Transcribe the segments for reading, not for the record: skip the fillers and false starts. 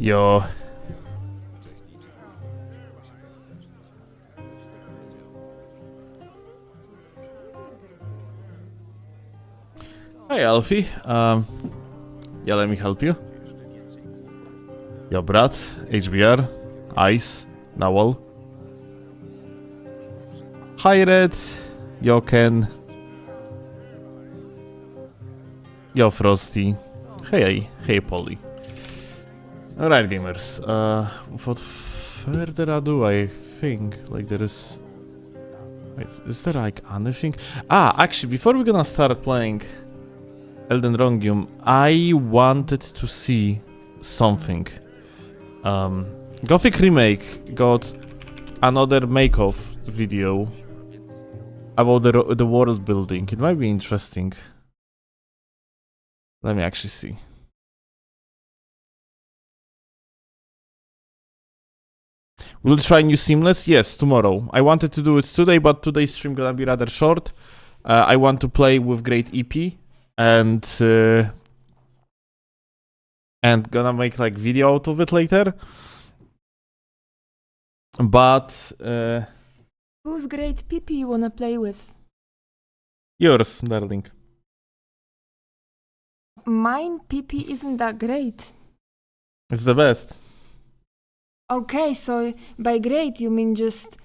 Jo. Hi, Alfie. Yeah, let me help you. Yo, brat, HBR, Ice, Nawal. Hi, Red. Yo, Ken. Yo, Frosty. Hey, Polly. Alright, gamers. Without further ado, I think, like, there is... Wait, is there, like, anything? Ah, actually, before we're gonna start playing Elden Ring, I wanted to see something. Gothic Remake got another make-off video about the world building. It might be interesting. Let me actually see. We'll try new seamless? Yes, tomorrow. I wanted to do it today, but today's stream gonna be rather short. I want to play with great EP and gonna make like video out of it later. But whose great PP you wanna play with? Yours, darling. Mine PP isn't that great. It's the best. Okay, so by great you mean just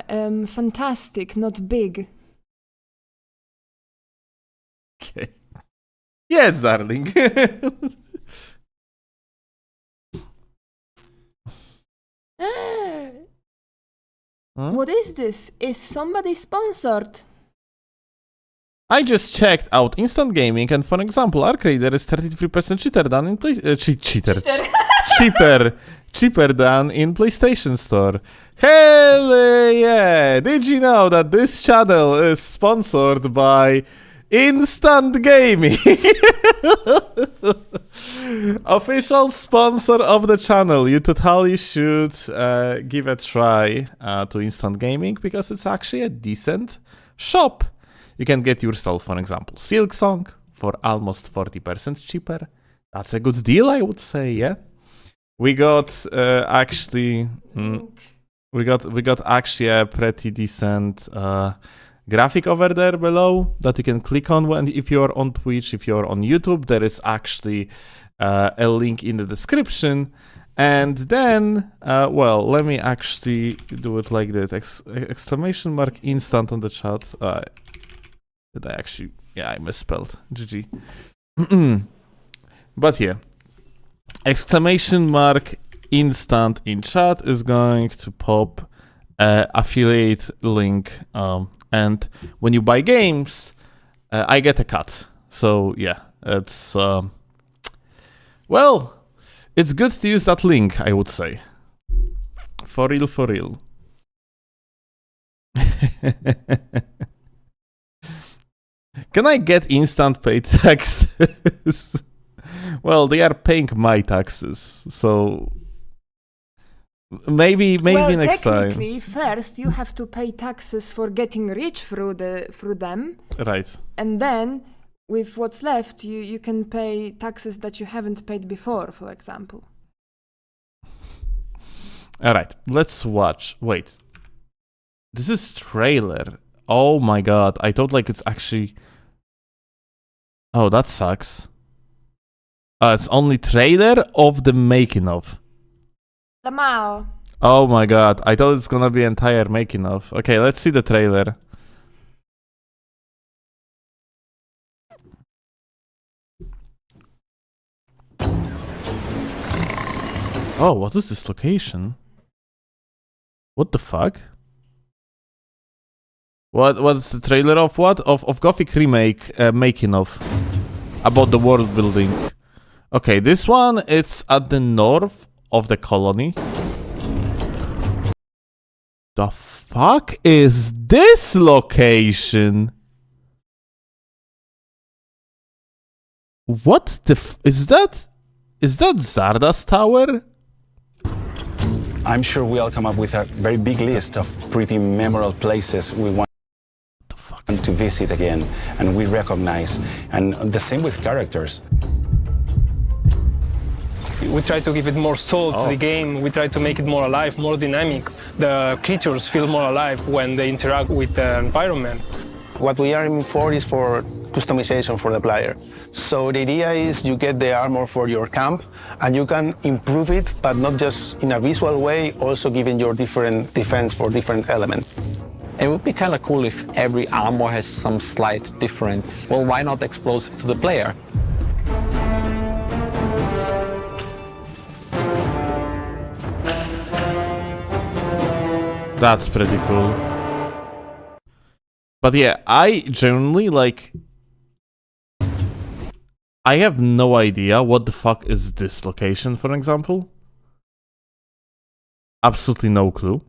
fantastic, not big. Okay. Yes, darling. What is this? Is somebody sponsored? I just checked out Instant Gaming, and for example, Arcade is 33% cheaper than in cheaper than in PlayStation Store. Hell yeah! Did you know that this channel is sponsored by Instant Gaming? Official sponsor of the channel. You totally should give a try to Instant Gaming because it's actually a decent shop. You can get yourself, for example, Silksong for almost 40% cheaper. That's a good deal, I would say, yeah. We got actually we got actually a pretty decent graphic over there below that you can click on when if you're on Twitch. If you're on YouTube, there is actually a link in the description. And then, well, let me actually do it like that. Exclamation mark instant on the chat. Did I actually? Yeah, I misspelled. GG. But yeah. Exclamation mark instant in chat is going to pop affiliate link. And when you buy games, I get a cut. So yeah, it's well, it's good to use that link, I would say. For real, for real. Can I get instant paid taxes? Well, they are paying my taxes, so maybe next time. Technically, first you have to pay taxes for getting rich through them. Right. And then, with what's left, you can pay taxes that you haven't paid before, for example. All right, let's watch. Wait, this is trailer. Oh my god, I thought like it's actually. Oh, that sucks. It's only trailer of the making of. Lamao. Oh my god, I thought it's gonna be entire making of. Okay, let's see the trailer. Oh, what is this location? What the fuck? What's the trailer of what? Of Gothic remake making of. about the world building. Okay, this one, it's at the north of the colony. The fuck is this location? What the is that? Is that Zarda's tower? I'm sure we all come up with a very big list of pretty memorable places we want to visit again, and we recognize, and the same with characters. We try to give it more soul to the game. We try to make it more alive, more dynamic. The creatures feel more alive when they interact with the environment. What we are aiming for is for customization for the player. So the idea is you get the armor for your camp and you can improve it, but not just in a visual way, also giving your different defense for different elements. It would be kind of cool if every armor has some slight difference. Well, why not expose it to the player? That's pretty cool. But yeah, I genuinely, like... I have no idea what the fuck is this location, for example. Absolutely no clue.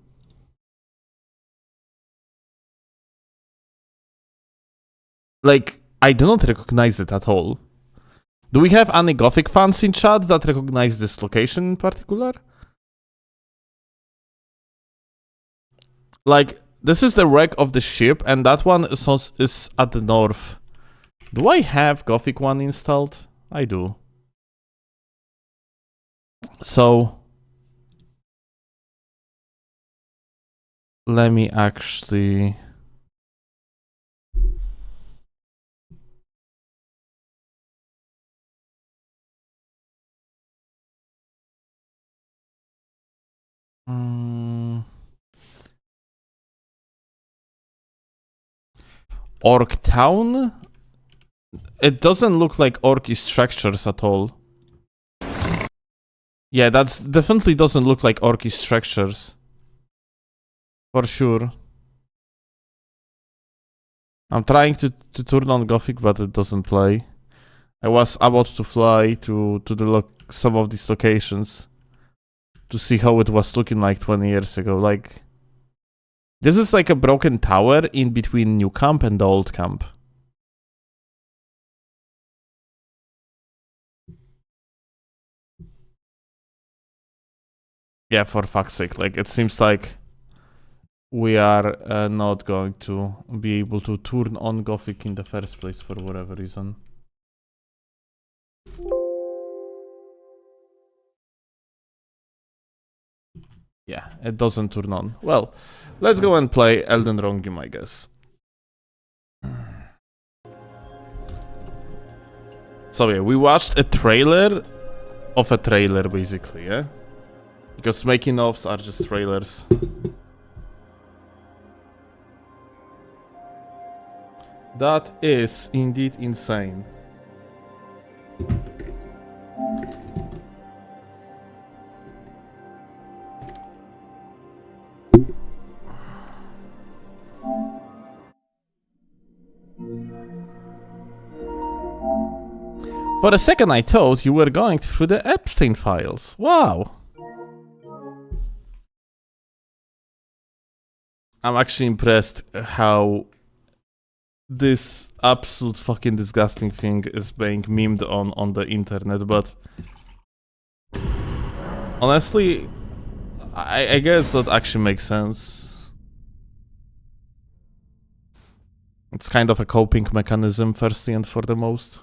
Like, I do not recognize it at all. Do we have any Gothic fans in chat that recognize this location in particular? Like, this is the wreck of the ship, and that one is at the north. Do I have Gothic 1 installed? I do. So... let me actually... Orc Town? It doesn't look like orc structures at all. Yeah, that's definitely doesn't look like orc structures. For sure. I'm trying to turn on Gothic, but it doesn't play. I was about to fly to some of these locations to see how it was looking like 20 years ago. Like, this is like a broken tower in between new camp and the old camp. Yeah, for fuck's sake, like, it seems like we are not going to be able to turn on Gothic in the first place for whatever reason. Yeah, it doesn't turn on. Well, let's go and play Elden Ring, I guess. So yeah, we watched a trailer of a trailer, basically, yeah? Because making-ofs are just trailers. That is indeed insane. For a second I thought you were going through the Epstein files. Wow. I'm actually impressed how this absolute fucking disgusting thing is being memed on the internet, but honestly, I guess that actually makes sense. It's kind of a coping mechanism, firstly and foremost.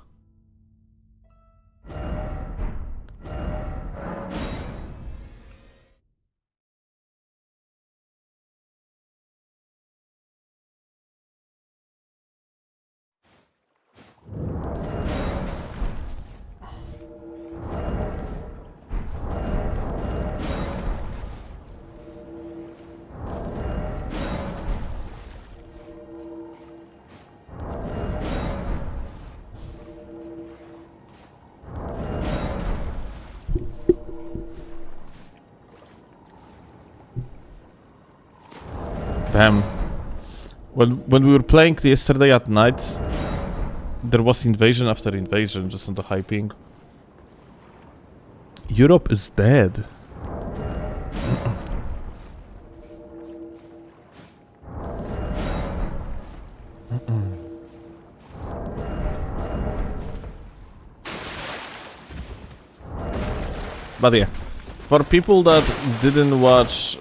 Damn. When we were playing yesterday at night, There was invasion after invasion, just on the high ping. Europe is dead. But yeah, for people that didn't watch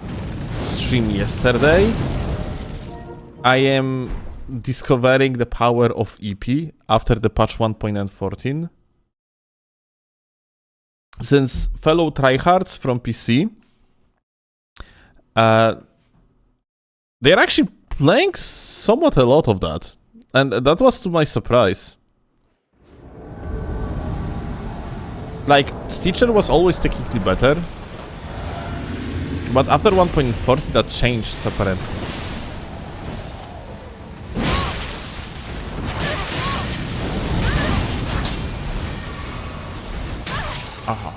stream yesterday, I am discovering the power of EP after the patch 1.14. Since fellow tryhards from PC, they're actually playing somewhat a lot of that, and that was to my surprise. Like, Stitcher was always technically better, but after 1.40 that changed apparently. Aha.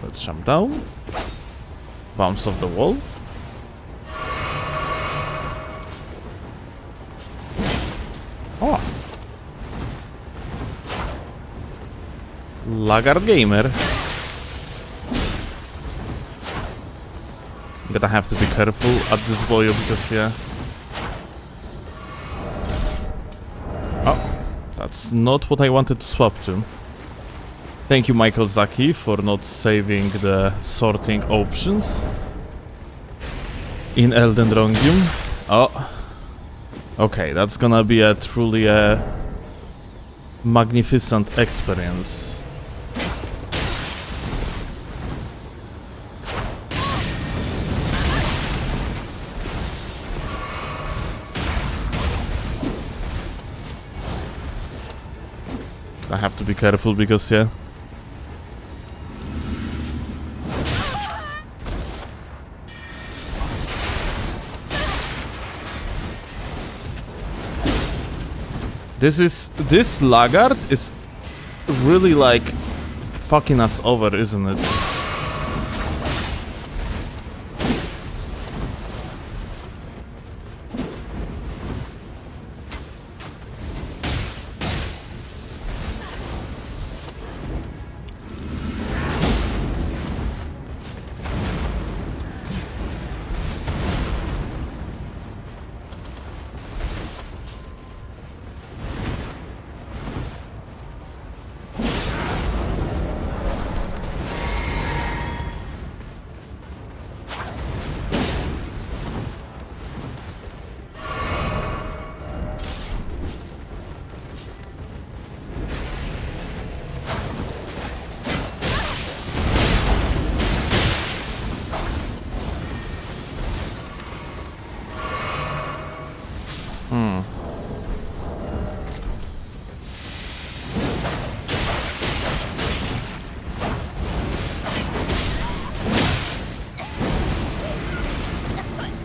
Let's jump down. Bounce off the wall. Oh. Laggard Gamer. I'm gonna have to be careful at this boyo because, yeah. Oh, that's not what I wanted to swap to. Thank you, Michael Zaki, for not saving the sorting options in Elden Ring. Oh. Okay, that's gonna be a truly magnificent experience. I have to be careful because, yeah. This laggard is really like fucking us over, isn't it?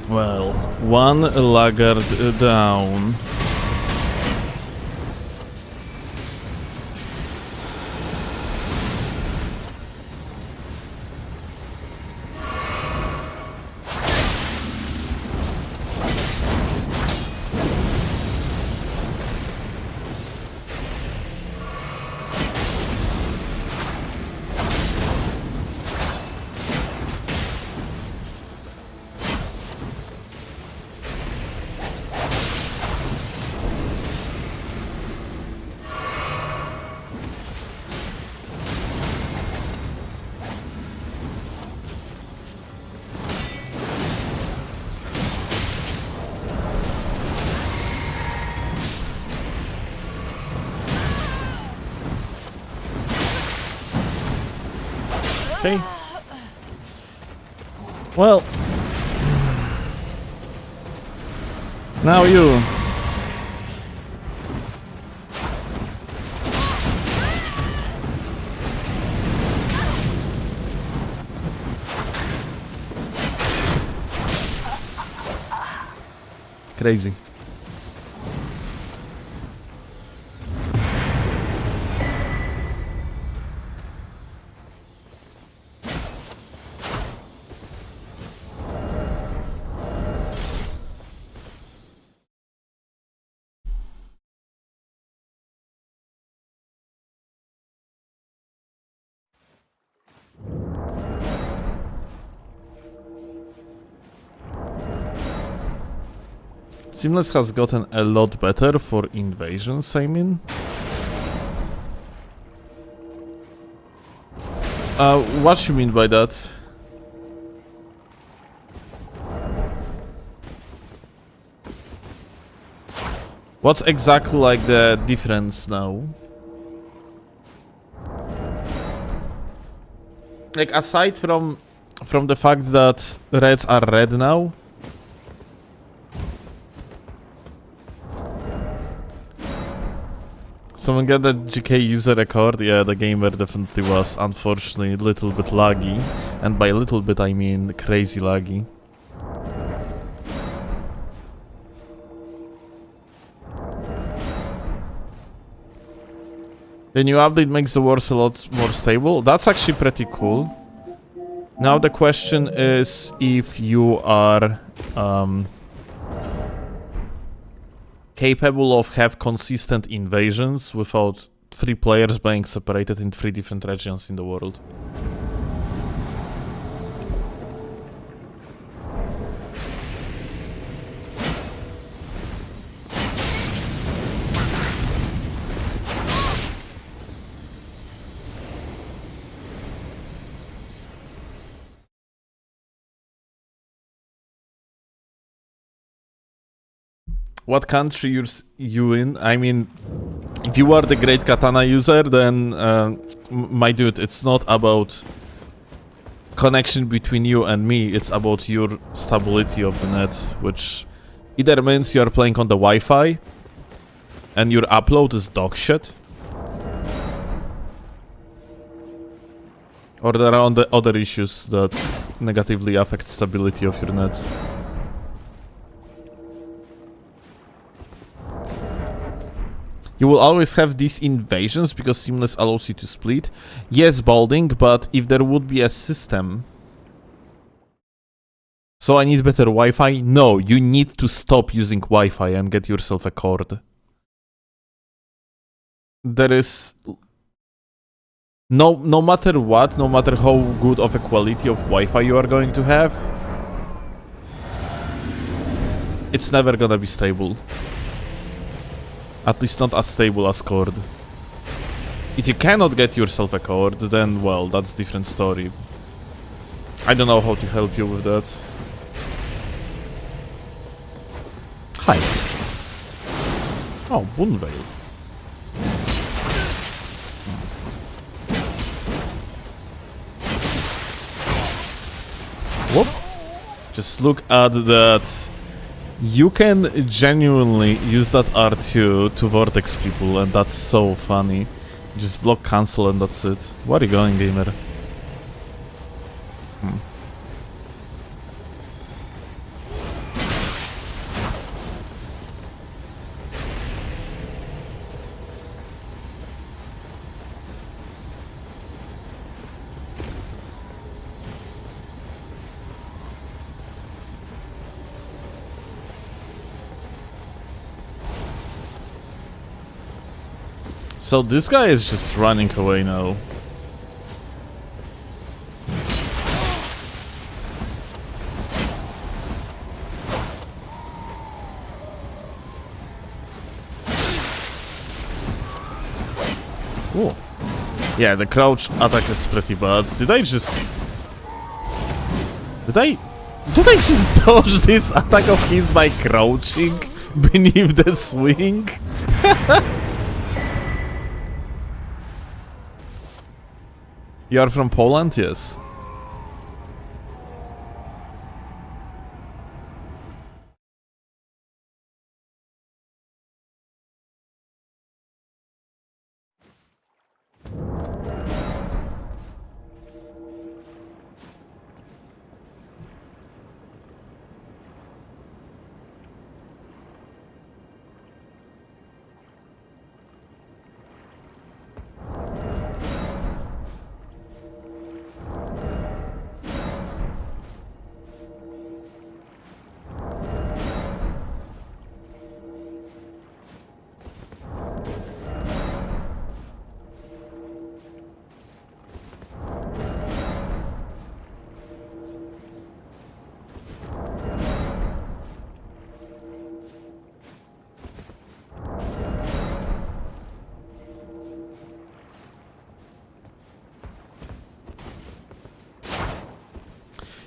Well, one laggard down. Okay. Well. Now you. Crazy. Seamless has gotten a lot better for invasions, I mean. What you mean by that? What's exactly like the difference now? Like aside from the fact that reds are red now. Someone got the GK user record. Yeah, the gamer definitely was, unfortunately, a little bit laggy. And by little bit I mean crazy laggy. The new update makes the wars a lot more stable. That's actually pretty cool. Now the question is if you are capable of have consistent invasions without 3 players being separated in 3 different regions in the world. What country you in? I mean, if you are the great katana user, then my dude, it's not about connection between you and me, it's about your stability of the net, which either means you're playing on the Wi-Fi and your upload is dog shit, or there are other issues that negatively affect stability of your net. You will always have these invasions because Seamless allows you to split. Yes, Balding, but if there would be a system... So I need better Wi-Fi? No, you need to stop using Wi-Fi and get yourself a cord. There is... No matter what, no matter how good of a quality of Wi-Fi you are going to have, it's never gonna be stable. At least not as stable as cord. If you cannot get yourself a cord, then, well, that's a different story. I don't know how to help you with that. Hi. Oh, Boonvale. Whoop. Just look at that. You can genuinely use that R2 to vortex people, and that's so funny. Just block cancel and that's it. Where are you going, gamer? So this guy is just running away now. Oh. Yeah, the crouch attack is pretty bad. Did I just dodge this attack of his by crouching beneath the swing? You are from Poland? Yes.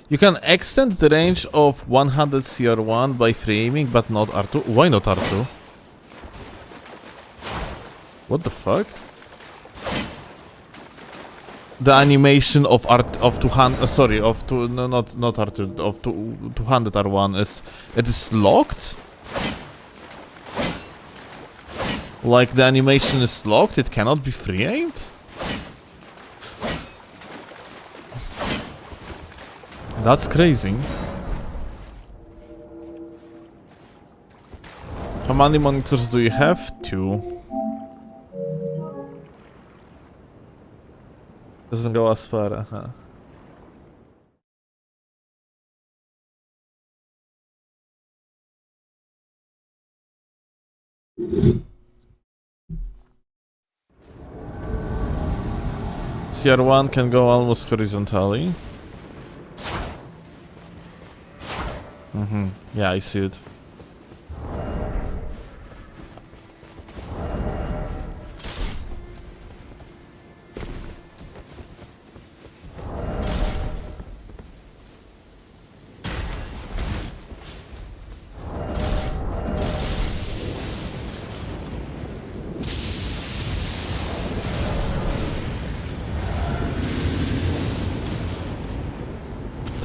You can extend the range of 100 CR1 by free aiming, but not R2. Why not R2? What the fuck? The animation of 200, sorry, of two, no, not R2, of 200 R1 is locked. Like the animation is locked, it cannot be free aimed. That's crazy. How many monitors do you have? 2. Doesn't go as far, huh? CR1 can go almost horizontally. Yeah, I see it.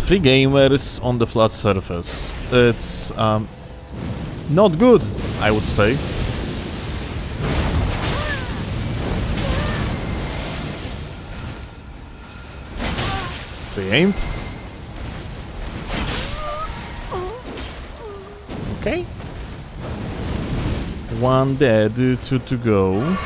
Free gamers on the flat surface. It's not good, I would say. Free aimed. Okay. 1 dead, 2 to go.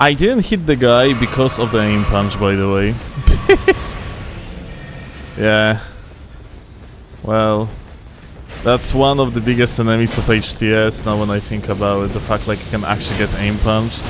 I didn't hit the guy because of the aim punch, by the way. Yeah. Well, that's one of the biggest enemies of HTS now when I think about it. The fact like you can actually get aim punched.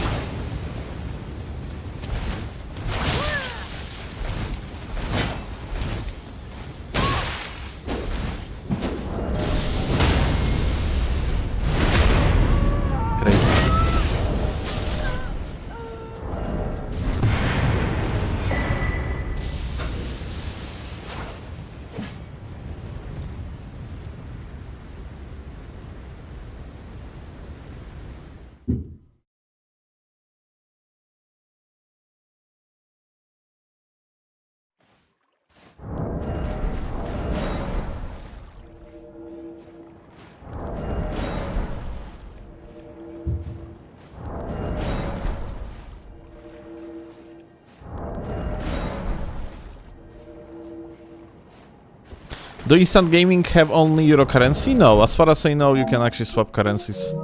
Do instant gaming have only euro currency? No, as far as I know, you can actually swap currencies.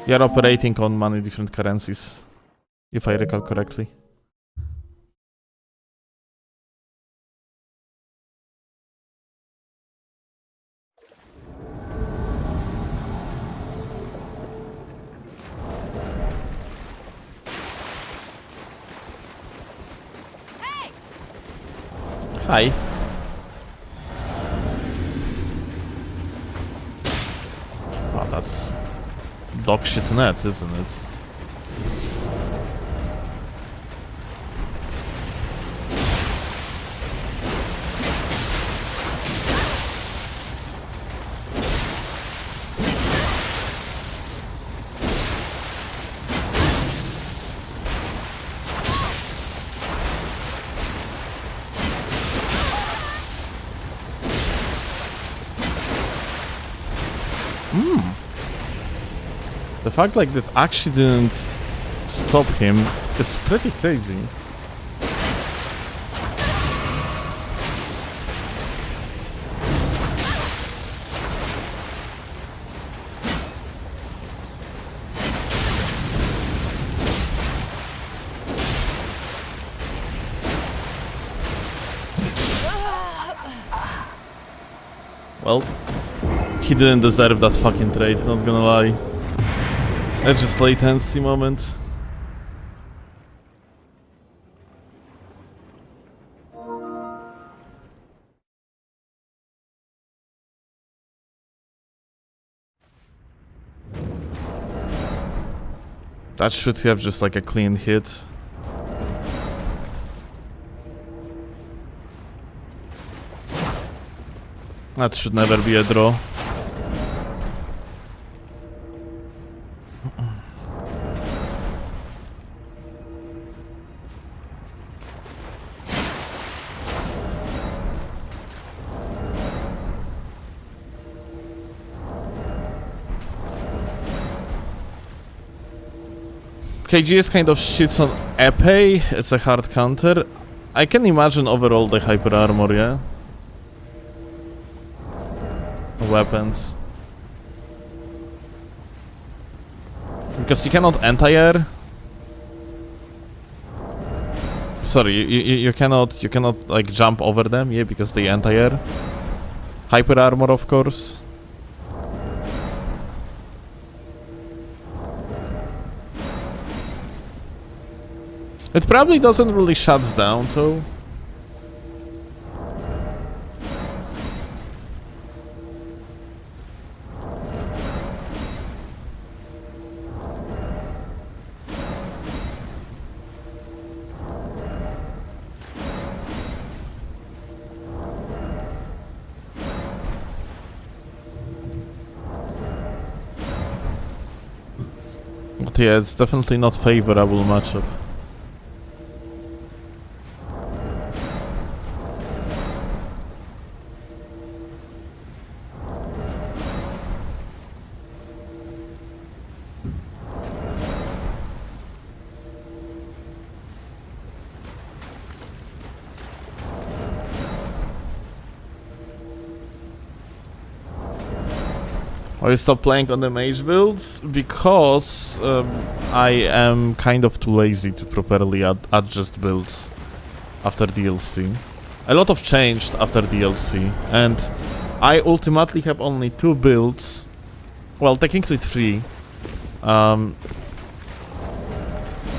You're operating on many different currencies, if I recall correctly. Hi. Oh, that's dog shit net, isn't it? The fact like that actually didn't stop him is pretty crazy. Well, he didn't deserve that fucking trade, not gonna lie. That's just latency moment. That should have just like a clean hit. That should never be a draw. KGS kind of shits on epee, it's a hard counter. I can imagine overall the hyper armor, yeah? Weapons. Because you cannot anti-air. Sorry, you cannot like jump over them, yeah, because they anti-air. Hyper armor, of course. It probably doesn't really shut down though. But yeah, it's definitely not favorable matchup. I stopped playing on the mage builds because I am kind of too lazy to properly adjust builds after DLC. A lot of changed after DLC, and I ultimately have only 2 builds, well, technically 3,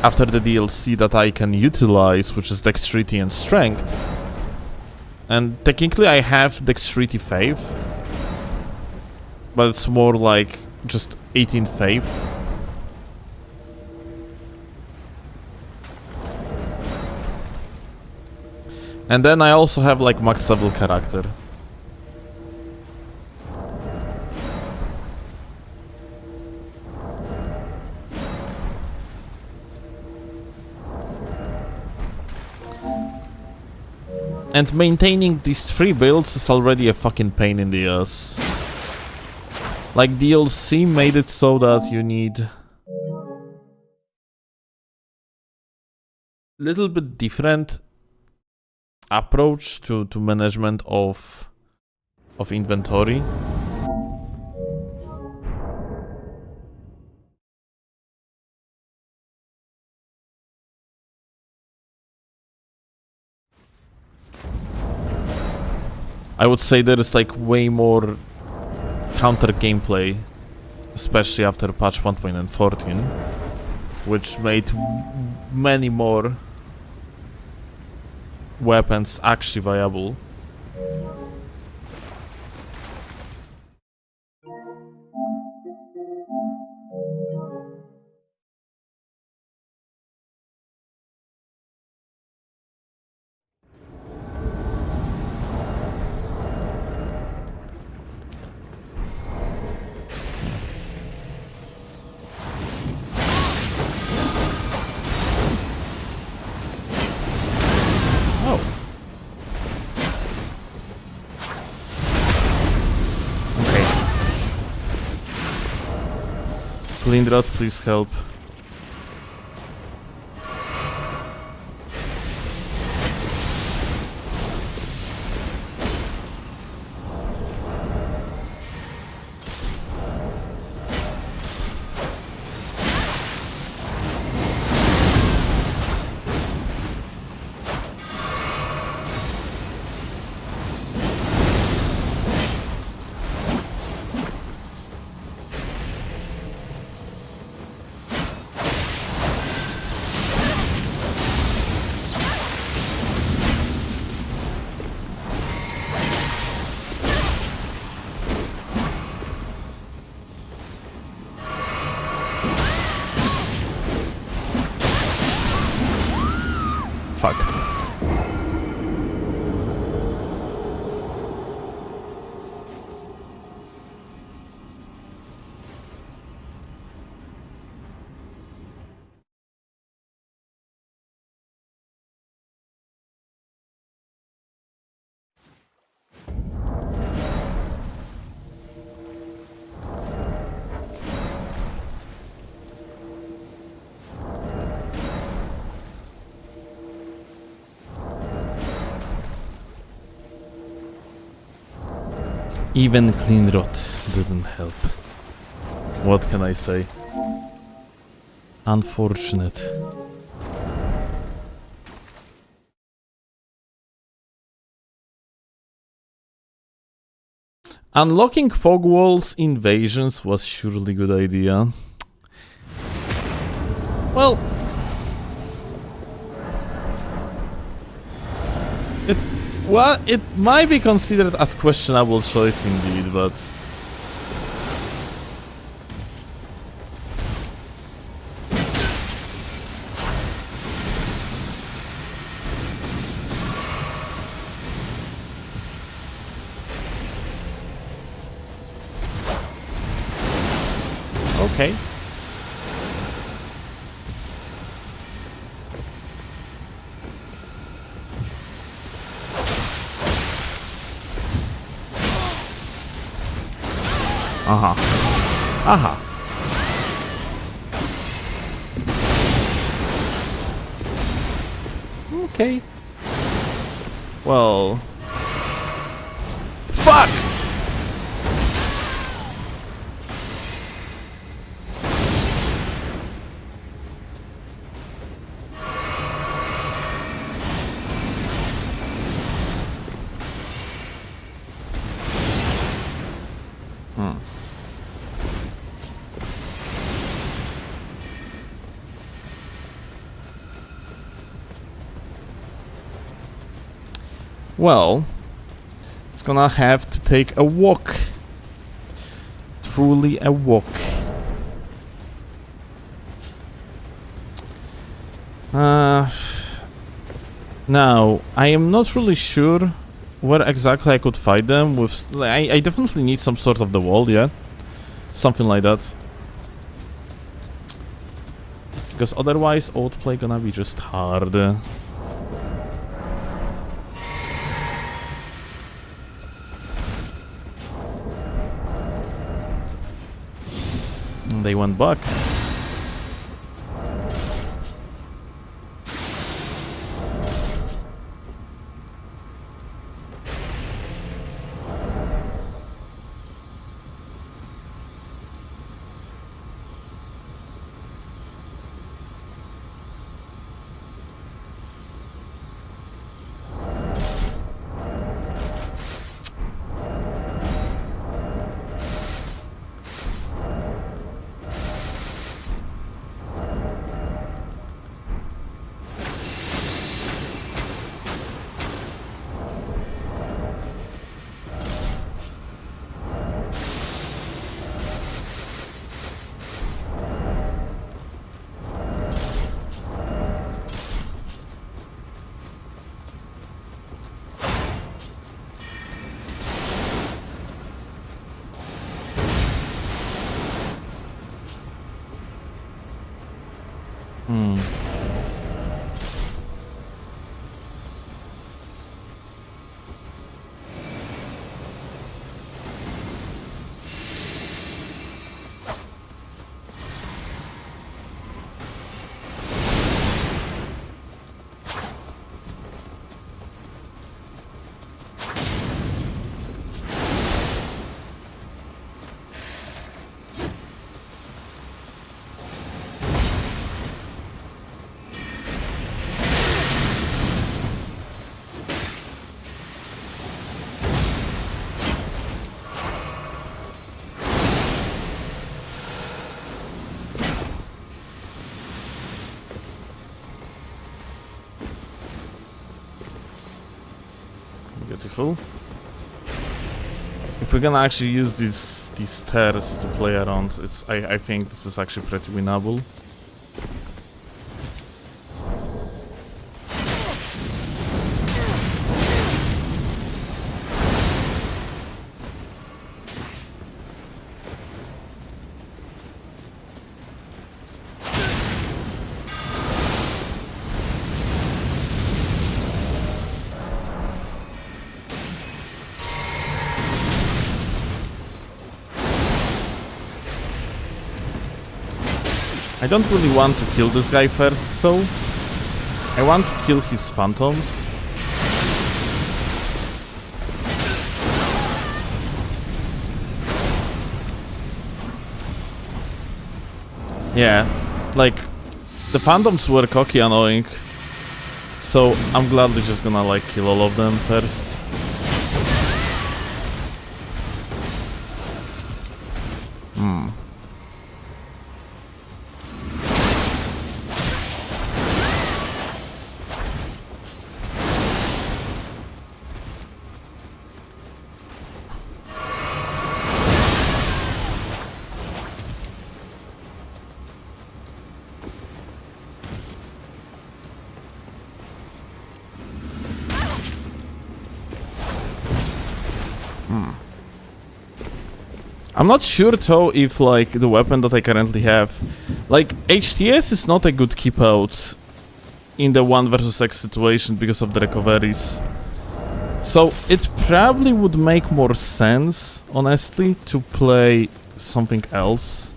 after the DLC that I can utilize, which is Dexterity and Strength. And technically I have Dexterity Faith, but it's more like just 18 faith. And then I also have like max level character. And maintaining these 3 builds is already a fucking pain in the ass. Like, DLC made it so that you need little bit different approach to management of inventory. I would say there is like way more counter gameplay, especially after patch 1.14, which made many more weapons actually viable. Lindrath, please help. Fuck. Even clean rot didn't help. What can I say? Unfortunate. Unlocking fog walls invasions was surely a good idea. Well, it might be considered as questionable choice indeed, but okay. Aha. Aha. Okay. Well. Fuck! Well, it's gonna have to take a walk. Truly a walk. Now, I am not really sure where exactly I could fight them with... I definitely need some sort of the wall, yeah? Something like that. Because otherwise, Outplay gonna be just hard. They went back. Beautiful. If we're gonna actually use these stairs to play around, I think this is actually pretty winnable. I don't really want to kill this guy first, though. I want to kill his phantoms. Yeah, like, the phantoms were cocky annoying, so I'm gladly just gonna, like, kill all of them first. I'm not sure though if like the weapon that I currently have, like HTS is not a good keep out in the 1 versus X situation because of the recoveries. So it probably would make more sense, honestly, to play something else.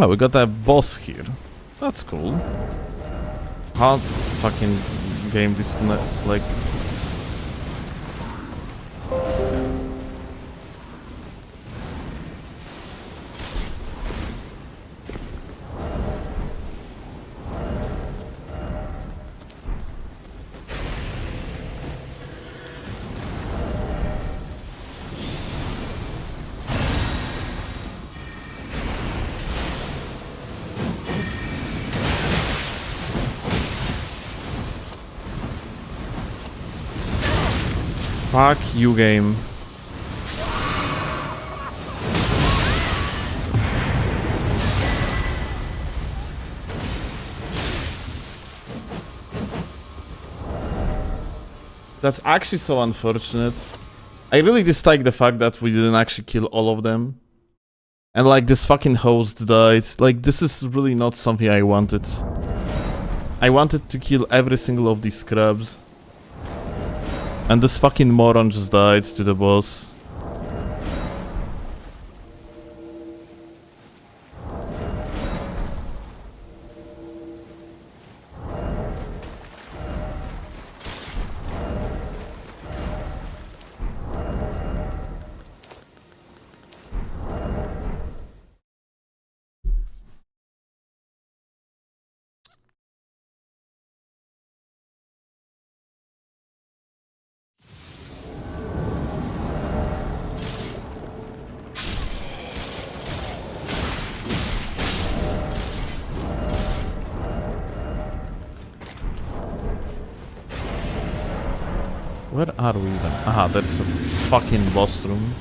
Oh, we got a boss here. That's cool. How fucking game disconnect, like... Fuck you, game. That's actually so unfortunate. I really dislike the fact that we didn't actually kill all of them. And like this fucking host died. Like this is really not something I wanted. I wanted to kill every single of these scrubs. And this fucking moron just died to the boss. Where are we even? Aha, there's a fucking boss room.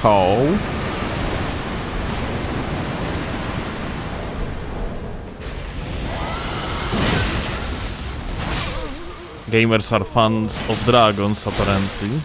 Oh. Gamers are fans of dragons, apparently.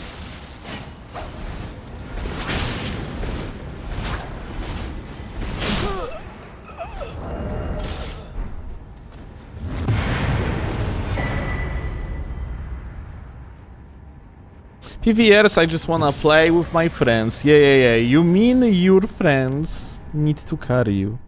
PVRs, I just wanna play with my friends. Yeah. You mean your friends need to carry you.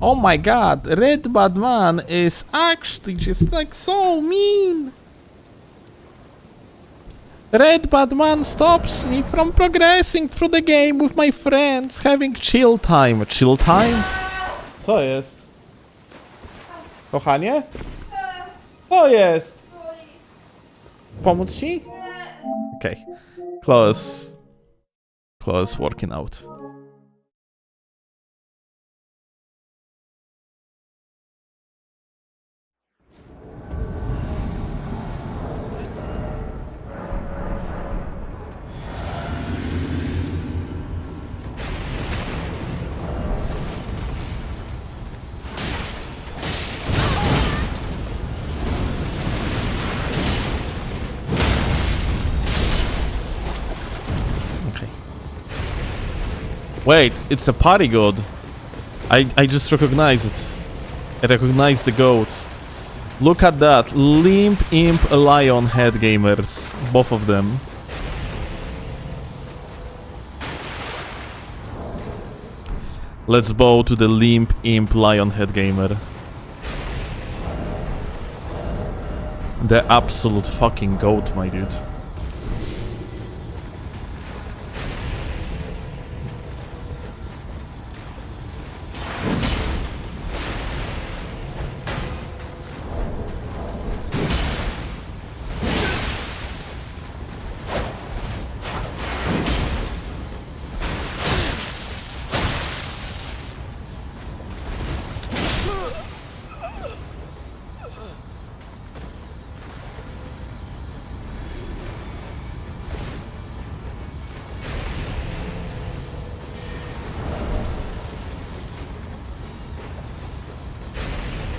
Oh my god, Red Bad Man is actually just like so mean. Red Batman stops me from progressing through the game with my friends, having chill time. Chill time? Co jest? Kochanie? Co jest? Pomóc ci? Okay. Close working out. Wait, it's a party god. I just recognized it. I recognize the goat. Look at that. Limp Imp Lion Head gamers. Both of them. Let's bow to the Limp Imp Lion Head gamer. The absolute fucking goat, my dude.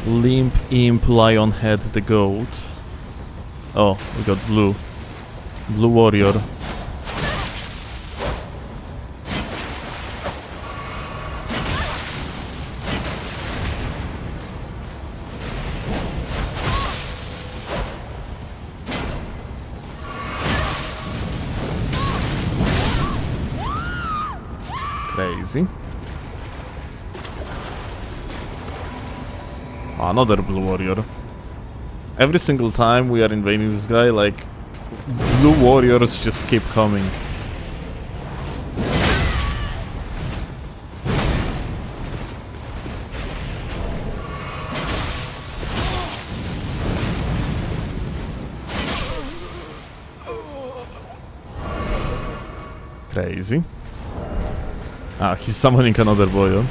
Limp Imp Lionhead the goat. Oh, we got blue. Blue warrior. Crazy. Another blue warrior. Every single time we are invading this guy, like, blue warriors just keep coming. Crazy. Ah, he's summoning another boy.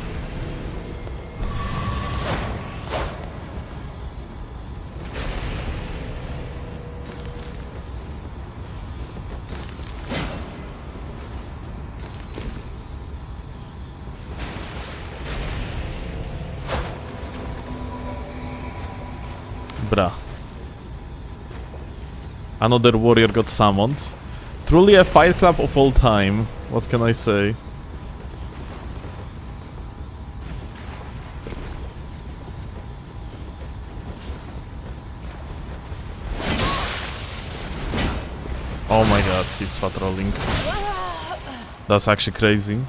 Bruh. Another warrior got summoned. Truly a fight club of all time. What can I say? Oh my god, he's fat rolling. That's actually crazy.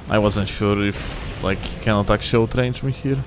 I wasn't sure if, like, he cannot actually outrange me here.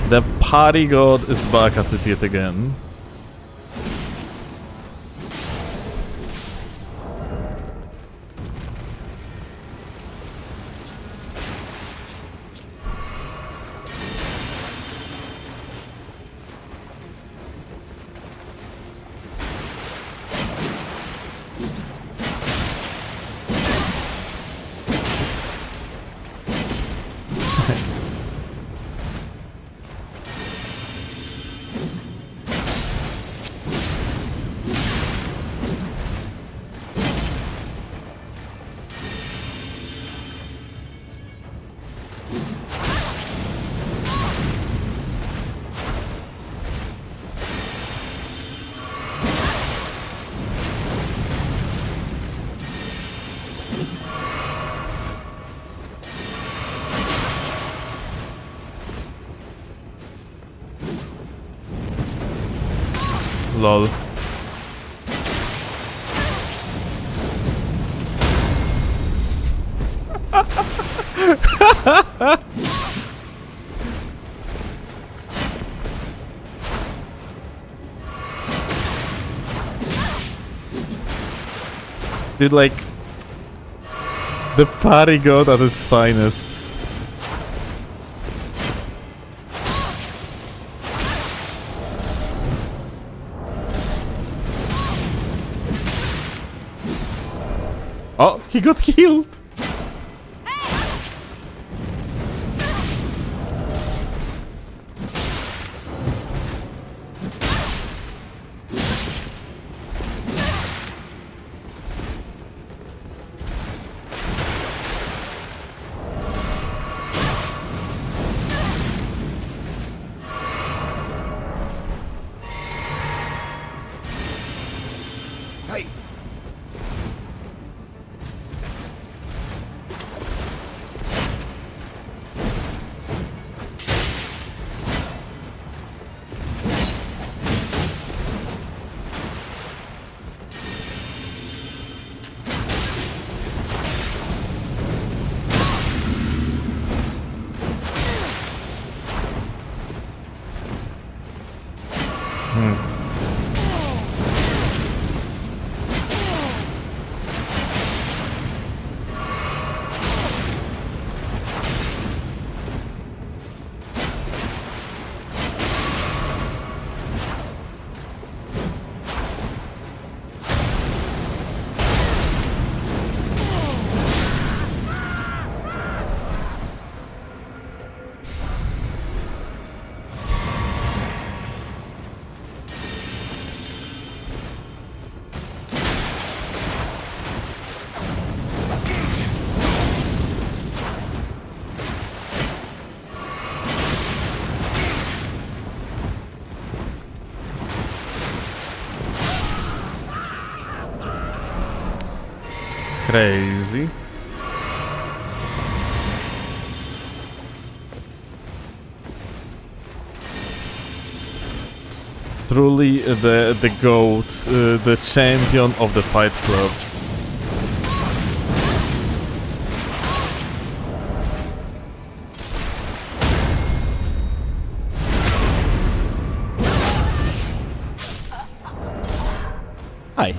The party god is back at it yet again. Lol. Dude, like, the party god at its finest. Oh, he got killed! Crazy. Truly the GOAT, the champion of the Fight Clubs. Hi.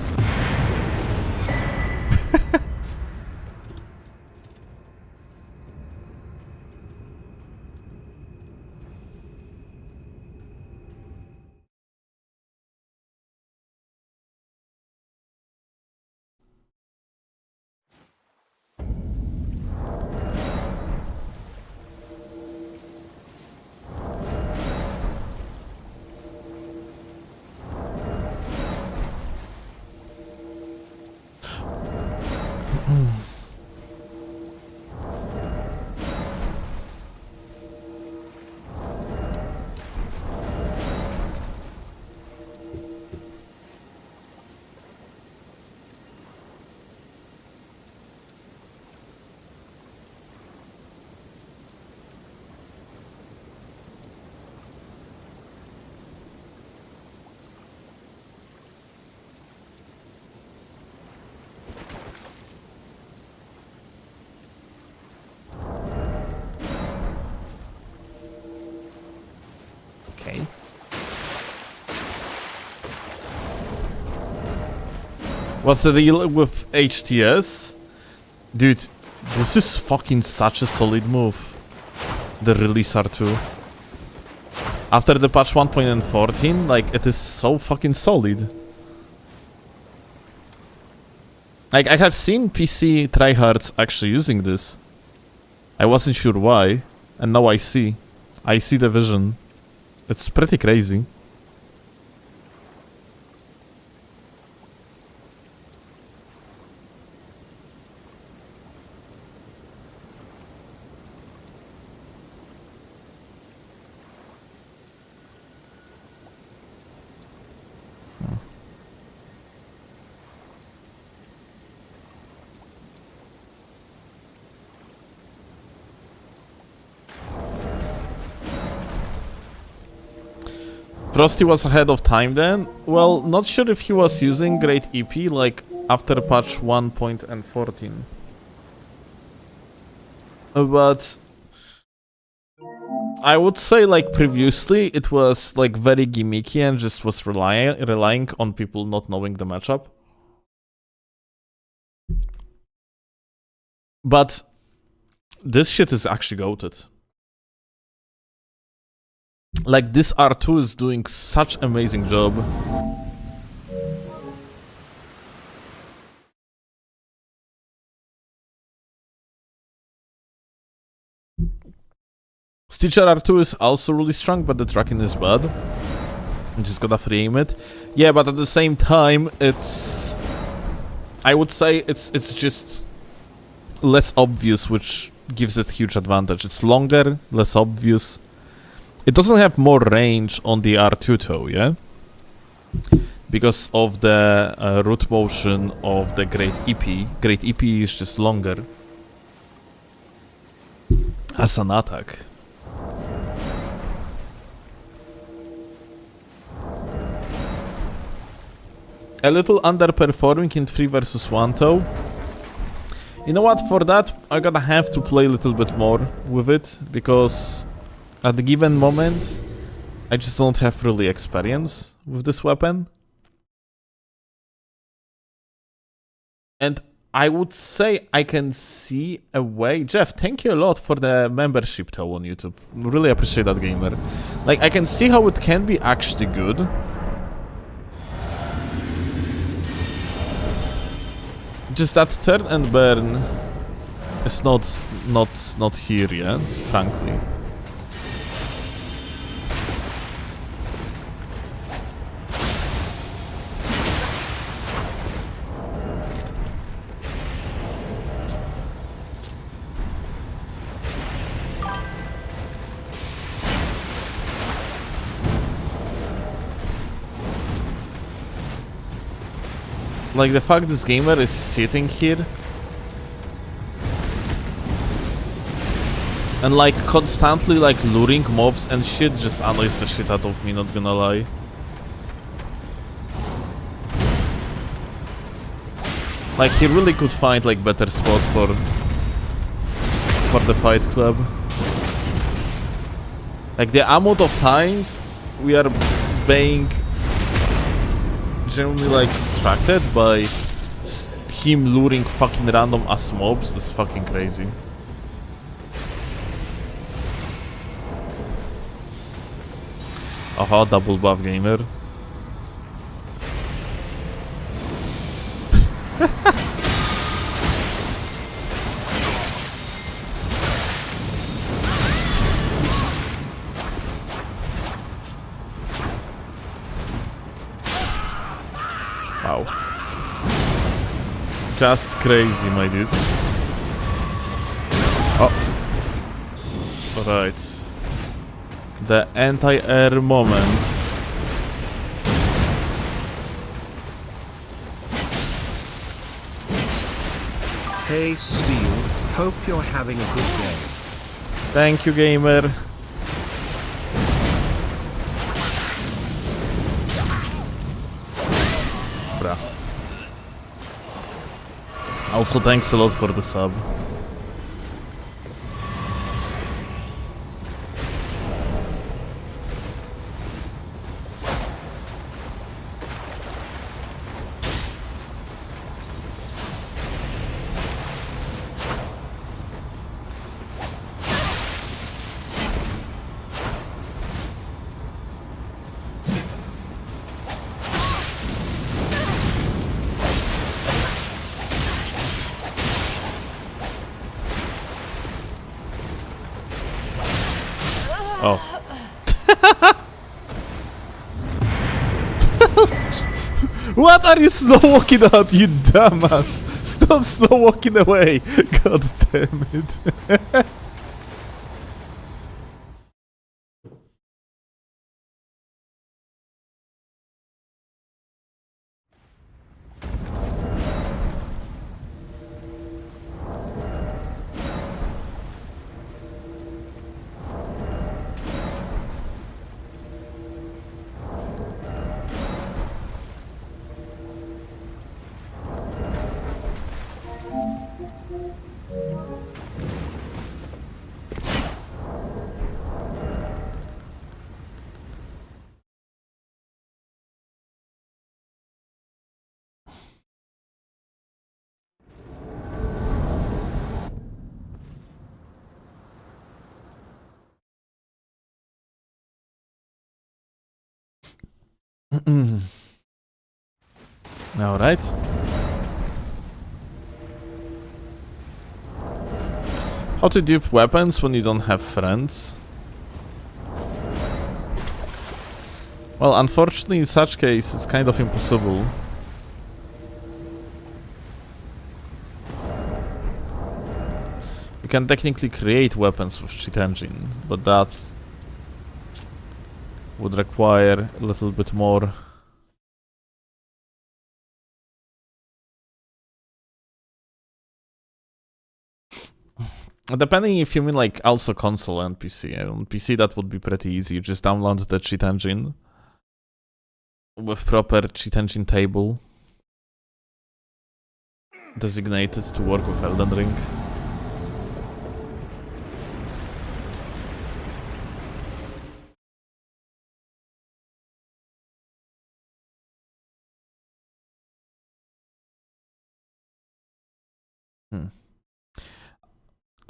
Okay. What's the deal with HTS? Dude, this is fucking such a solid move. The release R2. After the patch 1.14, like, it is so fucking solid. Like, I have seen PC tryhards actually using this. I wasn't sure why, and now I see. I see the vision. It's pretty crazy. Frosty was ahead of time then. Well, not sure if he was using Great EP like after patch 1.14. But I would say like previously it was like very gimmicky and just was relying on people not knowing the matchup. But this shit is actually goated. Like this R2 is doing such amazing job. Stitcher R2 is also really strong, but the tracking is bad. You just gotta free aim it. Yeah, but at the same time, it's... I would say it's just less obvious, which gives it huge advantage. It's longer, less obvious. It doesn't have more range on the R2 though, yeah? Because of the root motion of the Great EP. Great EP is just longer as an attack. A little underperforming in 3 versus 1 though. You know what, for that I gotta have to play a little bit more with it, because at the given moment I just don't have really experience with this weapon. And I would say I can see a way... Jeff, thank you a lot for the membership though on YouTube. Really appreciate that, gamer. Like, I can see how it can be actually good. Just that turn and burn is not here yet, frankly. Like, the fact this gamer is sitting here and like constantly like luring mobs and shit just annoys the shit out of me, not gonna lie. Like, he really could find like better spots for the Fight Club. Like, the amount of times we are being generally like distracted by him luring fucking random ass mobs is fucking crazy. Aha, double buff gamer. Wow. Just crazy, my dude. Oh. Right. The anti-air moment. Hey Steel, hope you're having a good day. Thank you, gamer. Bruh. Also, thanks a lot for the sub. Oh. What are you slow walking out, you dumbass? Stop slow walking away. God damn it. Alright. How to dip weapons when you don't have friends? Well, unfortunately in such case it's kind of impossible. You can technically create weapons with cheat engine, but that would require a little bit more. Depending if you mean like also console and PC. On PC that would be pretty easy. You just download the cheat engine with proper cheat engine table designated to work with Elden Ring.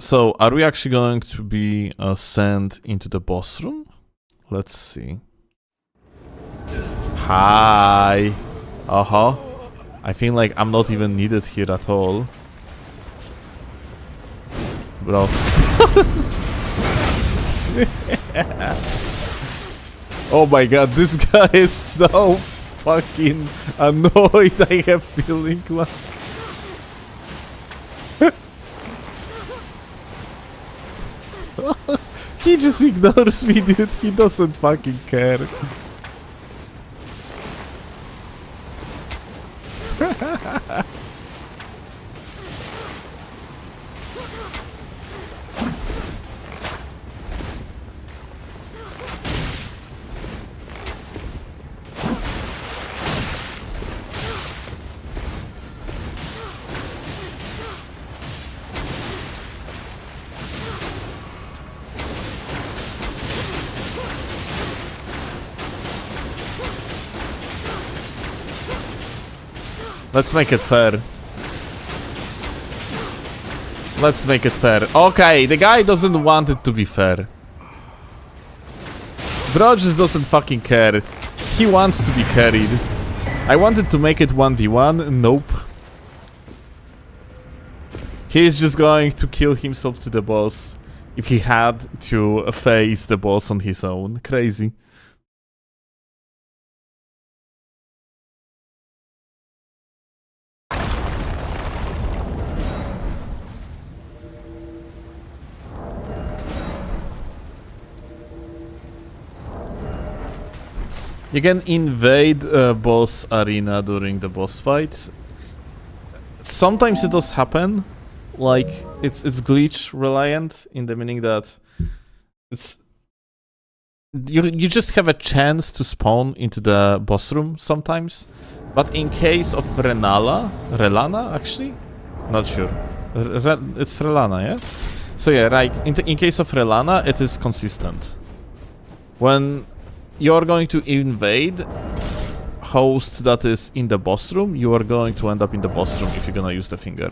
So, are we actually going to be sent into the boss room? Let's see. Hi! I feel like I'm not even needed here at all. Bro. Oh my god, this guy is so fucking annoyed, I have feeling like. He just ignores me, dude. He doesn't fucking care. Let's make it fair. Let's make it fair. Okay, the guy doesn't want it to be fair. Bro just doesn't fucking care. He wants to be carried. I wanted to make it 1v1. Nope. He's just going to kill himself to the boss if he had to face the boss on his own. Crazy. You can invade a boss arena during the boss fights. Sometimes it does happen. Like, it's glitch reliant in the meaning that it's you just have a chance to spawn into the boss room sometimes. But in case of Relana actually? Not sure. It's Relana, yeah? So yeah, like in case of Relana, it is consistent. When you're going to invade host that is in the boss room, you are going to end up in the boss room if you're gonna use the finger.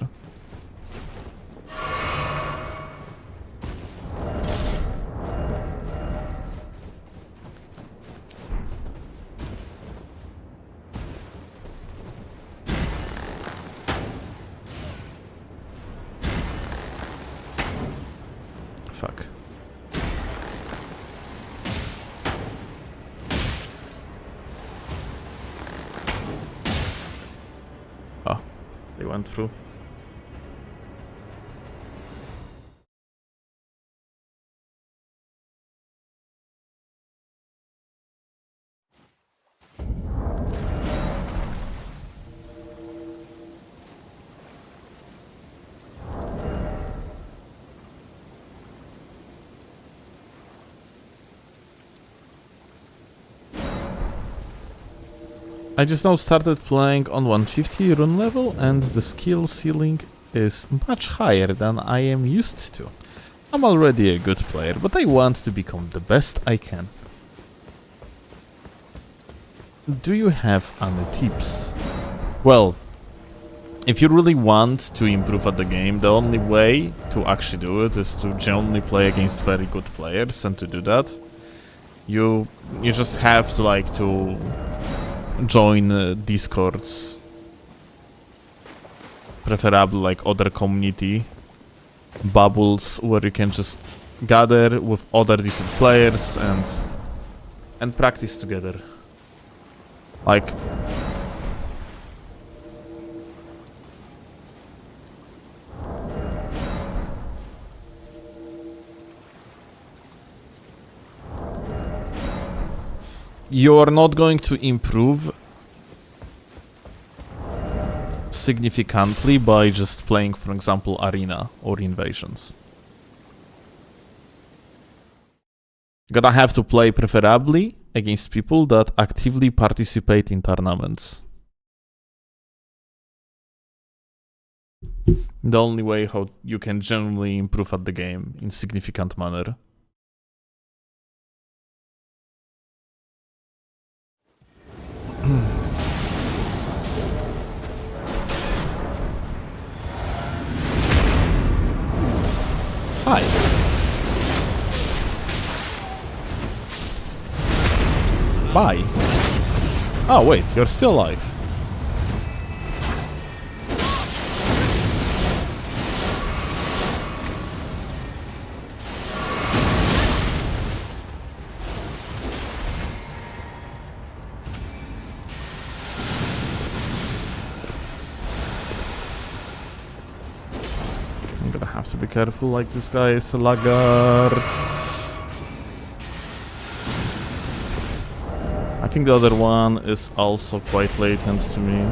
Fuck. Oh, they went through. I just now started playing on 150 rune level and the skill ceiling is much higher than I am used to. I'm already a good player, but I want to become the best I can. Do you have any tips? Well, if you really want to improve at the game, the only way to actually do it is to genuinely play against very good players, and to do that, you just have to join discords, preferably like other community bubbles where you can just gather with other decent players and practice together. Like you are not going to improve significantly by just playing, for example, Arena or Invasions. Gonna have to play preferably against people that actively participate in tournaments. The only way how you can generally improve at the game in significant manner. Hi. Bye. Oh wait, you're still alive. I'm gonna have to be careful, like this guy is a laggard. I think the other one is also quite latent to me.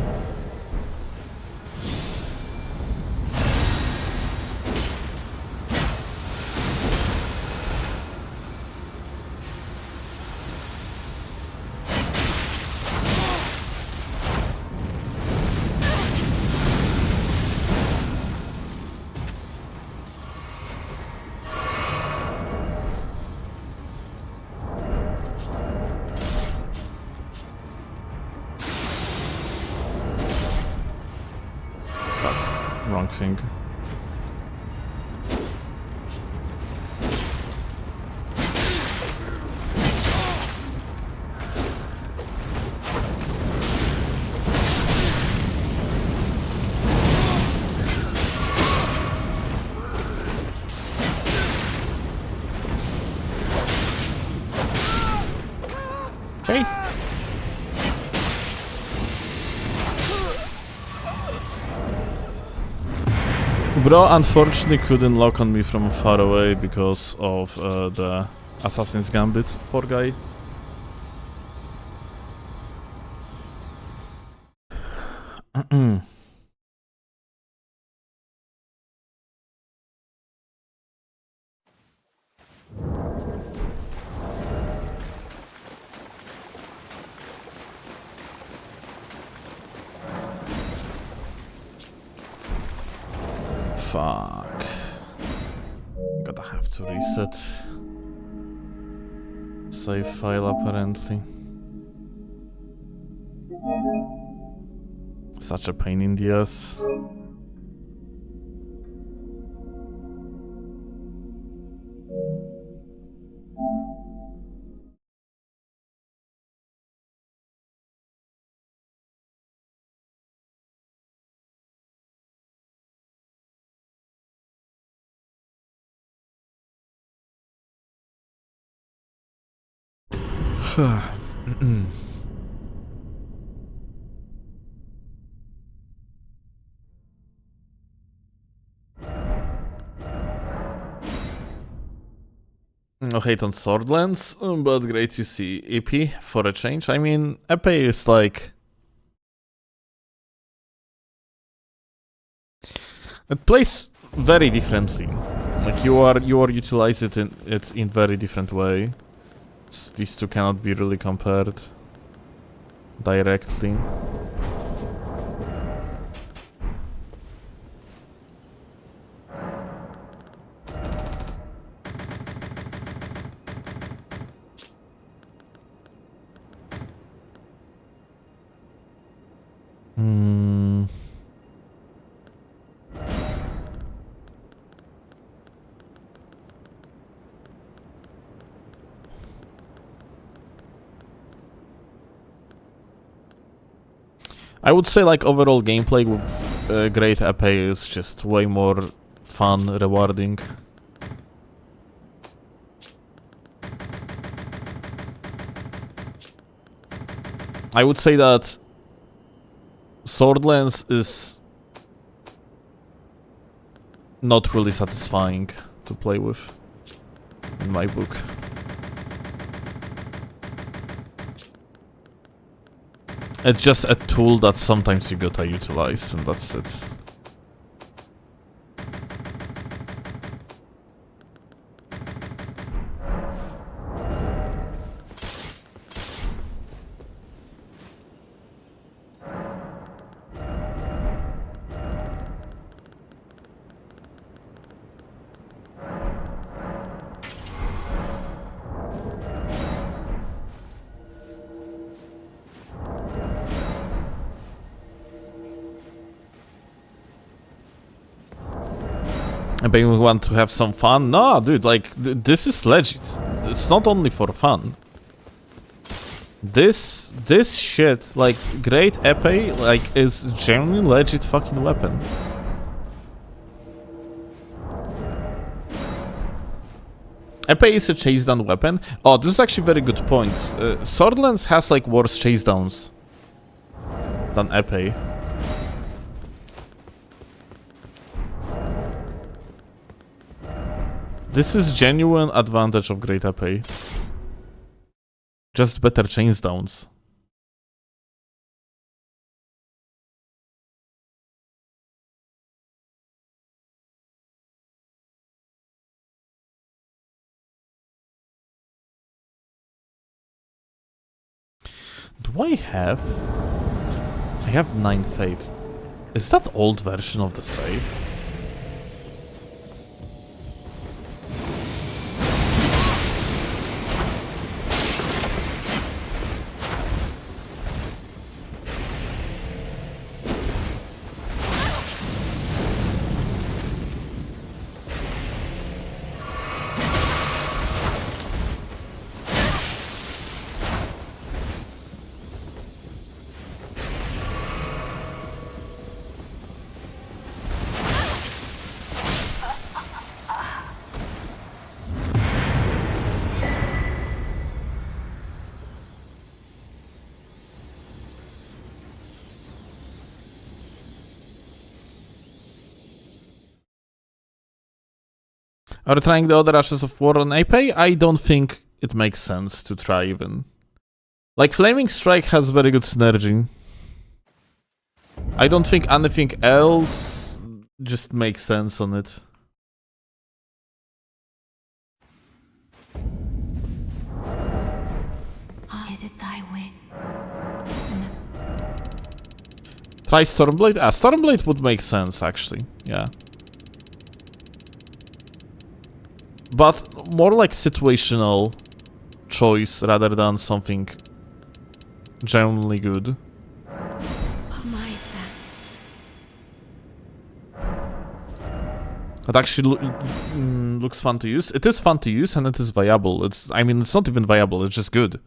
Wrong thing. Okay. Bro unfortunately couldn't lock on me from far away because of the Assassin's Gambit. Poor guy. Fuck. Gotta have to reset. Save file apparently. Such a pain in the ass. No hate on Swordlands, but great to see EP for a change. I mean, EP is like... It plays very differently. Like you are utilizing it in very different way. These two cannot be really compared directly. I would say like overall gameplay with great epee is just way more fun, rewarding. I would say that Swordlands is not really satisfying to play with, in my book. It's just a tool that sometimes you gotta utilize, and that's it. Maybe we want to have some fun. No, dude, like, this is legit. It's not only for fun. This shit, like, great epee, like, is genuinely legit fucking weapon. Epee is a chase down weapon. Oh, this is actually a very good point. Swordlands has, like, worse chase downs than epee. This is genuine advantage of great epee. Just better chains downs. Do I have? I have 9 faith. Is that old version of the save? Are you trying the other Ashes of War on epee? I don't think it makes sense to try even. Like, Flaming Strike has very good synergy. I don't think anything else just makes sense on it. Is it thy way? Try Stormblade? Ah, Stormblade would make sense, actually. Yeah. But more like situational choice rather than something genuinely good. It actually looks fun to use. It is fun to use and it is viable. I mean, it's not even viable, it's just good.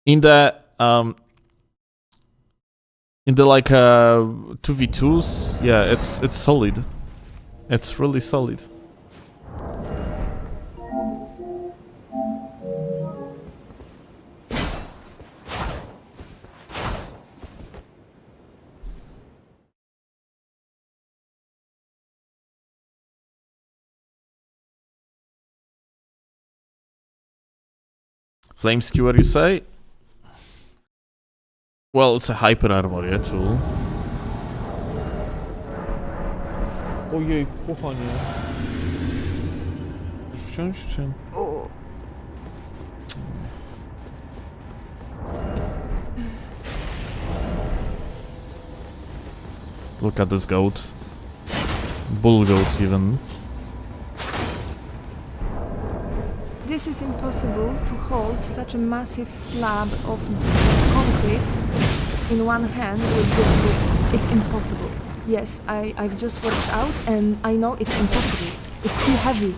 In the like 2v2s, yeah, it's solid. It's really solid. Flame Skewer, you say? Well, it's a hyper armor, yeah, tool. Ojej, kochanie. Wziąć czy... Look at this goat. Bull goat, even. This is impossible to hold such a massive slab of concrete in one hand with this book. It's impossible. Yes, I've just worked out and I know it's impossible. It's too heavy.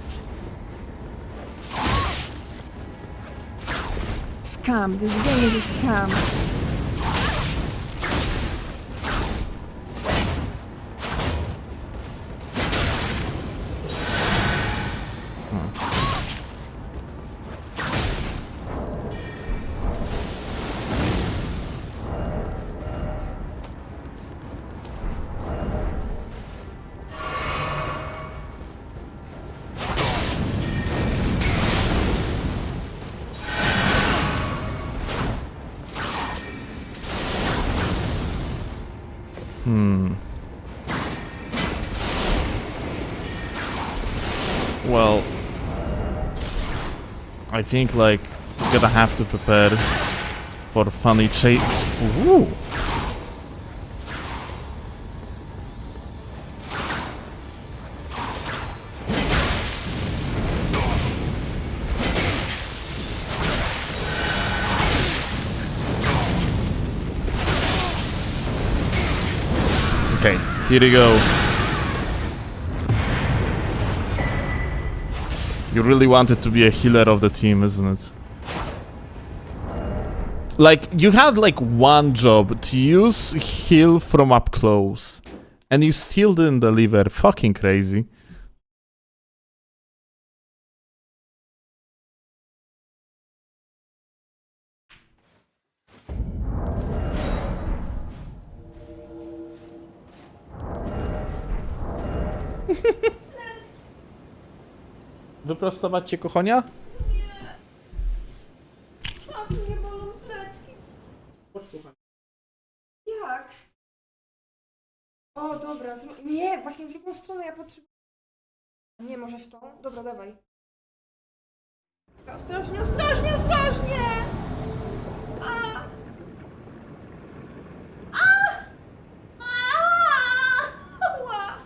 Scam. This game is a scam. Well, I think like you're gonna have to prepare for funny chase. Ooh. Okay, here you go. You really wanted to be a healer of the team, isn't it? Like, you had like one job, to use heal from up close. And you still didn't deliver. Fucking crazy. Wyprostować cię, kochonia? A mnie bolą plecki. Jak? O, dobra. Nie, właśnie w drugą stronę ja potrzebuję. Nie, może w tą? Dobra, dawaj. Ostrożnie, ostrożnie, ostrożnie! A! A! Ała!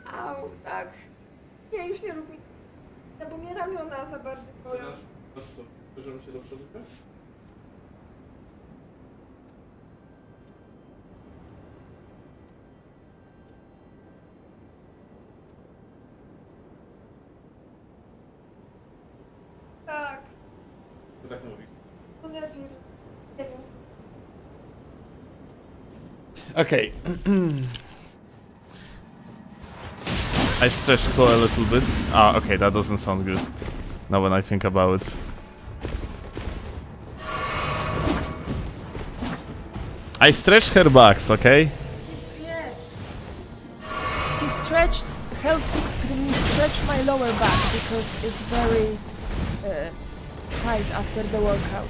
Au, tak. Nie, już nie rób mi. Bo mnie ramiona za bardzo bolą. Bierzemy się do przodu? Tak. To tak mówisz. No lepiej. Nie wiem. Okay. I stretched Chloe a little bit. Ah, okay, that doesn't sound good. Now when I think about it. I stretched her backs, okay? Yes. He stretched, helped me stretch my lower back because it's very tight after the workout.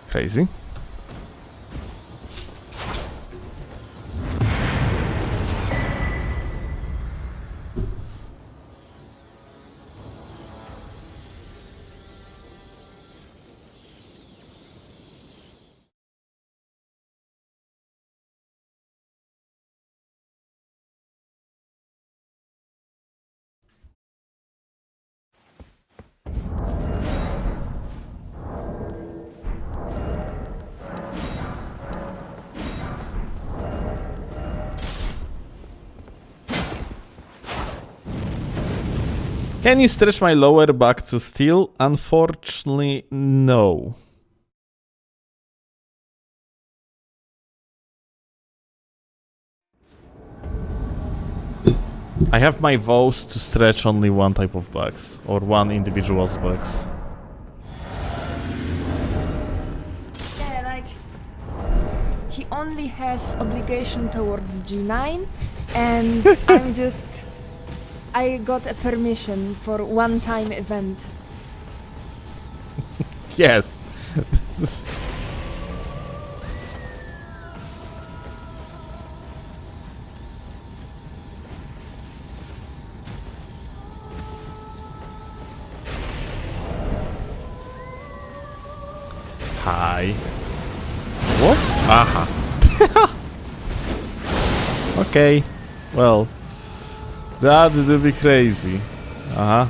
Crazy. Can you stretch my lower back to steel? Unfortunately, no. I have my vows to stretch only one type of backs, or one individual's backs. Yeah, like he only has obligation towards G9, and I got a permission for one-time event. Yes. Hi. What? Aha. Okay. Well, that would be crazy. Uh-huh.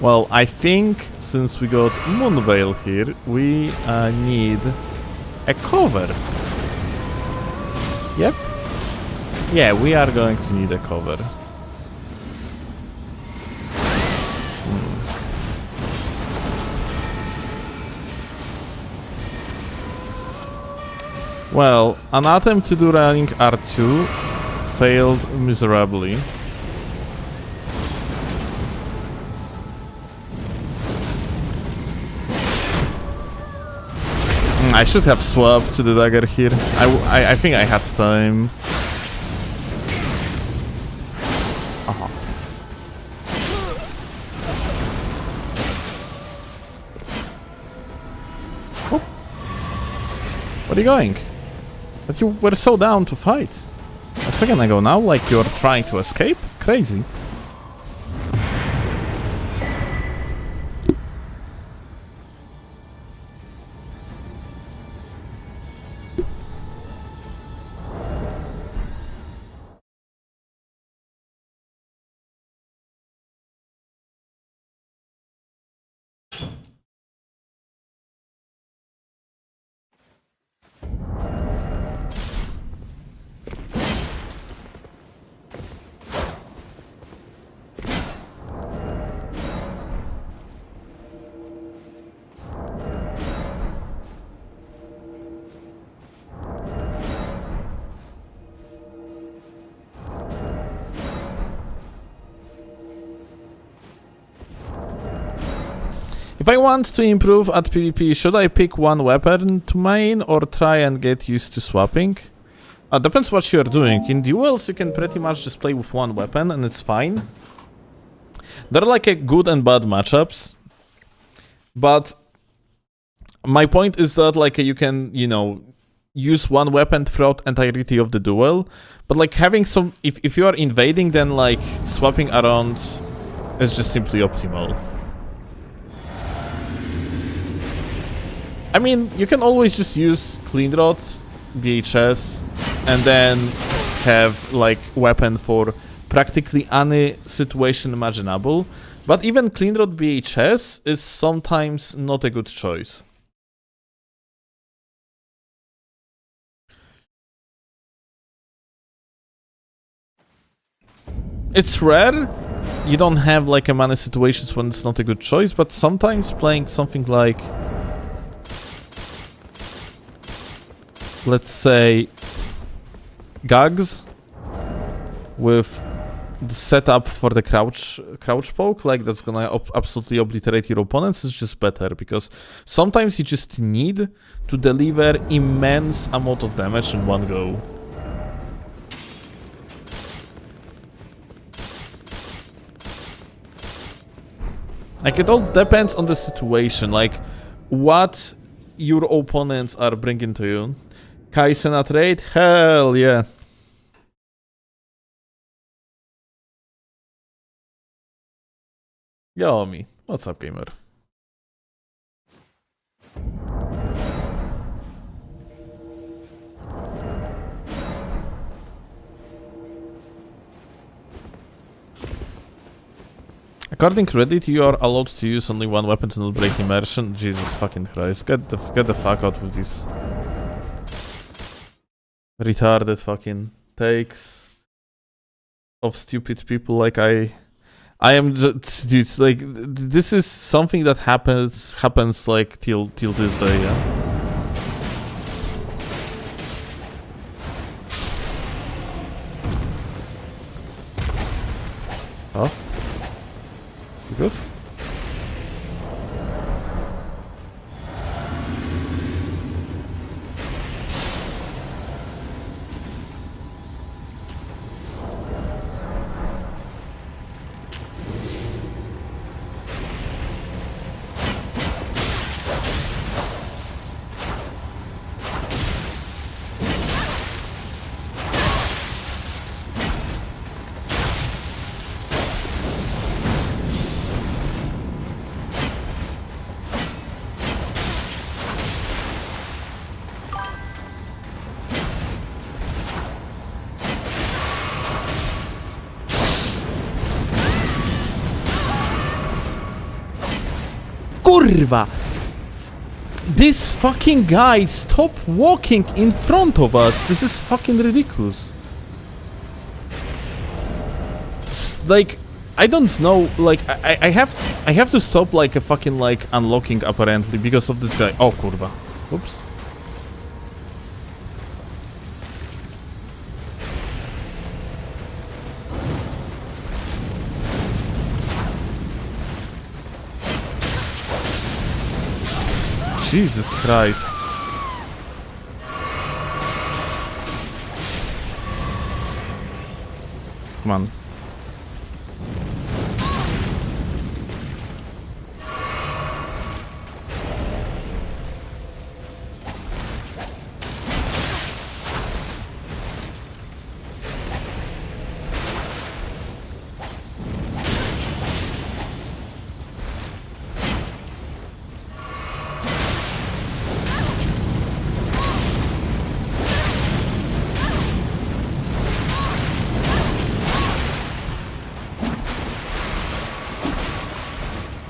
Well, I think since we got Moonveil here, we need a cover. Yep. Yeah, we are going to need a cover. Well, an attempt to do running R2 failed miserably. I should have swapped to the dagger here. I think I had time. Oh. Where are you going? But you were so down to fight. A second ago now, like you're trying to escape? Crazy. If I want to improve at PvP, should I pick one weapon to main or try and get used to swapping? Depends what you're doing. In duels, you can pretty much just play with one weapon and it's fine. There are like a good and bad matchups. But my point is that like you can, you know, use one weapon throughout entirety of the duel. But like having some, if you are invading, then like swapping around is just simply optimal. I mean, you can always just use Clean Rod, BHS, and then have like weapon for practically any situation imaginable. But even Clean Rod BHS is sometimes not a good choice. It's rare. You don't have like a many situations when it's not a good choice, but sometimes playing something like, let's say, Gags with the setup for the crouch poke, like that's gonna absolutely obliterate your opponents, is just better because sometimes you just need to deliver immense amount of damage in one go. Like it all depends on the situation, like what your opponents are bringing to you. Kaisen at raid? Hell yeah. Yo, me. What's up, gamer? According to Reddit, you are allowed to use only one weapon to not break immersion. Jesus fucking Christ. Get the fuck out with this retarded fucking takes of stupid people. Like I am just, dude, like this is something that happens like till this day, yeah. Oh, you good? Kurwa! This fucking guy, stop walking in front of us! This is fucking ridiculous. Like, I don't know, like, I have to stop like a fucking like unlocking apparently because of this guy. Oh kurwa. Oops. Jesus Christ. Come on.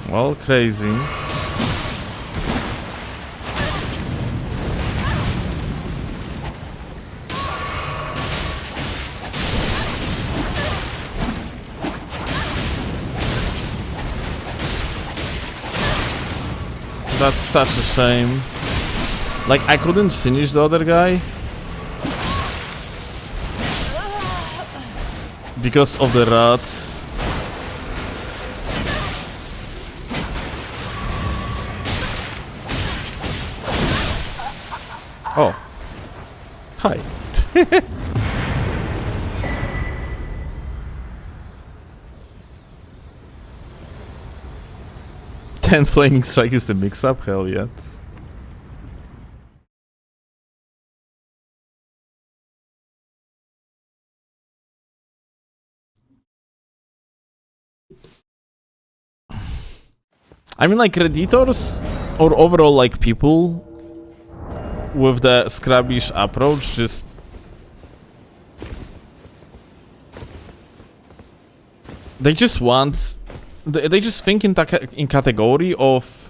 Well, crazy. That's such a shame. Like, I couldn't finish the other guy because of the rats. Oh. Hi. 10 flaming strike is the mix-up? Hell yeah. I mean, like, Redditors, or overall, like, people with the scrubbish approach, just... They just want... They just think in category of...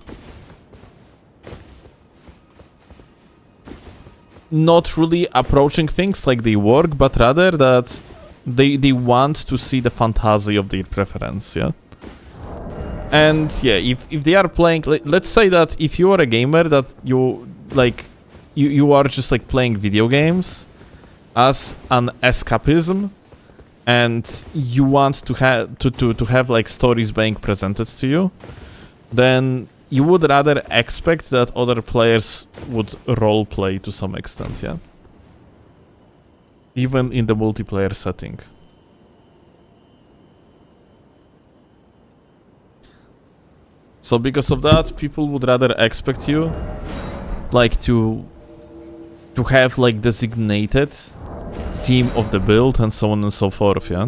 not really approaching things like they work, but rather that they want to see the fantasy of their preference, yeah? And yeah, if they are playing... let's say that if you are a gamer that you, like... You are just like playing video games as an escapism, and you want to have to have like stories being presented to you, then you would rather expect that other players would roleplay to some extent, yeah? Even in the multiplayer setting. So because of that, people would rather expect you like to have like designated theme of the build and so on and so forth, yeah?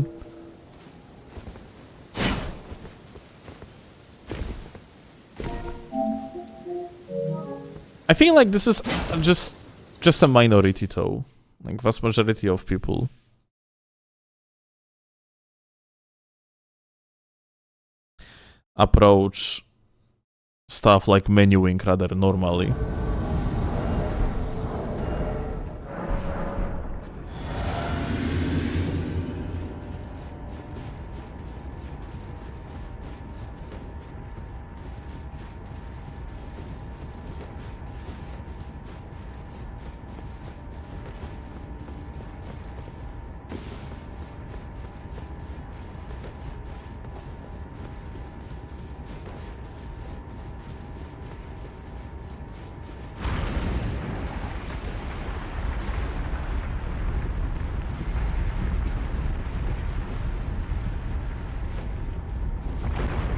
I feel like this is just a minority though. Like vast majority of people approach stuff like menuing rather normally.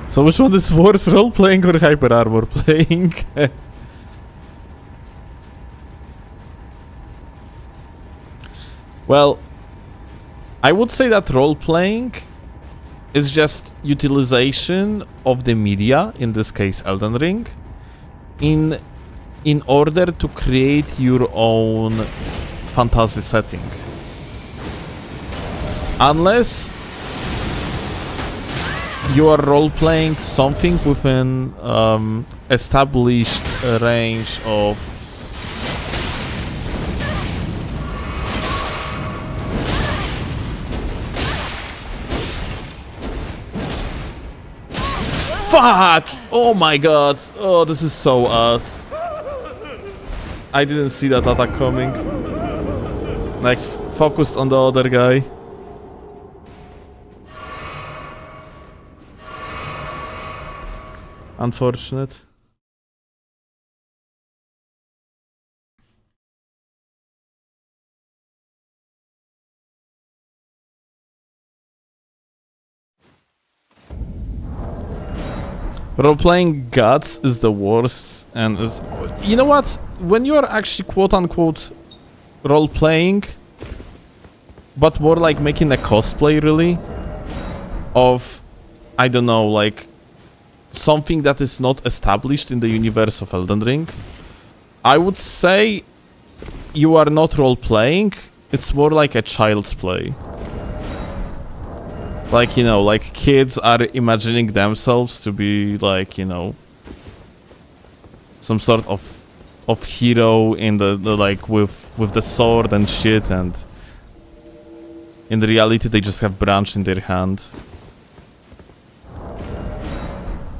So which one is worse, role-playing or hyper-armor playing? Well, I would say that role-playing is just utilization of the media, in this case Elden Ring, in order to create your own fantasy setting. Unless you are role-playing something within established range of fuck! Oh my god! Oh, this is so ass. I didn't see that attack coming. Next, focused on the other guy. Unfortunate. Role-playing gods is the worst, and is, you know what? When you are actually quote-unquote role-playing, but more like making a cosplay, really, of, I don't know, like something that is not established in the universe of Elden Ring, I would say you are not role-playing. It's more like a child's play. Like, you know, like kids are imagining themselves to be like, you know, some sort of hero in the like with the sword and shit, and in the reality they just have branch in their hand.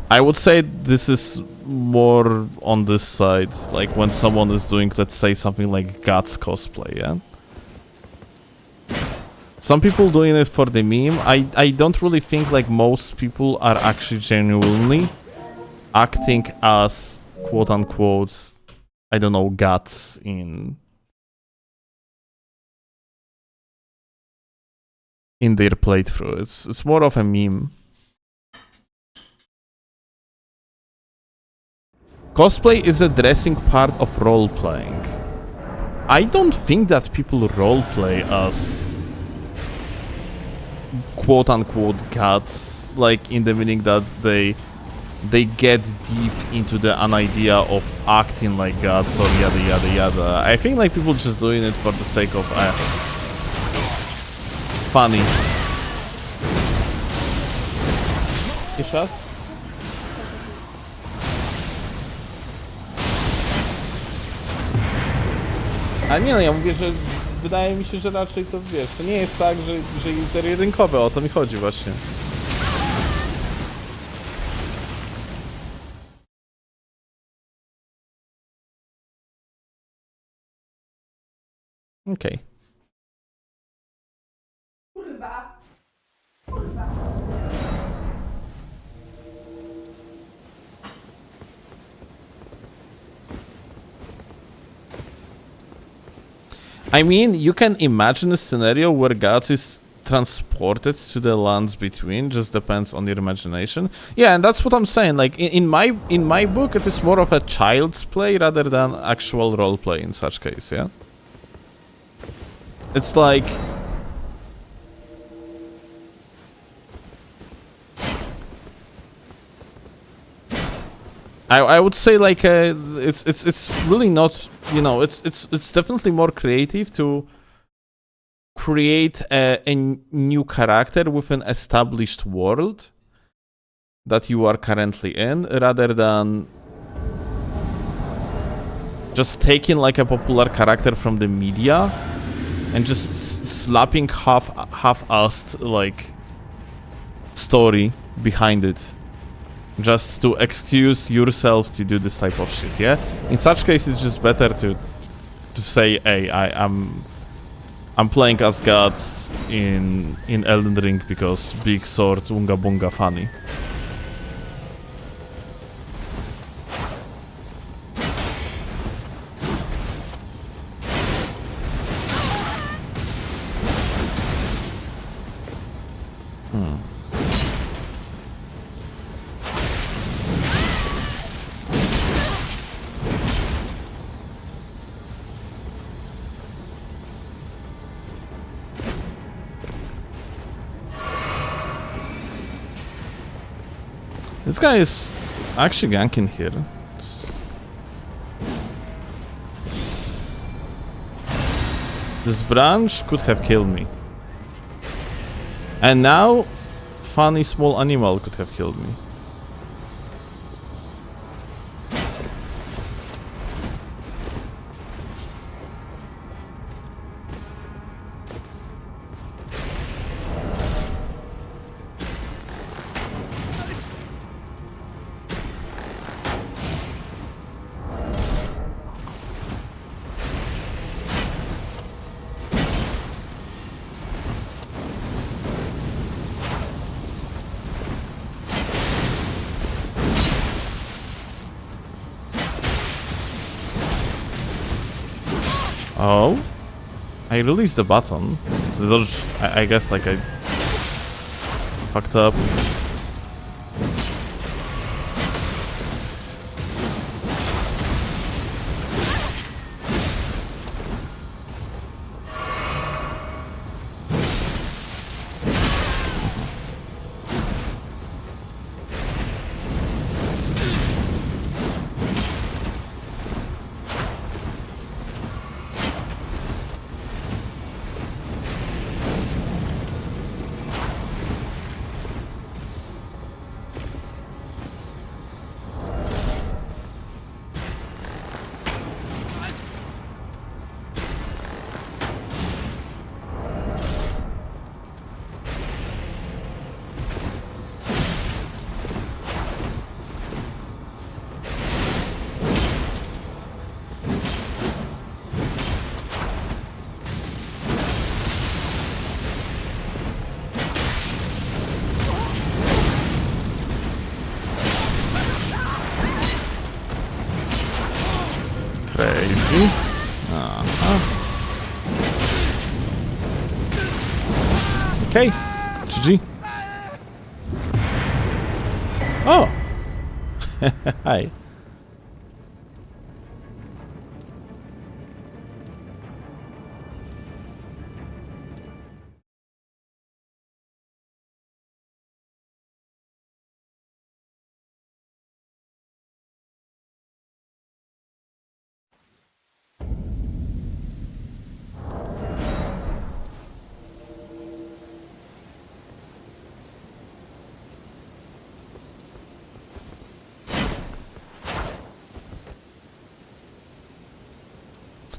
I would say this is more on this side, like when someone is doing, let's say, something like God's cosplay, yeah? Some people doing it for the meme. I don't really think like most people are actually genuinely acting as quote-unquote, I don't know, gods in their playthrough. It's more of a meme. Cosplay is a dressing part of role-playing. I don't think that people role-play as quote-unquote gods, like in the meaning that they get deep into an idea of acting like gods or yada yada yada. I think like people just doing it for the sake of funny. Jeszcze raz? A nie no, ja mówię, że wydaje mi się, że raczej to, wiesz, to nie jest tak, że usery rynkowe, o to mi chodzi właśnie. Okej. I mean, you can imagine a scenario where gods is transported to the lands between. Just depends on your imagination. Yeah, and that's what I'm saying. Like in my book, it is more of a child's play rather than actual role play in such case. Yeah, it's like I would say like it's really not, you know, it's definitely more creative to create a new character with an established world that you are currently in, rather than just taking like a popular character from the media and just slapping half-assed like story behind it, just to excuse yourself to do this type of shit. Yeah, in such case it's just better to say, hey, I'm playing as gods in Elden Ring because big sword unga bunga funny. This guy is actually ganking here. This branch could have killed me. And now, funny small animal could have killed me. Oh, I released the button. I guess like I fucked up. Crazy. Okay. GG. Oh. Hi.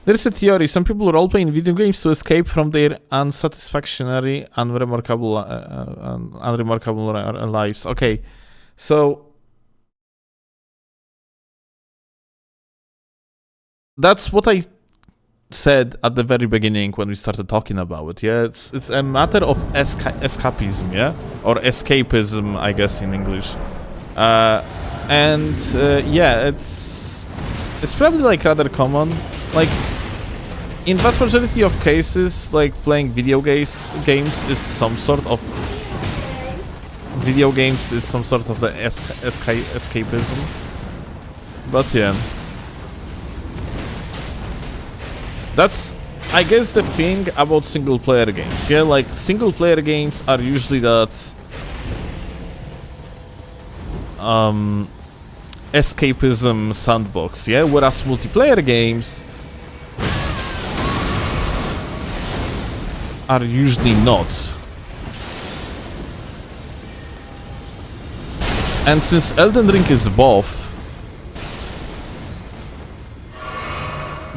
There's a theory. Some people roleplay in video games to escape from their unsatisfactory, unremarkable lives. Okay, so that's what I said at the very beginning when we started talking about it. Yeah, it's a matter of escapism, yeah, or escapism, I guess in English. Yeah, it's probably like rather common. Like in vast majority of cases, like playing video games is some sort of the escapism. But yeah, that's, I guess, the thing about single player games. Yeah, like single player games are usually that escapism sandbox, yeah, whereas multiplayer games are usually not. And since Elden Ring is both,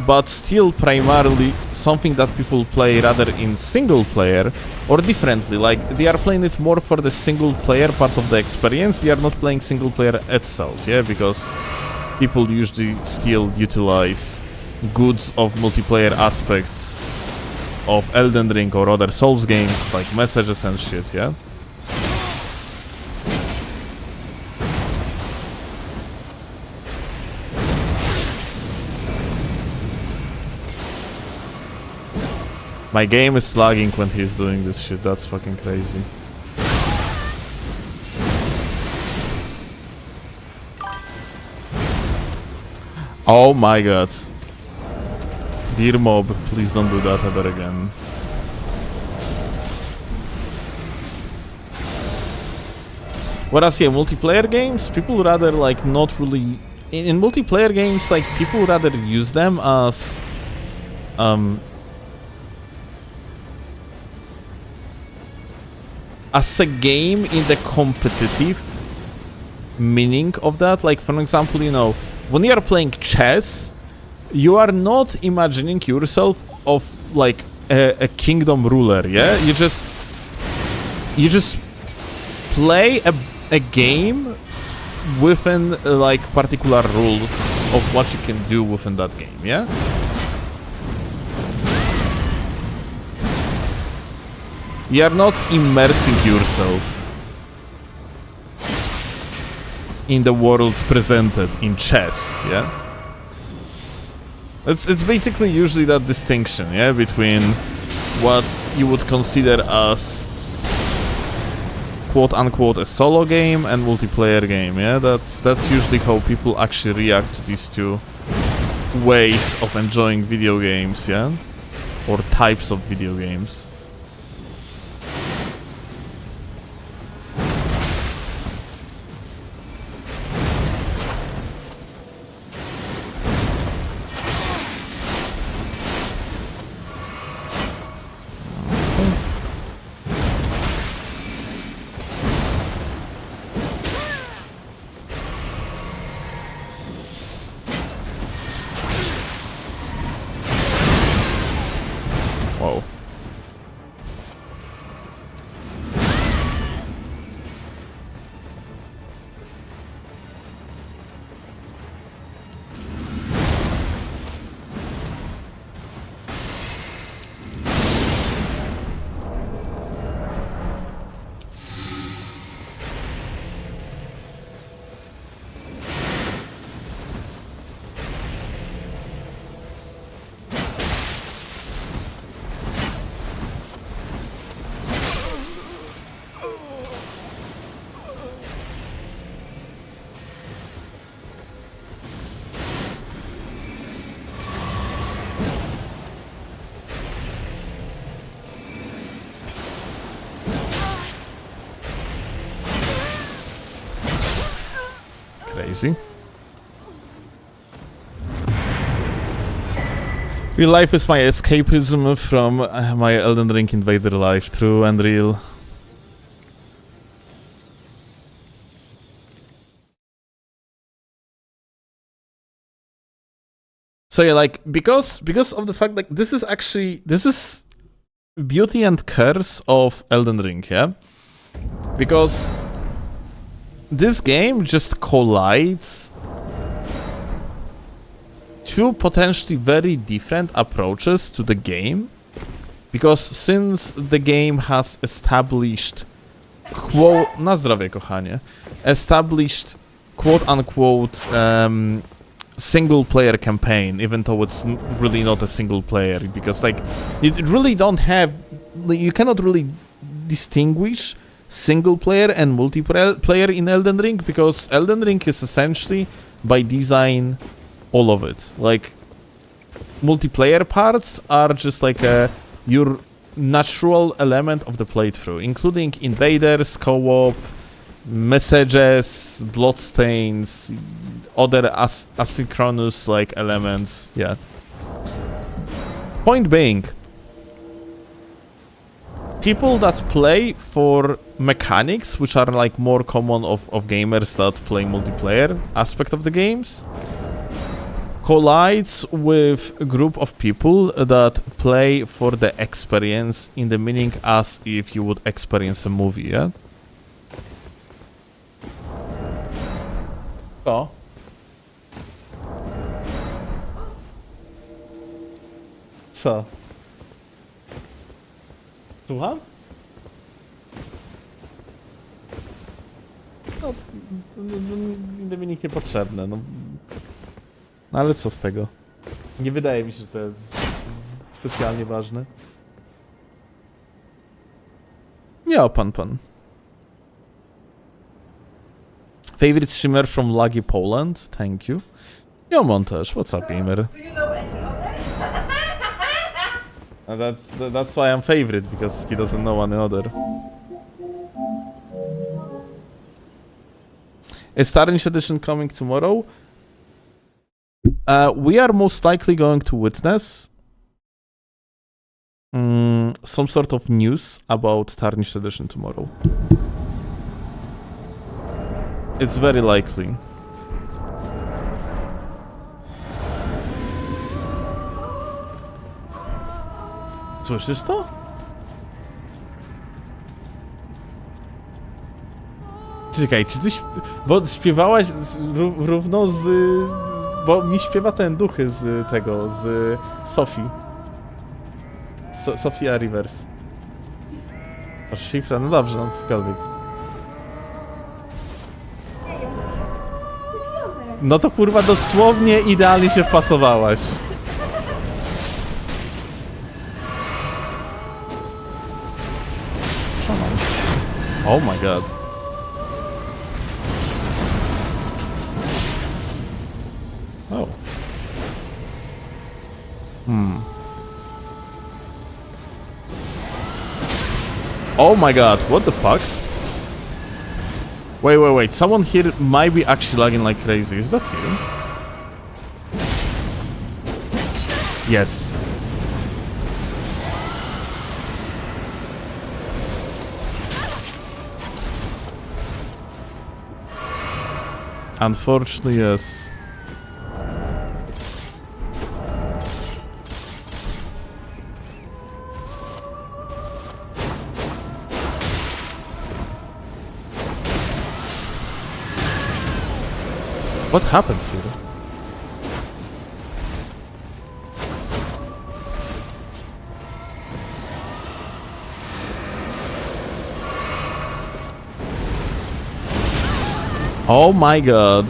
but still primarily something that people play rather in single player or differently, like they are playing it more for the single player part of the experience, they are not playing single player itself, yeah, because people usually still utilize goods of multiplayer aspects of Elden Ring or other Souls games, like messages and shit, yeah? My game is lagging when he's doing this shit, that's fucking crazy. Oh my god. Dear mob, please don't do that ever again. Whereas, yeah, multiplayer games, people rather like not really... In multiplayer games, like people rather use them as... as a game in the competitive meaning of that. Like, for example, you know, when you are playing chess, you are not imagining yourself of like a kingdom ruler, yeah? You just play a game within like particular rules of what you can do within that game, yeah? You are not immersing yourself in the world presented in chess, yeah? It's basically usually that distinction, yeah, between what you would consider as quote-unquote a solo game and multiplayer game, yeah? That's usually how people actually react to these two ways of enjoying video games, yeah? Or types of video games. Whoa. crazy. Real life is my escapism from my Elden Ring Invader life. True and real. So yeah, like because of the fact like this is beauty and curse of Elden Ring, yeah? Because this game just collides two potentially very different approaches to the game. Because since the game has established na zdrowie, kochanie. Established quote-unquote single-player campaign, even though it's really not a single-player, because like you really don't have, you cannot really distinguish single-player and multiplayer in Elden Ring, because Elden Ring is essentially by design all of it. Like multiplayer parts are just like your natural element of the playthrough, including invaders, co-op, messages, bloodstains, other asynchronous like elements. Yeah. Point being, people that play for mechanics, which are like more common of gamers that play multiplayer aspect of the games, collides with a group of people that play for the experience, in the meaning as if you would experience a movie, yeah? Co? Co? Słucham? No, Dominik niepotrzebne, no. No ale co z tego? Nie wydaje mi się, że to jest specjalnie ważne. Nie, pan. Favorite streamer from Lagi Poland, thank you. Yo, Montage, what's up, gamer? Do you know any other? That's why I'm favorite, because he doesn't know any other. Is Tarnish Edition coming tomorrow? We are most likely going to witness some sort of news about Tarnished Edition tomorrow. It's very likely. Słyszysz to? Czekaj, czy ty bo śpiewałaś równo z... Bo mi śpiewa ten duchy z tego, z Sofii. Sofia Rivers. Masz szyfra? No dobrze, no cokolwiek. No to kurwa dosłownie idealnie się wpasowałaś. Oh my god. Oh. Oh my god, what the fuck? Wait, someone here might be actually lagging like crazy. Is that you? Yes. Unfortunately, yes. What happened here? Oh my god.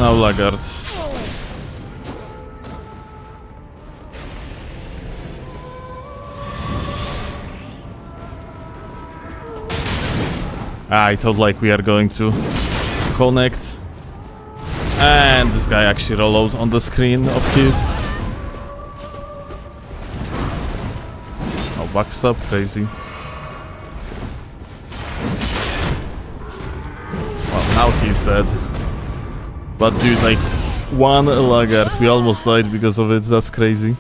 now laggard. I thought like we are going to connect. And this guy actually rolled on the screen of his. Oh, backstab, crazy. Well, now he's dead. But dude, like, one laggard, we almost died because of it, that's crazy.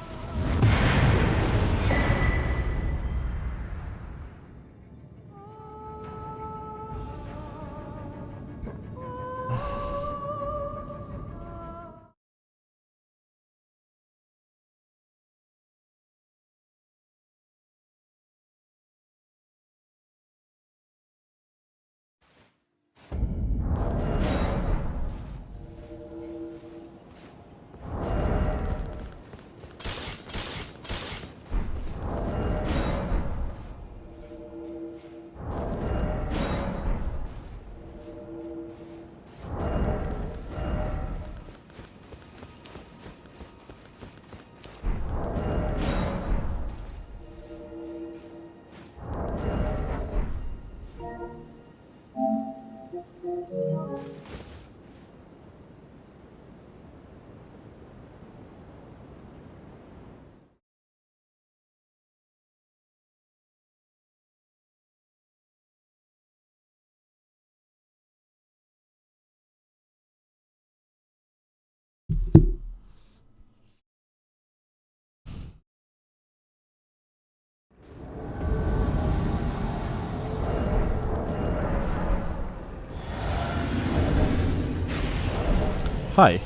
Hi.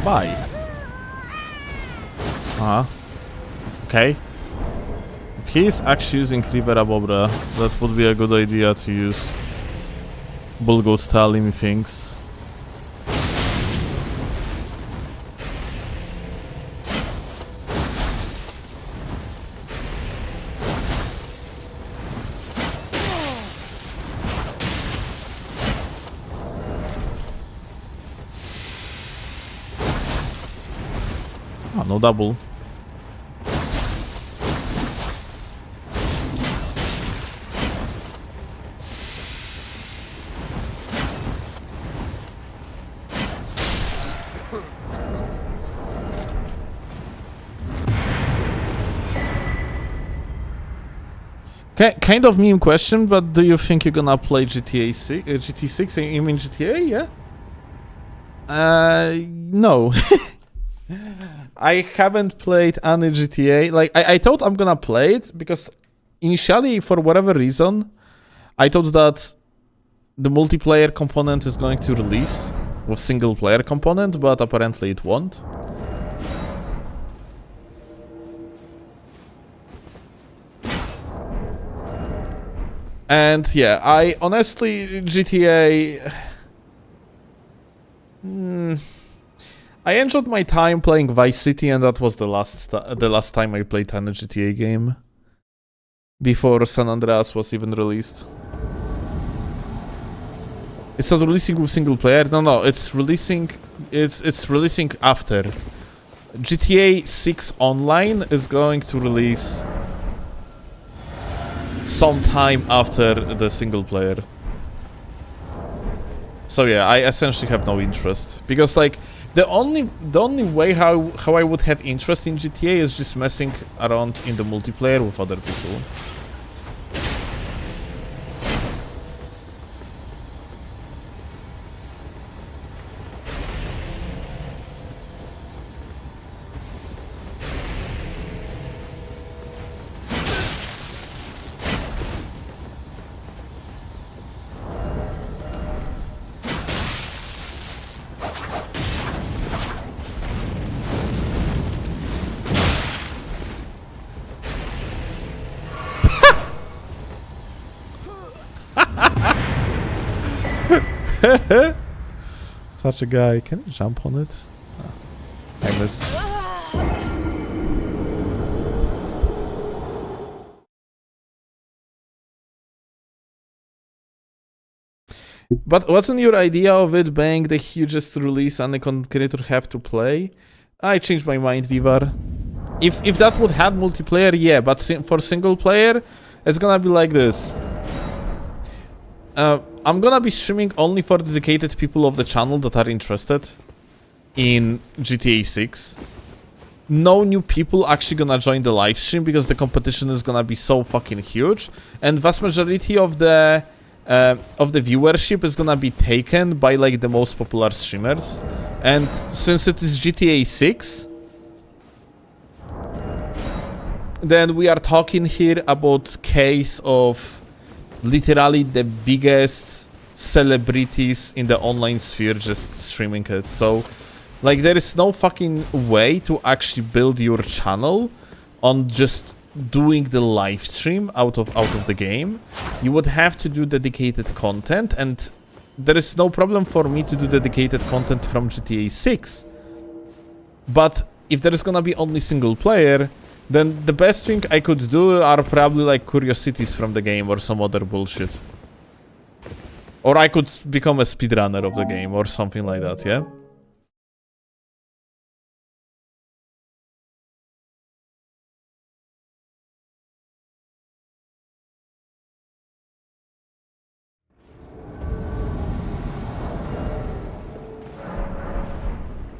Bye. Okay. If he is actually using Rivera Bobra, that would be a good idea to use Bulgo's Talim things. Oh, no double. Kind of meme question, but do you think you're gonna play GTA 6, GT6? You mean GTA? Yeah? No. I haven't played any GTA. Like, I thought I'm gonna play it because initially, for whatever reason, I thought that the multiplayer component is going to release with single player component, but apparently it won't. And yeah, I honestly, GTA... I enjoyed my time playing Vice City, and that was the last time I played any GTA game. Before San Andreas was even released. It's not releasing with single player? No, it's releasing... It's releasing after. GTA 6 Online is going to release sometime after the single player. So yeah, I essentially have no interest because like the only way how I would have interest in GTA is just messing around in the multiplayer with other people. Such a guy. Can you jump on it? Oh, I missed. But wasn't your idea of it being the hugest release and the content creator have to play? I changed my mind, Vivar. If that would have multiplayer, yeah, but for single player, it's gonna be like this. I'm gonna be streaming only for dedicated people of the channel that are interested in GTA 6. No new people actually gonna join the live stream because the competition is gonna be so fucking huge, and vast majority of the viewership is gonna be taken by like the most popular streamers. And since it is GTA 6, then we are talking here about case of literally the biggest celebrities in the online sphere just streaming it. So like there is no fucking way to actually build your channel on just doing the live stream out of the game. You would have to do dedicated content, and there is no problem for me to do dedicated content from GTA 6. But if there is gonna be only single player, then the best thing I could do are probably like curiosities from the game or some other bullshit. Or I could become a speedrunner of the game or something like that, yeah?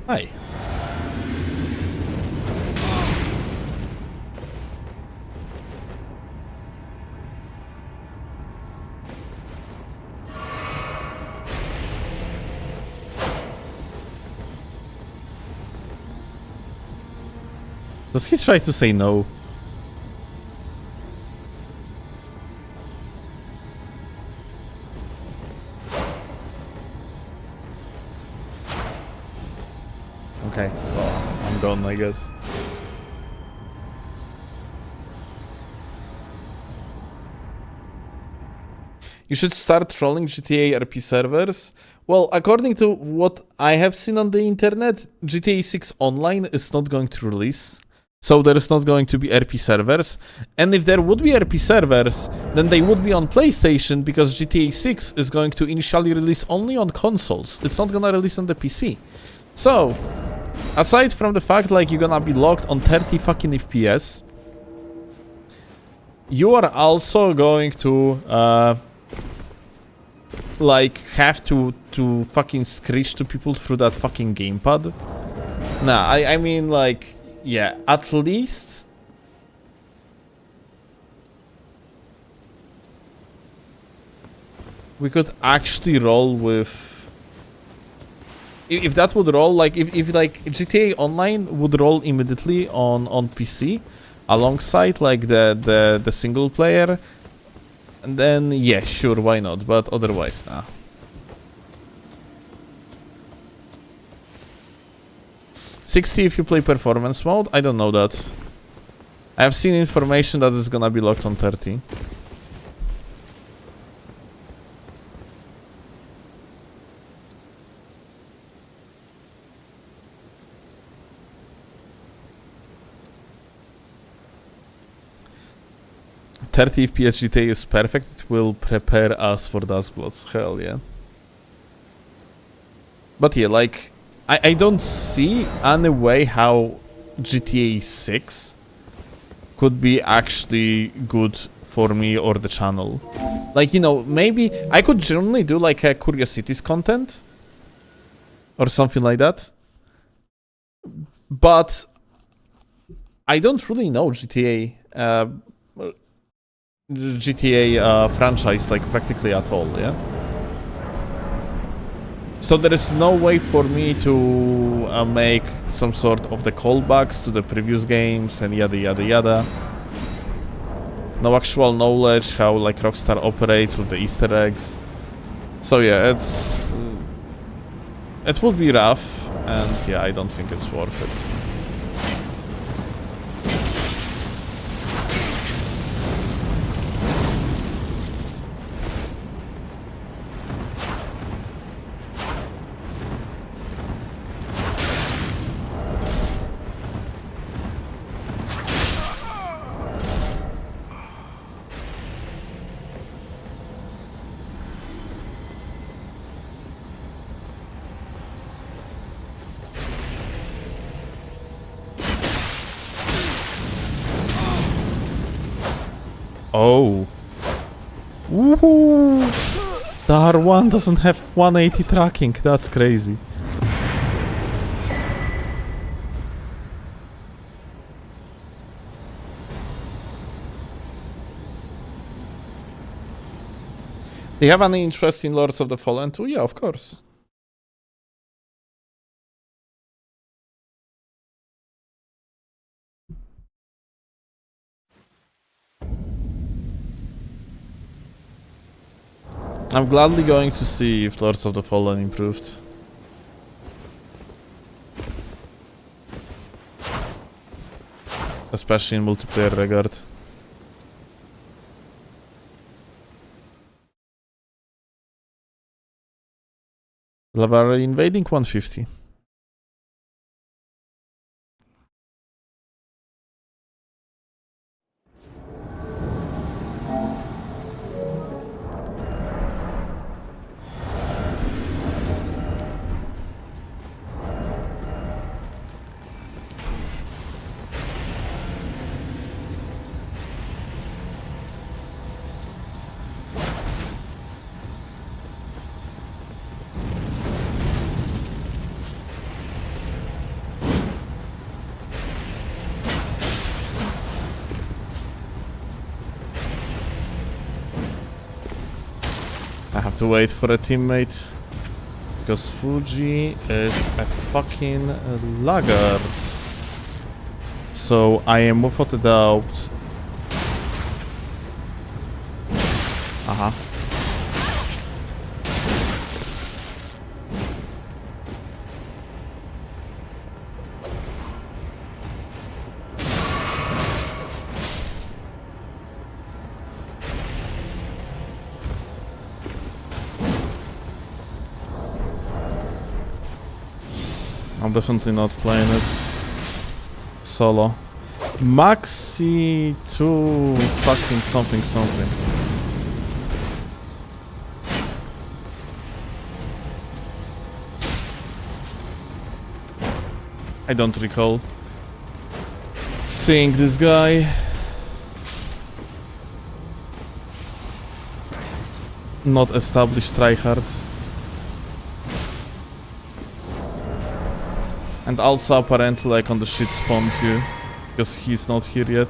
Hi. Does he try to say no? Okay, well, I'm done, I guess. You should start trolling GTA RP servers. Well, according to what I have seen on the internet, GTA 6 Online is not going to release. So there is not going to be RP servers. And if there would be RP servers, then they would be on PlayStation, because GTA 6 is going to initially release only on consoles. It's not gonna release on the PC. So, aside from the fact like you're gonna be locked on 30 fucking FPS, you are also going to like have to fucking screech to people through that fucking gamepad. Nah, I mean like, yeah, at least we could actually roll with, if that would roll, like if like GTA Online would roll immediately on PC alongside like the single player, and then yeah, sure, why not? But otherwise, nah. $60 if you play performance mode? I don't know that. I have seen information that is gonna be locked on 30. $30 FPS GTA is perfect. It will prepare us for Dustbloods. Hell yeah. But yeah, like, I don't see any way how GTA 6 could be actually good for me or the channel. Like, you know, maybe I could generally do like a curiosities content or something like that. But I don't really know GTA franchise like practically at all, yeah? So there is no way for me to make some sort of the callbacks to the previous games and yada yada yada. No actual knowledge how like Rockstar operates with the Easter eggs. So yeah, it would be rough, and yeah, I don't think it's worth it. Oh. Woohoo! The R1 doesn't have 180 tracking. That's crazy. Do you have any interest in Lords of the Fallen 2? Yeah, of course. I'm gladly going to see if Lords of the Fallen improved. Especially in multiplayer regard. Level invading 150. I have to wait for a teammate because Fuji is a fucking laggard. So I am without a doubt. Aha. I'm definitely not playing it solo. Maxi 2 fucking something something. I don't recall seeing this guy. Not established tryhard. And also apparently like on the shit spawn too, because he's not here yet.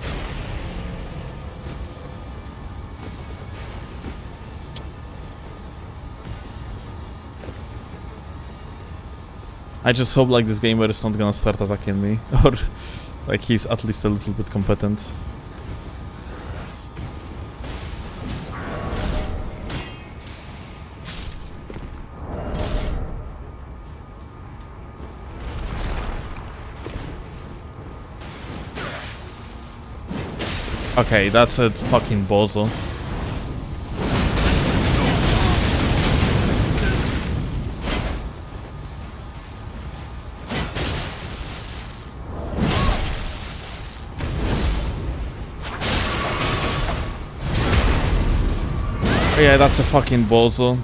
I just hope like this gamer is not gonna start attacking me, or like he's at least a little bit competent. Okay, that's a fucking bozo. Yeah, that's a fucking bozo.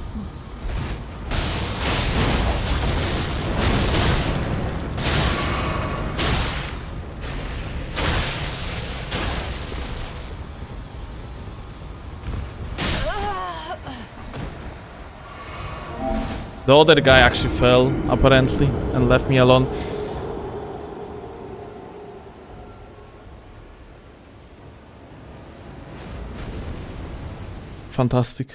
The other guy actually fell, apparently, and left me alone. Fantastic.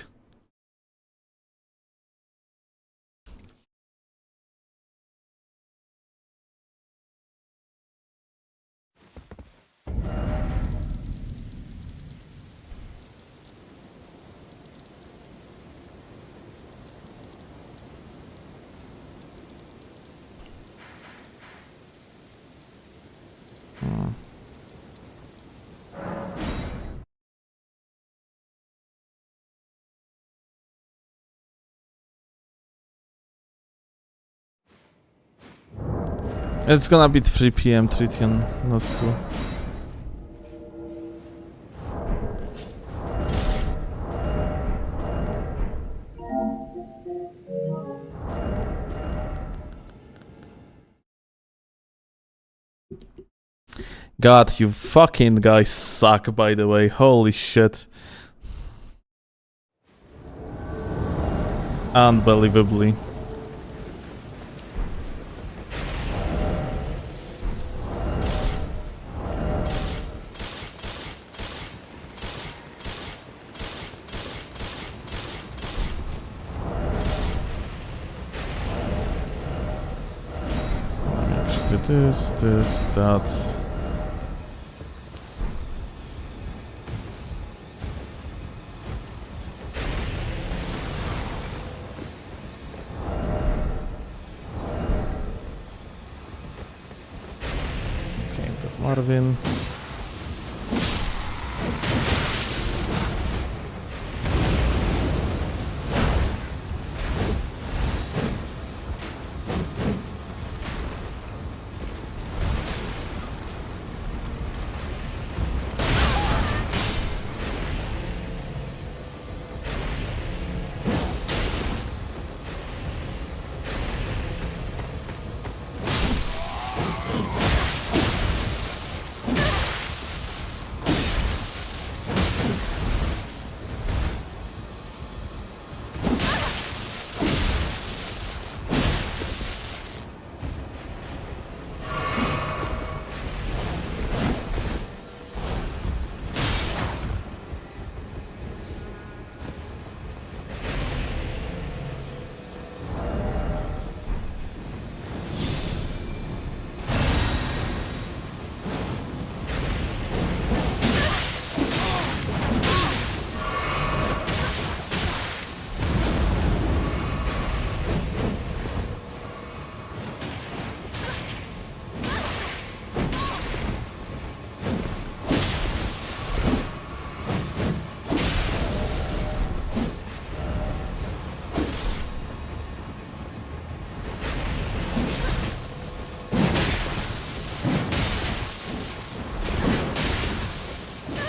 It's gonna be 3 PM Tritian, not 2. God, you fucking guys suck, by the way. Holy shit. Unbelievably. This, that. Okay, got Marvin.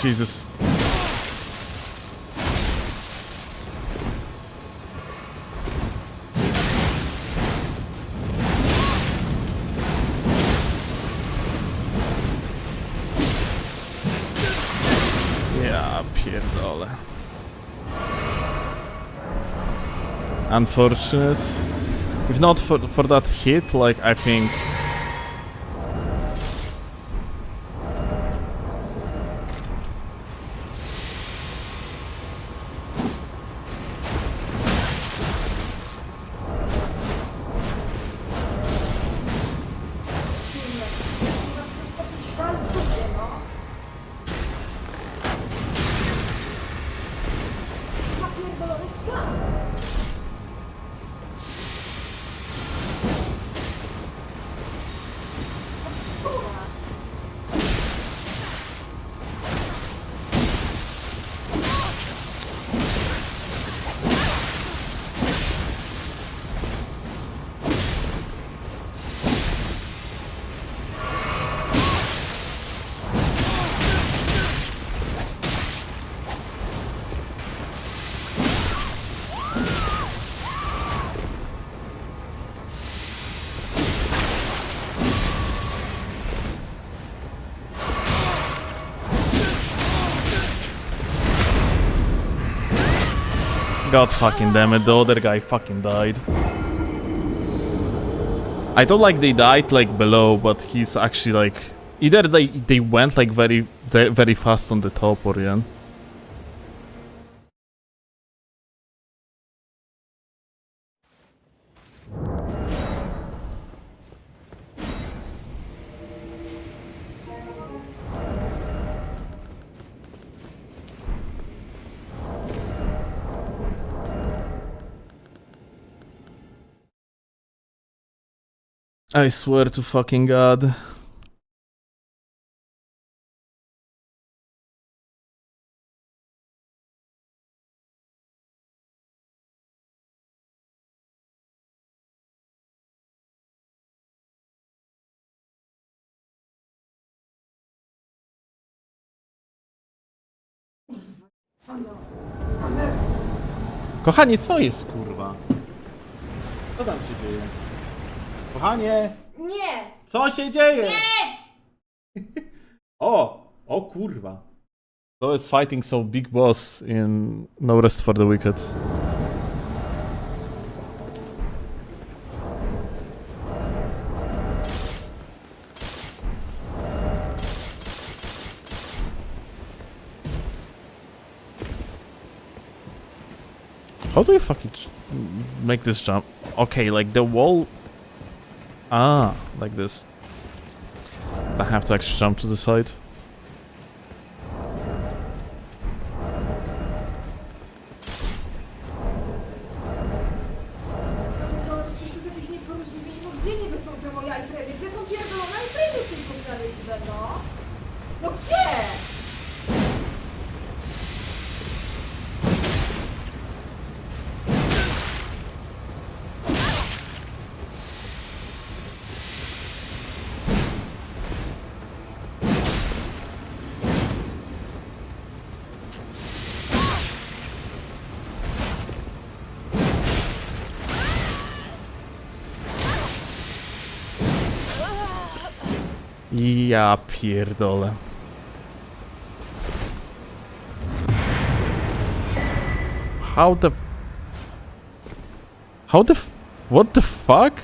Jesus. Ja pierdolę. Unfortunate. If not for that hit, like I think God fucking damn it, the other guy fucking died. I don't like they died like below, but he's actually like either they went like very fast on the top or yeah. I swear to fucking God. Kochanie, co jest, kurwa? Co tam się dzieje? Kochanie! Nie! Co się dzieje? Nic! O kurwa. Kto is fighting so big boss in No Rest for the Wicked? How do you fucking make this jump? Okay, like the wall... Ah, like this. I have to actually jump to the side. No, przecież to jest jakieś nieporozumienie. No gdzie niby są te moje iframy? Gdzie są pierdolone iframy w tej komunale liczbę, no? No gdzie? Ja pierdolę. How the... What the fuck?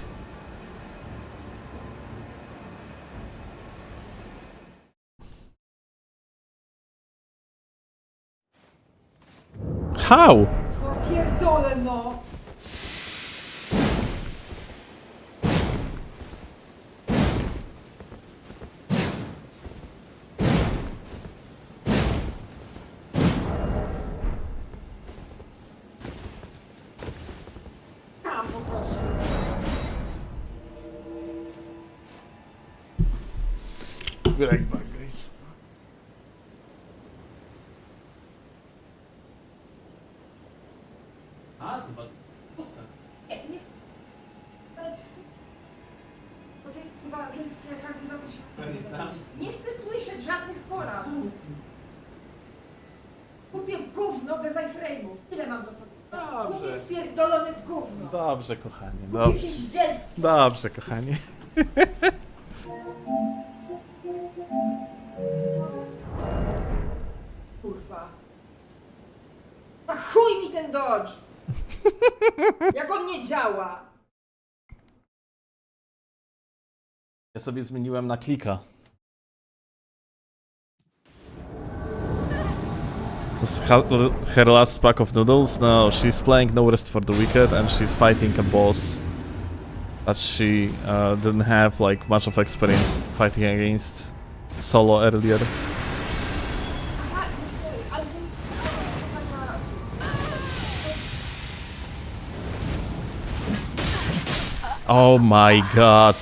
How? No pierdolę, no! Tam po prostu. Be right back, guys. Nie, nie chcę. Ale to jest... Okej, kurwa, wiem, jechałam cię za to się... Nie chcę słyszeć żadnych porad. Kupię gówno bez iframe'ów. Ile mam do powiedzenia? Dobrze. Kupię spierdolone gówno. Dobrze, kochanie, Kupię dobrze. pieździelstwo. Dobrze, kochanie. Kurwa. A chuj mi ten dodge! Jak on nie działa! Ja sobie zmieniłem na klika. This her last pack of noodles? No, she's playing No Rest for the Wicked and she's fighting a boss that she didn't have like much of experience fighting against solo earlier. Aha, ale... Oh my god.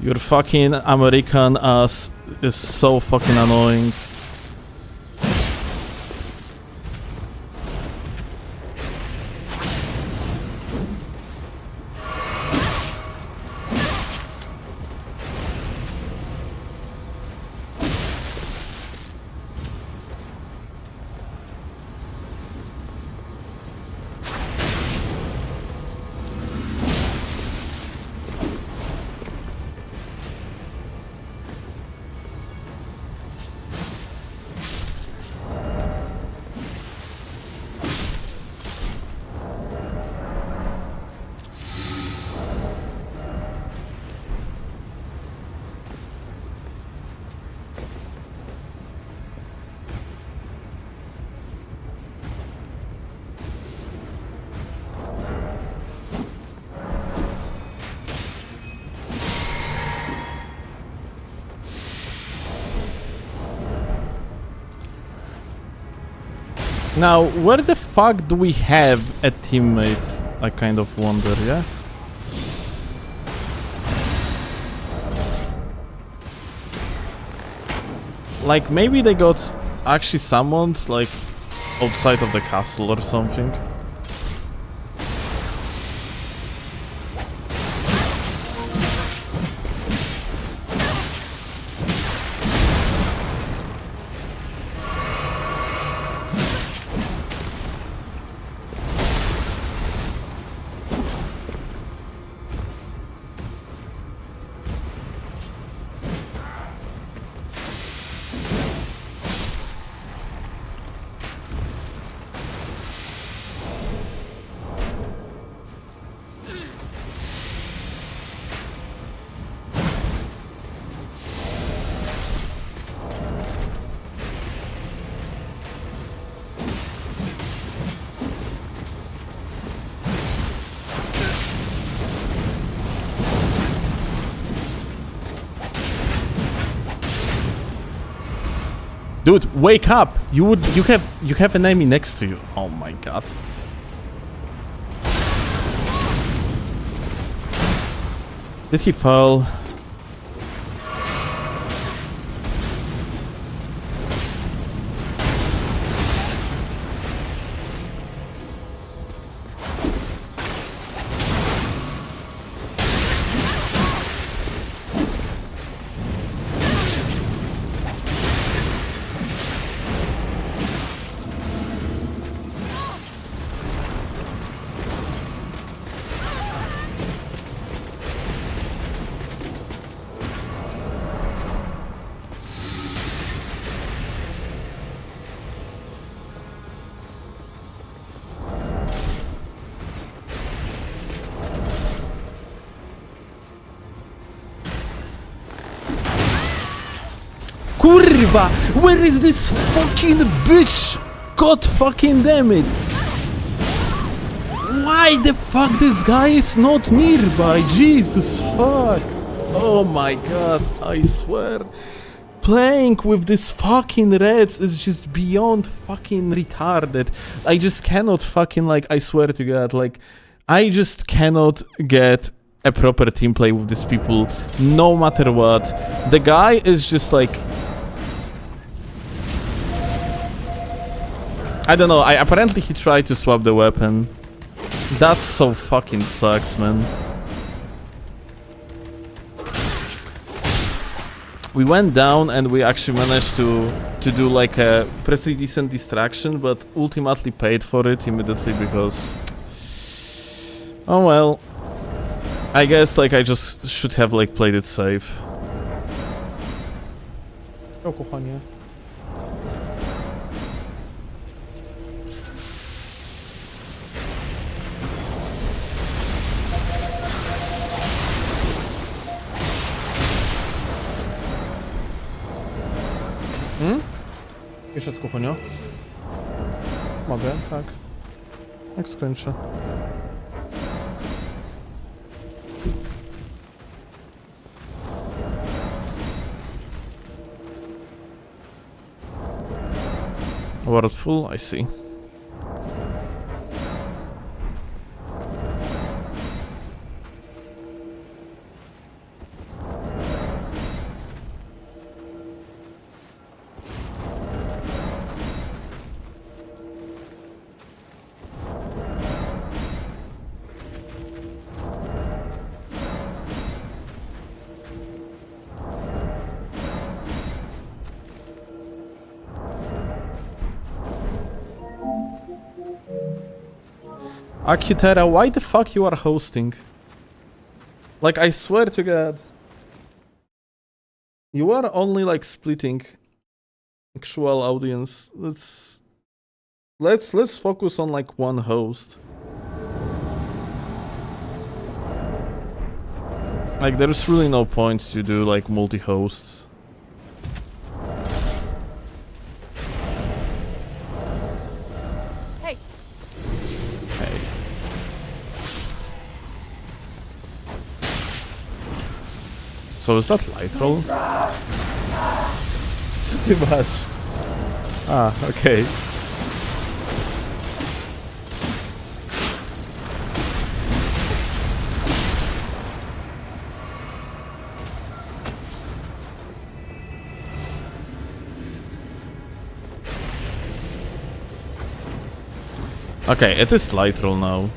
Your fucking American ass is so fucking annoying. Now, where the fuck do we have a teammate? I kind of wonder, yeah? Like, maybe they got actually summoned, like, outside of the castle or something. Dude, wake up! You have an enemy next to you. Oh my god. Did he fall? Kurwa! Where is this fucking bitch? God fucking damn it! Why the fuck this guy is not nearby? Jesus fuck! Oh my god, I swear. Playing with this fucking reds is just beyond fucking retarded. I just cannot fucking, like, I swear to god, like, I just cannot get a proper team play with these people, no matter what. The guy is just like, I don't know, apparently he tried to swap the weapon. That so fucking sucks, man. We went down and we actually managed to do like a pretty decent distraction, but ultimately paid for it immediately because... Oh well. I guess like I just should have like played it safe. Oh, kochanie. Jeszcze z kuchnia? Mogę, tak. Jak skończę. World full, I see. Akutera, why the fuck you are hosting? Like, I swear to god. You are only like splitting actual audience. Let's focus on like one host. Like, there's really no point to do like multi-hosts. Hey. Hey. So is that light roll? It's too much. Ah, okay. Okay, it is light roll now.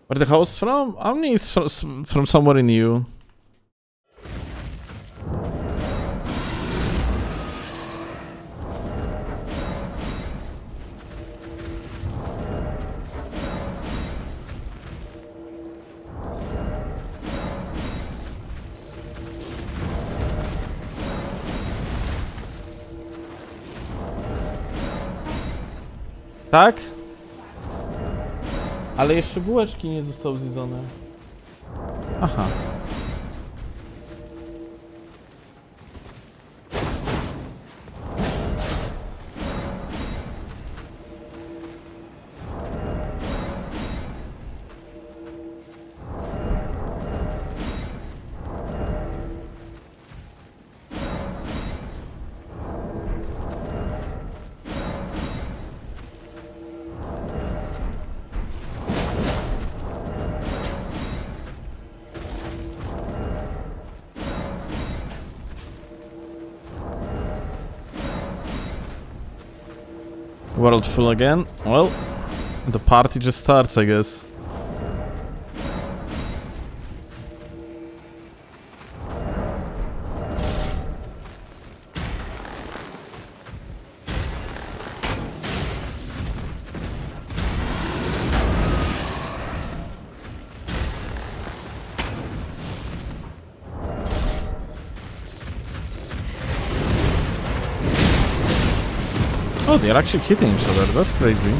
Where the host from? Omni is from somewhere in you. Tak? Ale jeszcze bułeczki nie zostały zjedzone. Aha. World full again? Well, the party just starts, I guess. Oh, they're actually hitting each other. That's crazy.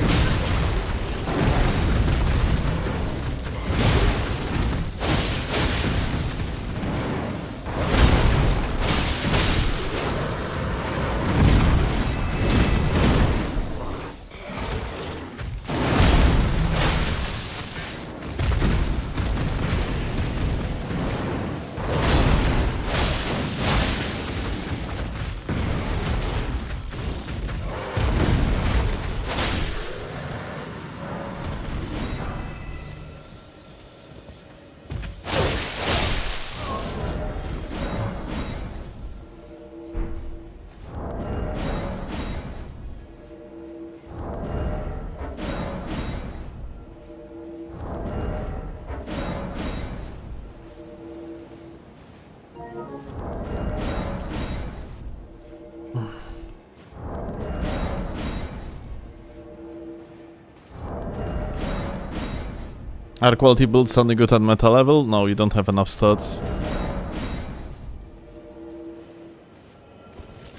Are quality builds only good at meta level? No, you don't have enough stats.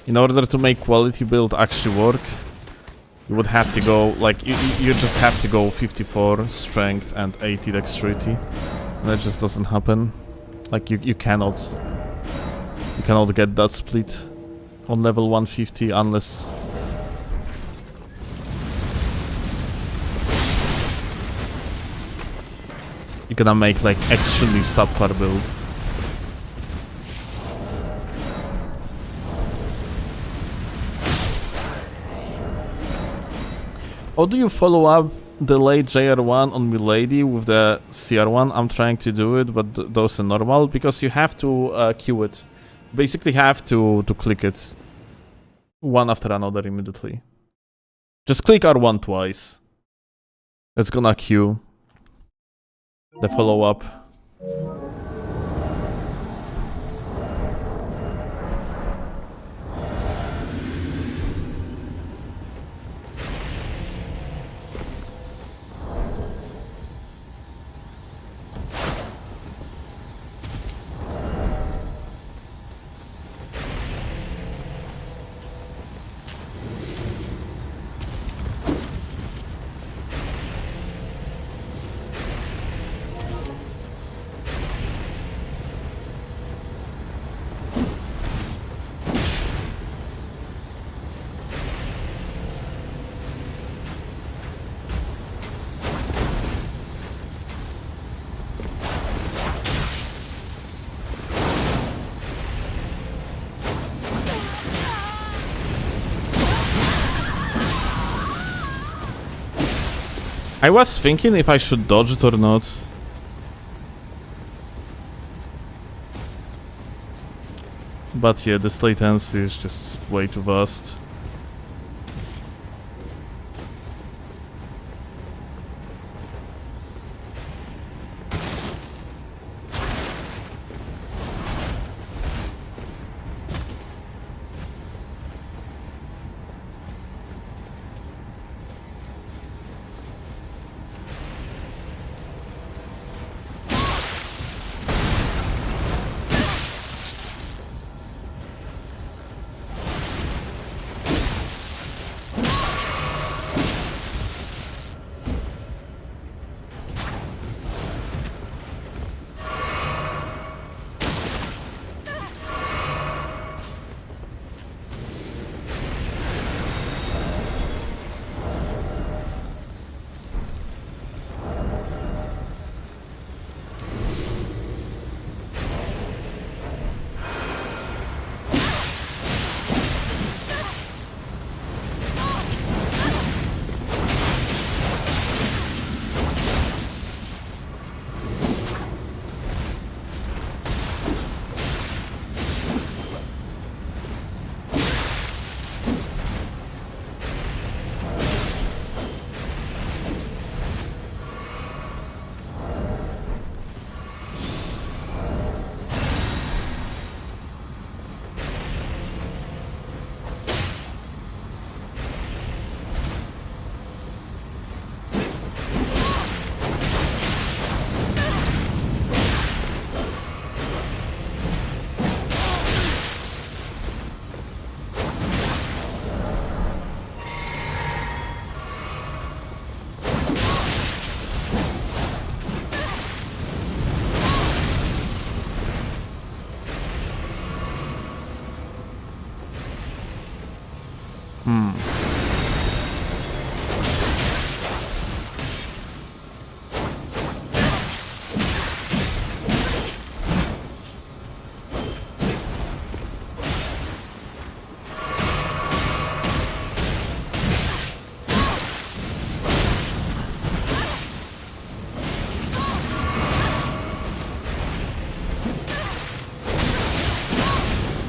In order to make quality build actually work, you would have to go, like, you just have to go 54 strength and 80 dexterity. And that just doesn't happen. Like, you cannot get that split on level 150 unless... you're gonna make, like, extremely subpar build. Or do you follow up the late JR1 on Milady with the CR1? I'm trying to do it, but those are normal, because you have to queue it. Basically have to click it one after another immediately. Just click R1 twice. It's gonna queue the follow-up. I was thinking if I should dodge it or not. But yeah, this latency is just way too vast.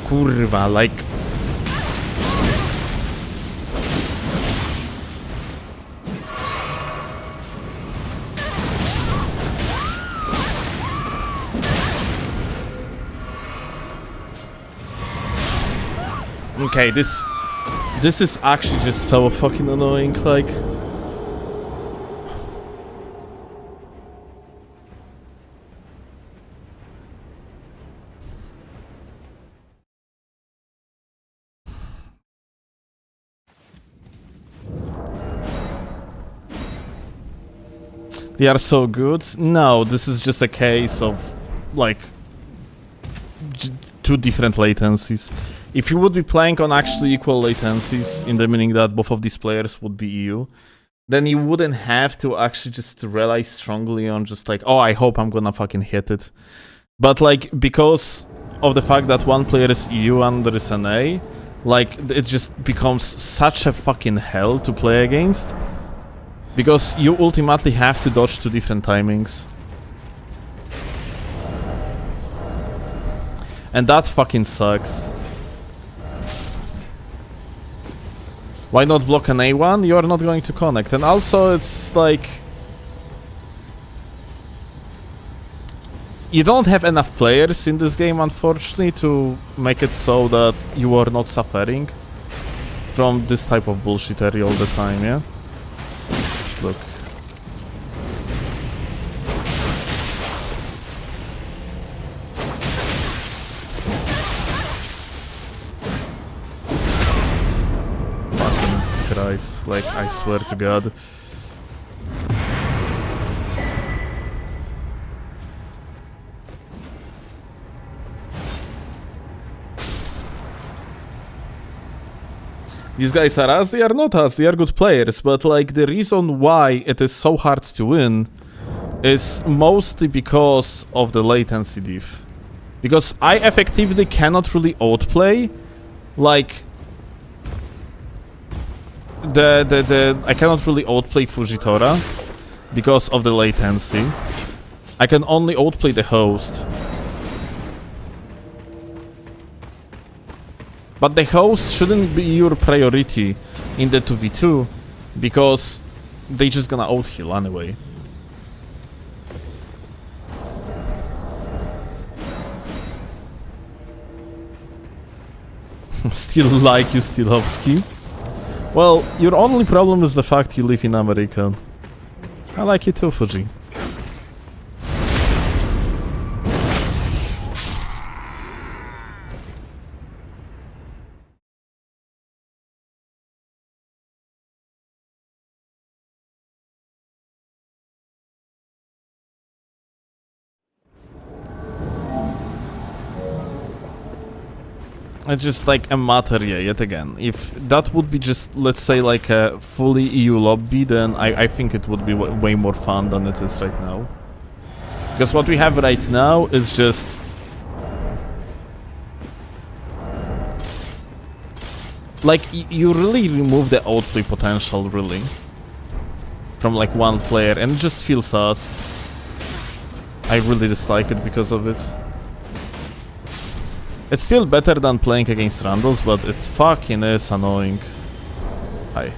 Kurwa, like... Okay, this is actually just so fucking annoying, like... They are so good? No, this is just a case of, like, two different latencies. If you would be playing on actually equal latencies, in the meaning that both of these players would be EU, then you wouldn't have to actually just rely strongly on just like, oh, I hope I'm gonna fucking hit it. But like, because of the fact that one player is EU and there is an A, like, it just becomes such a fucking hell to play against. Because you ultimately have to dodge two different timings. And that fucking sucks. Why not block an A1? You are not going to connect. And also it's like... You don't have enough players in this game, unfortunately, to make it so that you are not suffering from this type of bullshittery all the time, yeah? Look. Fucking Christ, like, I swear to God. These guys are as they are not as, they are good players, but like the reason why it is so hard to win is mostly because of the latency diff. Because I effectively cannot really outplay, like I cannot really outplay Fujitora because of the latency. I can only outplay the host. But the host shouldn't be your priority in the 2v2, because they just gonna out-heal anyway. Still like you, Steelovsky. Well, your only problem is the fact you live in America. I like you too, Fuji. It's just like a matter, yeah, yet again. If that would be just, let's say, like a fully EU lobby, then I think it would be way more fun than it is right now. Because what we have right now is just... like, you really remove the outplay potential, really. From like one player, and it just feels sus. I really dislike it because of it. It's still better than playing against randos, but it fucking is annoying. Hi.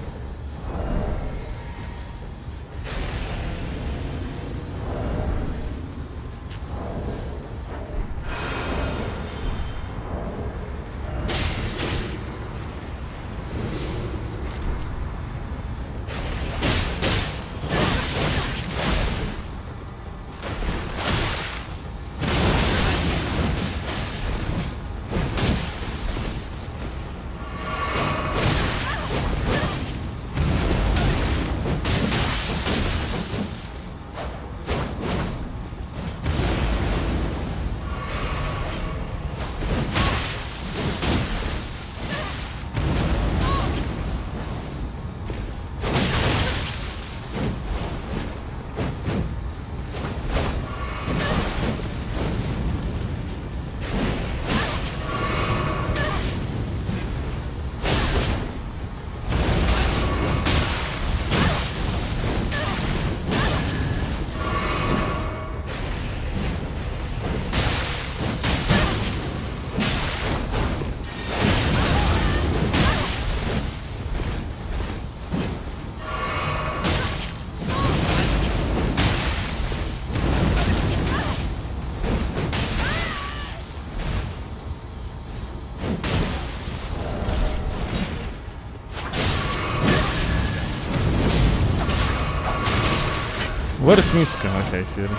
Where is Miska? Okay, here.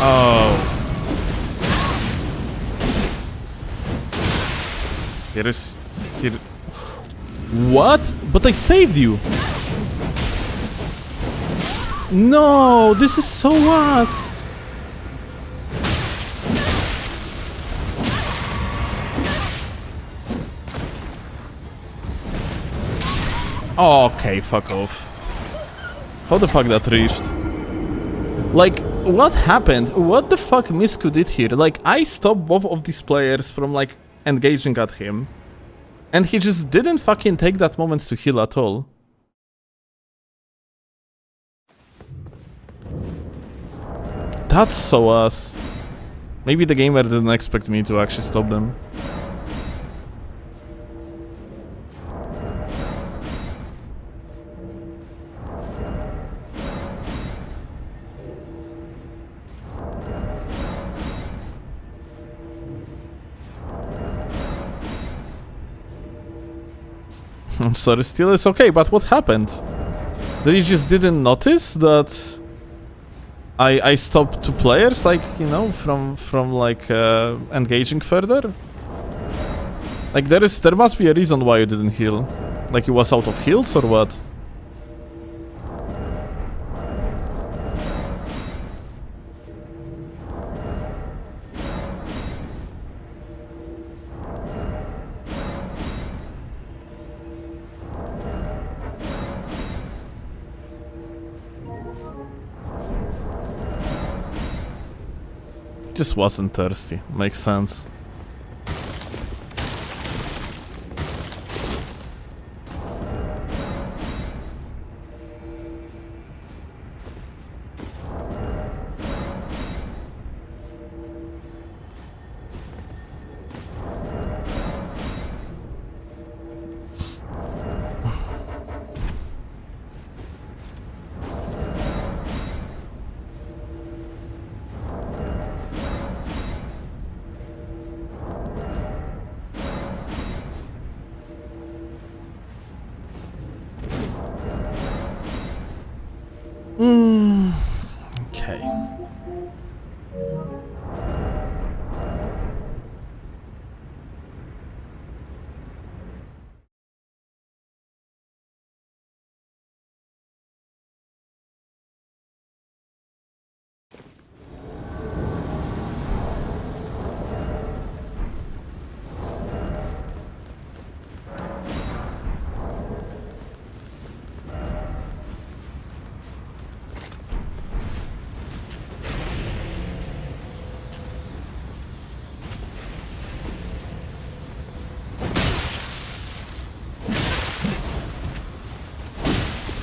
Oh. Here is... here... What? But I saved you! No! This is so ass! Oh, okay, fuck off. How the fuck that reached? Like, what happened? What the fuck Misku did here? Like, I stopped both of these players from, like, engaging at him. And he just didn't fucking take that moment to heal at all. That's so ass. Maybe the gamer didn't expect me to actually stop them. I'm sorry, still it's okay, but what happened? That you just didn't notice that I stopped two players, like, you know, from like engaging further? Like there must be a reason why you didn't heal. Like he was out of heals or what? Just wasn't thirsty. Makes sense. Okay.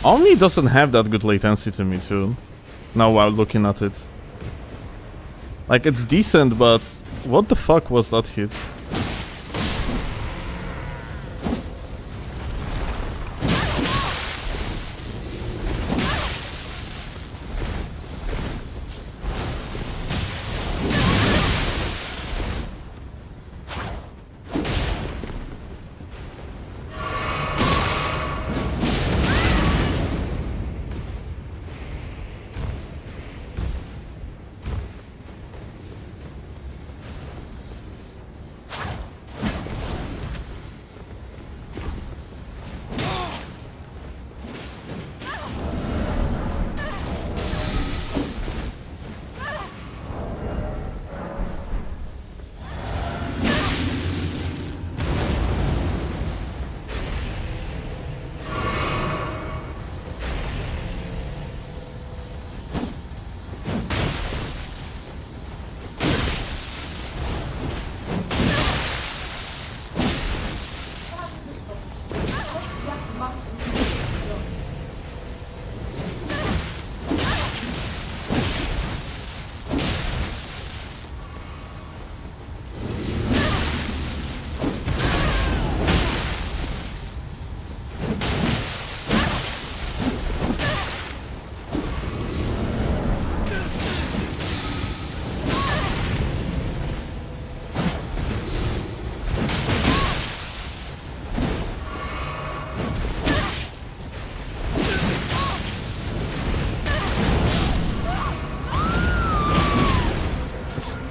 Omni doesn't have that good latency to me too, now while looking at it. Like, it's decent, but what the fuck was that hit?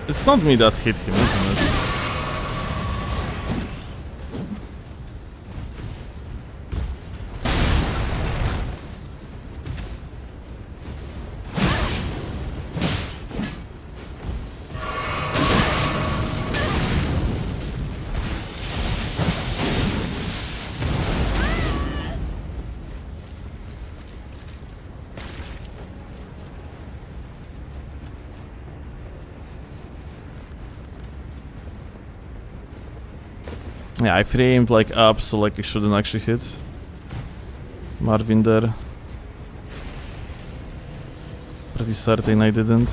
It's not me that hit him, isn't it? Yeah, I framed like up, so like it shouldn't actually hit Marvin there. Pretty certain I didn't.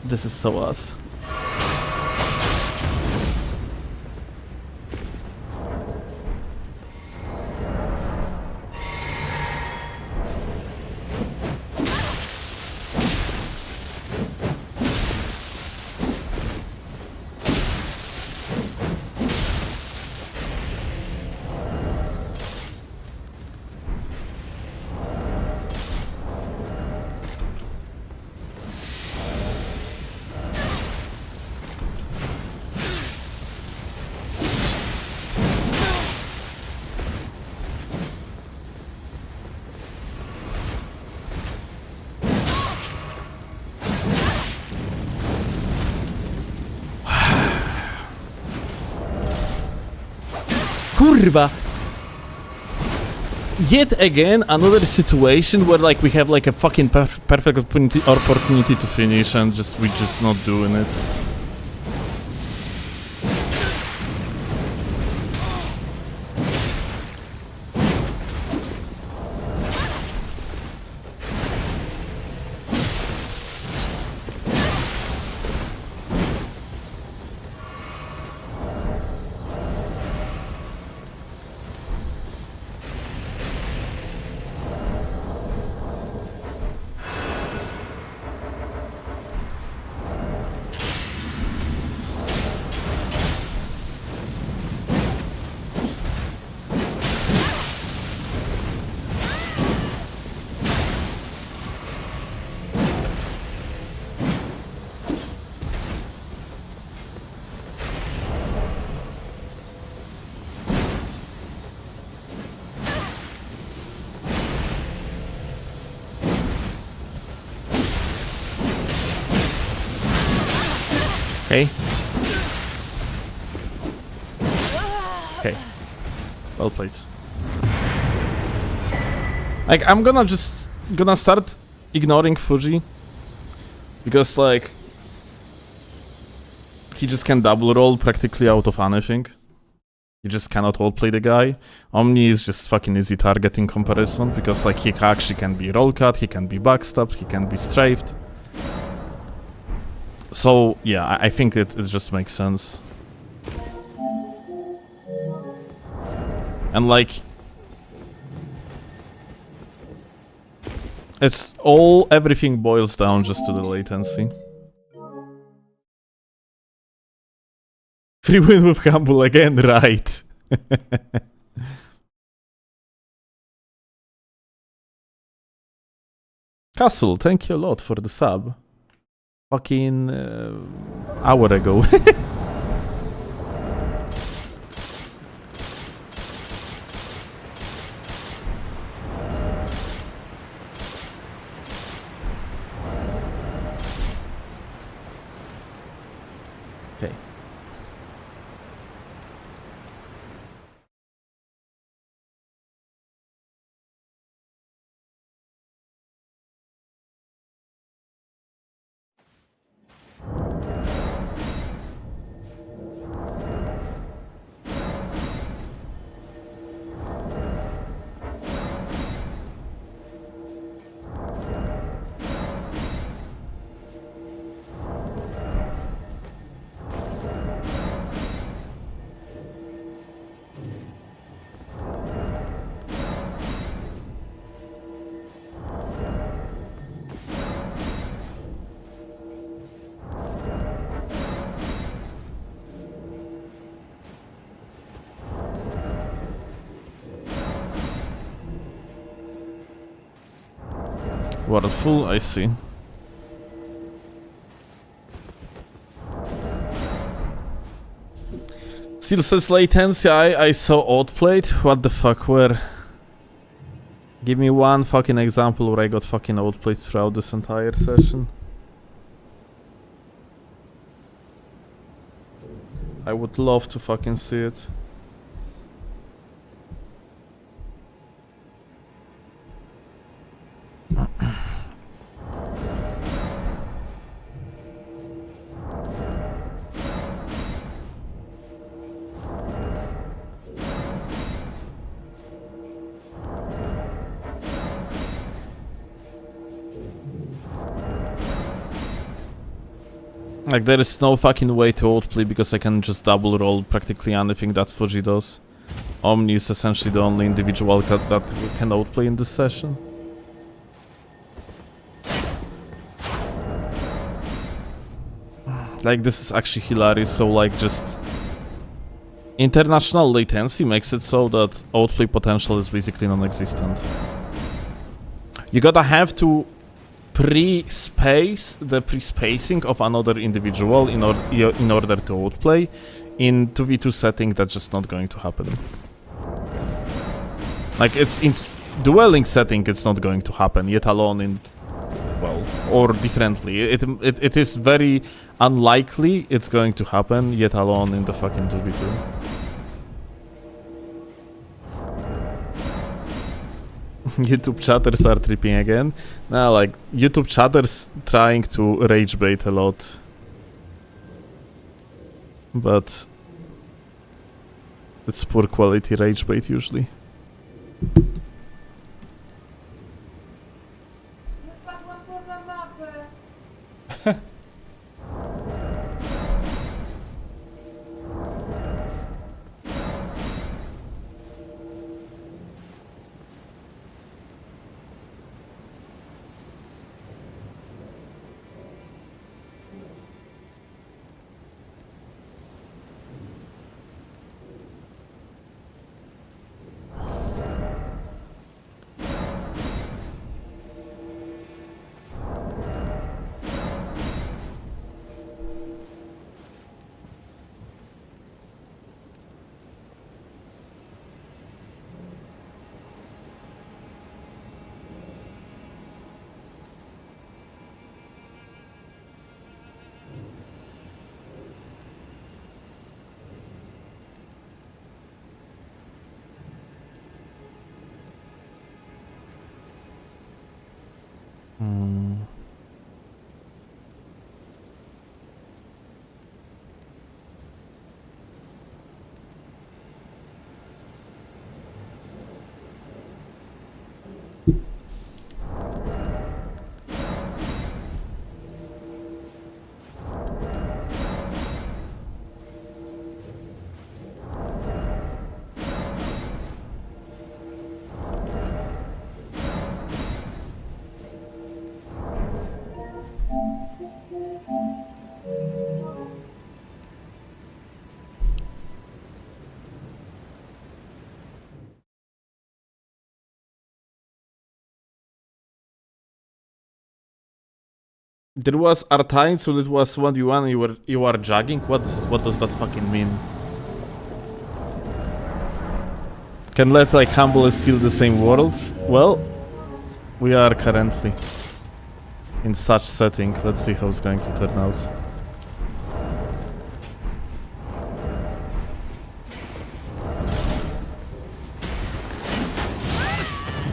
This is so us. Kurwa! Yet again, another situation where like we have like a fucking perfect opportunity to finish and we're just not doing it. Okay. Okay. Well played. Like, I'm gonna start ignoring Fuji. Because, like, he just can double roll practically out of anything. You just cannot roleplay the guy. Omni is just fucking easy target in comparison. Because, like, he actually can be roll cut, he can be backstabbed, he can be strafed. So, yeah, I think it just makes sense. And, like... everything boils down just to the latency. Free win with Humble again, right. Castle, thank you a lot for the sub. Fucking hour ago. Okay. World full, I see. Still says latency, I saw outplayed. What the fuck, where? Give me one fucking example where I got fucking outplayed throughout this entire session. I would love to fucking see it. Like, there is no fucking way to outplay because I can just double roll practically anything that Fuji does. Omni is essentially the only individual that can outplay in this session. Like, this is actually hilarious, so like just... International latency makes it so that outplay potential is basically non-existent. You gotta have to pre-space the pre-spacing of another individual in order to outplay. In 2v2 setting, that's just not going to happen. Like, it's in dueling setting, it's not going to happen, yet alone in... well, or differently. It is very unlikely it's going to happen, yet alone in the fucking 2v2. YouTube chatters are tripping again. Now, like, YouTube chatters trying to rage bait a lot. But it's poor quality rage bait usually. There was our time, so it was 1v1. You are jogging. What does that fucking mean? Can let like Humble steal the same world? Well, we are currently in such setting. Let's see how it's going to turn out.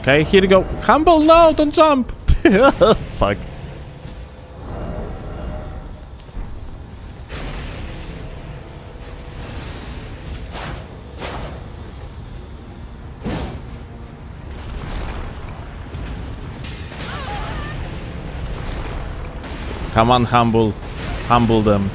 Okay, here you go. Humble, no, don't jump. Fuck. Come on, Humble. Humble them.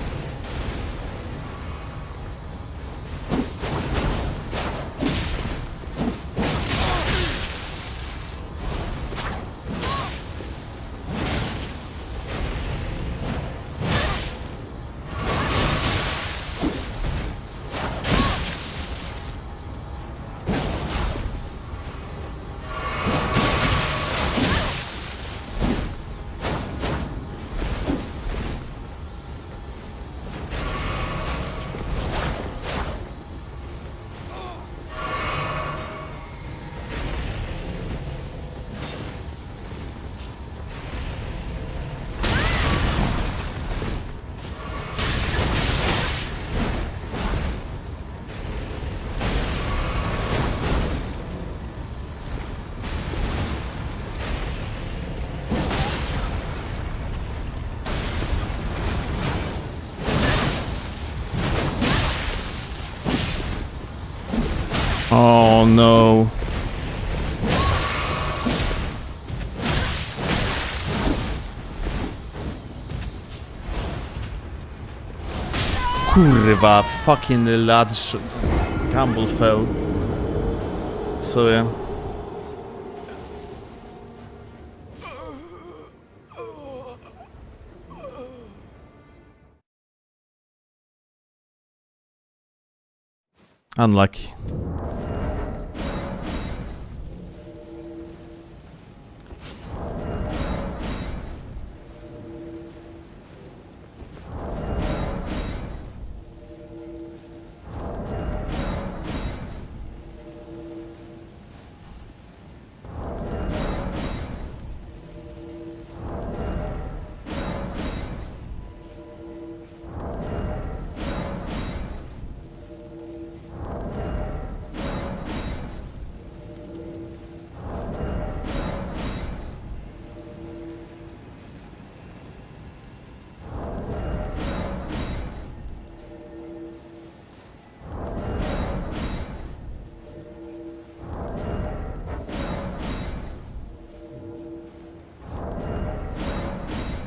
Oh no. Kurwa, fucking lad Campbell fell. So yeah. Unlucky.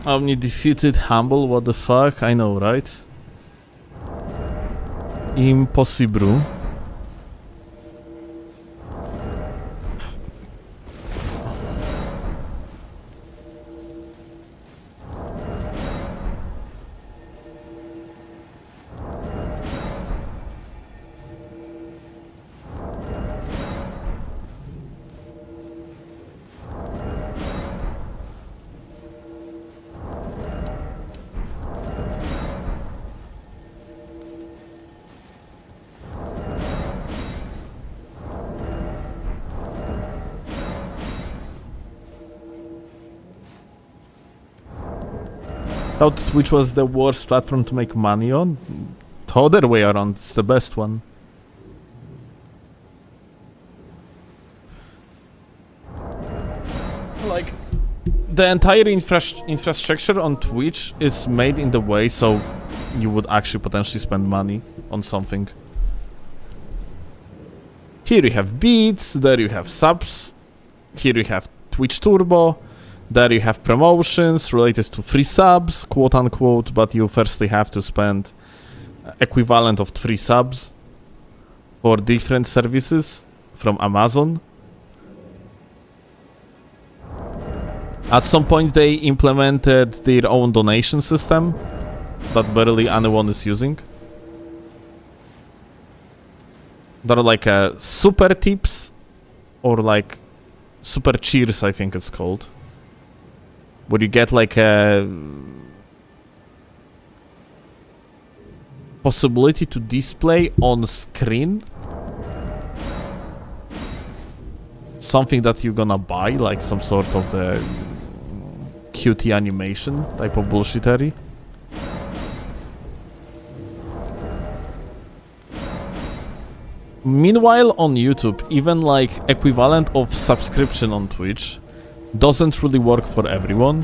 Omni defeated Humble, what the fuck? I know, right? Impossible. Thought Twitch was the worst platform to make money on? The other way around, it's the best one. Like, the entire infrastructure on Twitch is made in the way so you would actually potentially spend money on something. Here you have beats, there you have subs, here you have Twitch Turbo. There you have promotions related to free subs, quote unquote, but you firstly have to spend equivalent of 3 subs for different services from Amazon. At some point they implemented their own donation system that barely anyone is using. There are like super tips or like super cheers, I think it's called. Where you get like a possibility to display on screen something that you're gonna buy, like some sort of the QT animation type of bullshittery. Meanwhile on YouTube, even like equivalent of subscription on Twitch doesn't really work for everyone.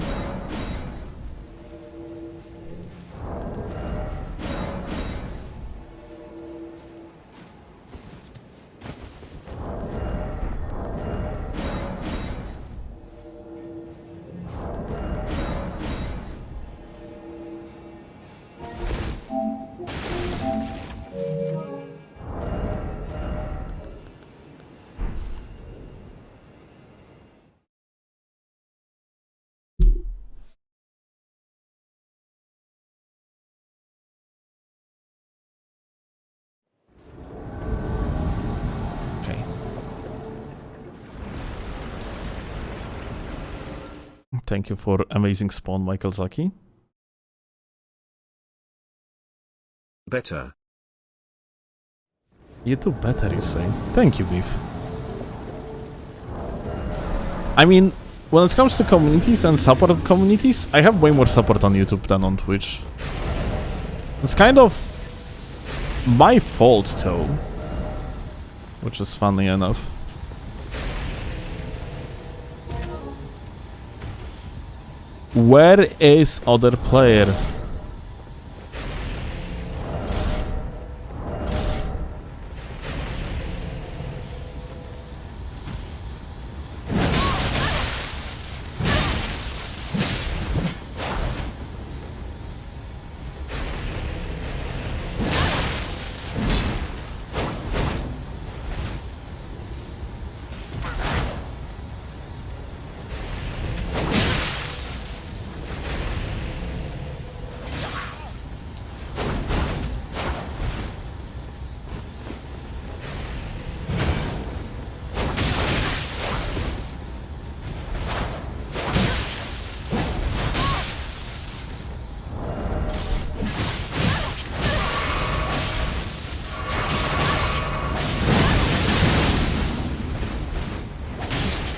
Thank you for amazing spawn, Michael Zaki. Better. You do better, you say. Thank you, Beef. I mean, when it comes to communities and support of communities, I have way more support on YouTube than on Twitch. It's kind of my fault, though. Which is funny enough. Where is other player?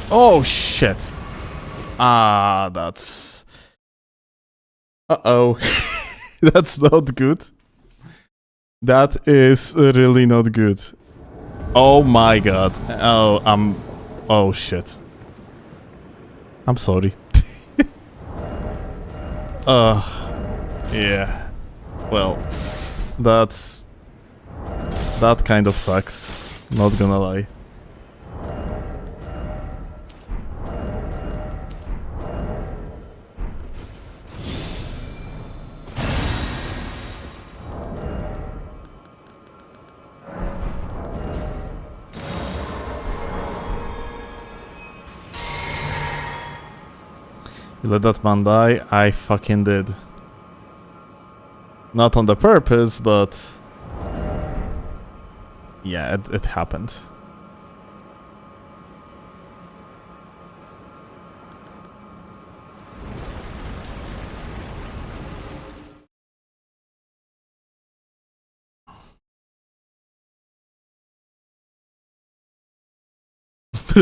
Oh shit. Ah, that's... Uh-oh. That's not good. That is really not good. Oh my god. Oh, oh shit. I'm sorry. Yeah. Well, that kind of sucks. Not gonna lie. You let that man die? I fucking did. Not on the purpose, but... yeah, it happened.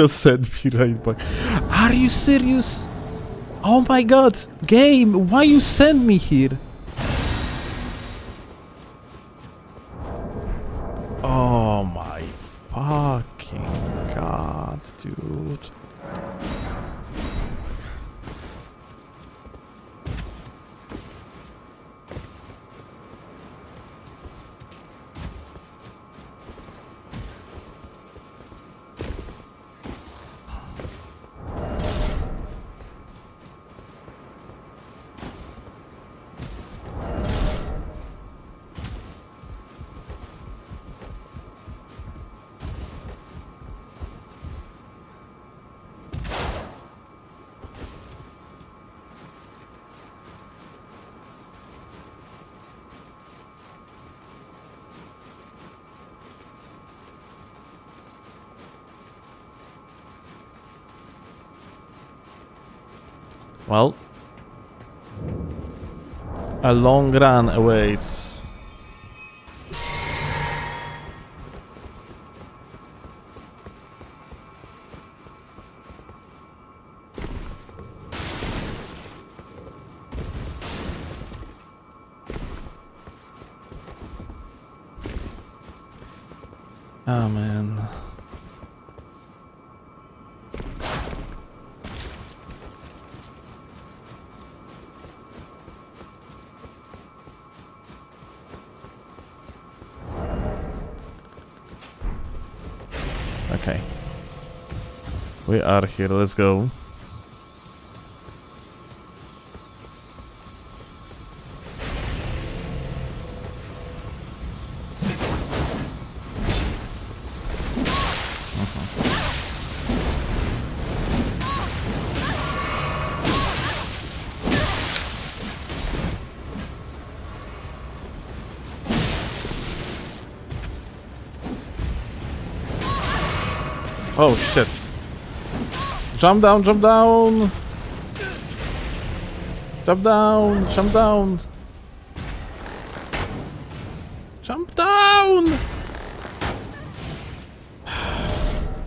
Said be right back. Are you serious? Oh my god, game, why you send me here? Oh my fucking god, dude. Well, a long run awaits. Oh man. Okay. We are here, let's go. Oh shit. Jump down, jump down! Jump down, jump down! Jump down!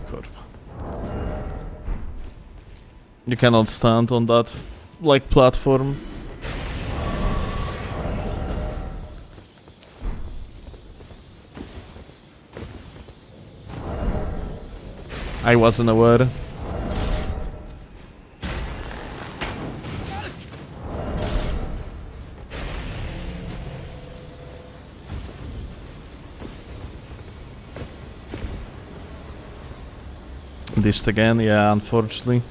Kurwa. You cannot stand on that, like, platform. I wasn't aware. Dished again, yeah, unfortunately.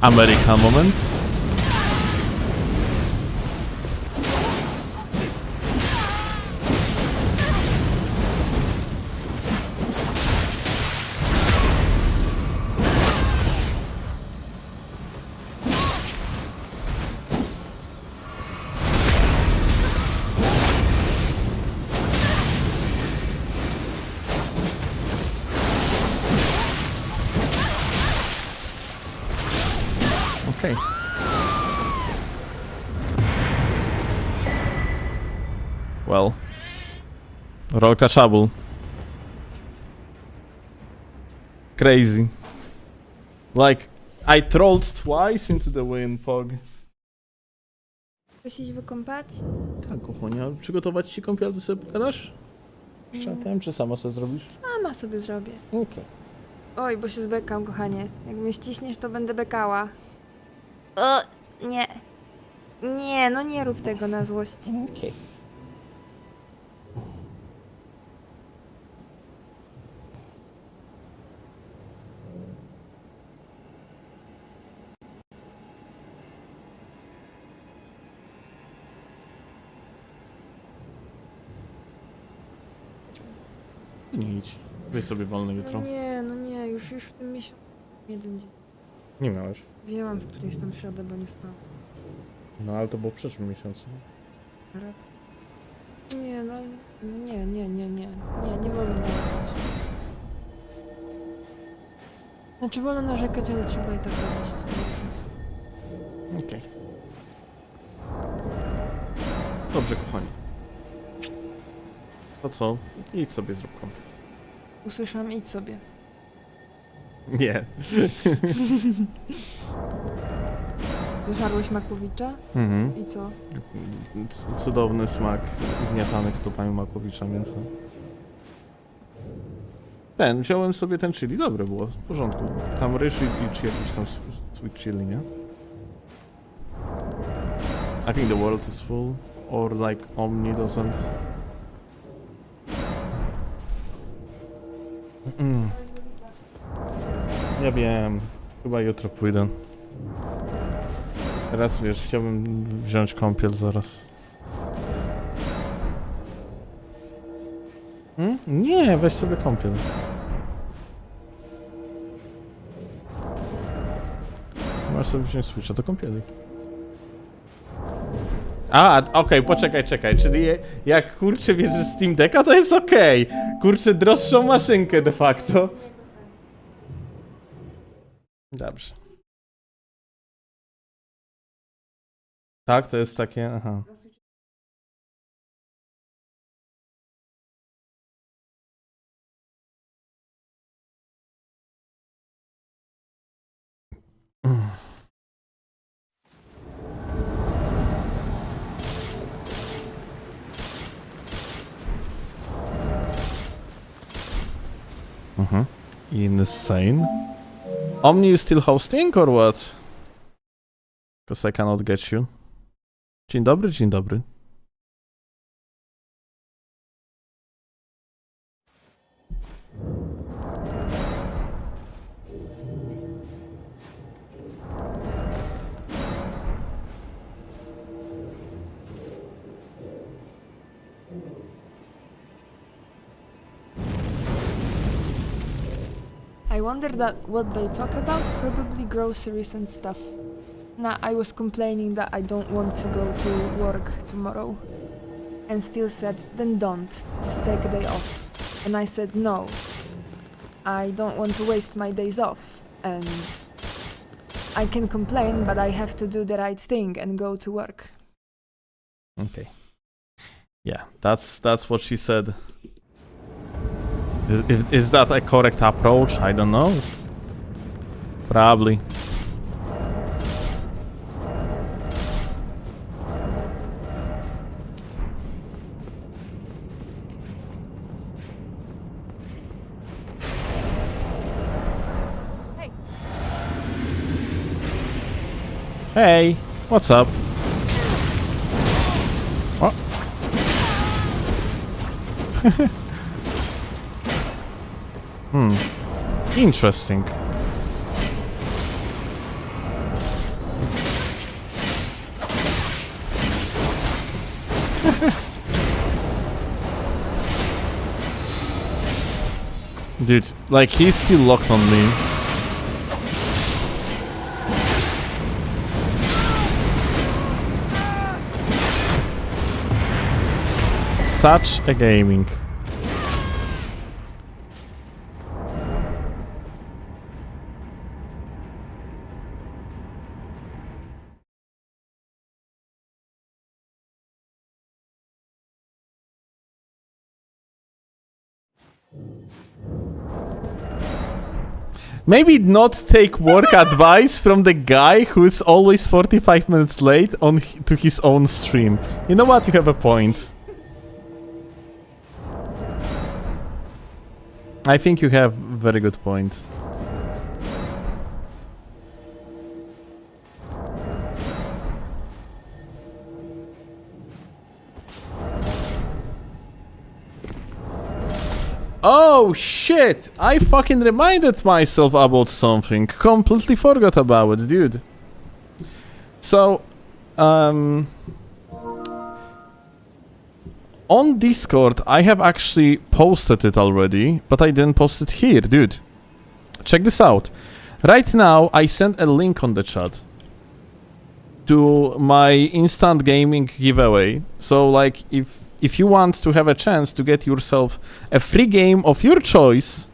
American moment. Rolka Trouble. Crazy. Like, I trolled twice into the win, Pog. Chcesz iść wykąpać? Tak, kochanie, a przygotować ci kąpiel, ty sobie pogadasz? Z czatem, czy sama sobie zrobisz? Sama sobie zrobię. Okej. Oj, bo się zbekam, kochanie. Jak mnie ściśniesz, to będę bekała. O, nie. Nie, no nie rób tego na złość. Okej. Nie idź. Weź sobie wolny jutro. No nie, już w tym miesiącu. Jeden dzień. Nie miałeś. Wzięłam w którejś tam środę, bo nie spałam. No ale to było w przeszłym miesiącu. Racja. Nie, no nie wolno narzekać. Znaczy wolno narzekać, ale trzeba i tak robić. Okej. Dobrze, kochani. To co? Idź sobie zrób kąpiel. Usłyszałam, idź sobie. Nie. Zażarłeś makowicza? Mhm. I co? Cudowny smak gniatanych stopami makowicza mięsa. Wziąłem sobie ten chili, dobre było, w porządku. Tam ryż i czy jakiś tam sweet chili, nie? I think the world is full, or like Omni doesn't. Ja wiem, chyba jutro pójdę. Teraz wiesz, chciałbym wziąć kąpiel zaraz. Nie, weź sobie kąpiel. Masz sobie wziąć Switcha do kąpieli. A, okej, poczekaj, czekaj, czyli jak kurczę bierzesz Steam Decka, to jest okej. Kurczę, droższą maszynkę de facto. Dobrze. Tak, to jest takie, aha. Insane. Omni, you still hosting or what? Because I cannot get you. Dzień dobry, dzień dobry. I wonder that what they talk about, probably groceries and stuff. Nah, I was complaining that I don't want to go to work tomorrow. And still said, then don't, just take a day off. And I said, no, I don't want to waste my days off. And I can complain, but I have to do the right thing and go to work. Okay. Yeah, that's what she said. Is that a correct approach? I don't know. Probably. Hey, what's up? What? Interesting. Dude, like he's still locked on me. Such a gaming. Maybe not take work advice from the guy who's always 45 minutes late to his own stream. You know what? You have a point. I think you have a very good point. Oh shit! I fucking reminded myself about something. Completely forgot about it, dude. So, on Discord, I have actually posted it already, but I didn't post it here, dude. Check this out. Right now, I sent a link on the chat to my instant gaming giveaway. So, like, if you want to have a chance to get yourself a free game of your choice,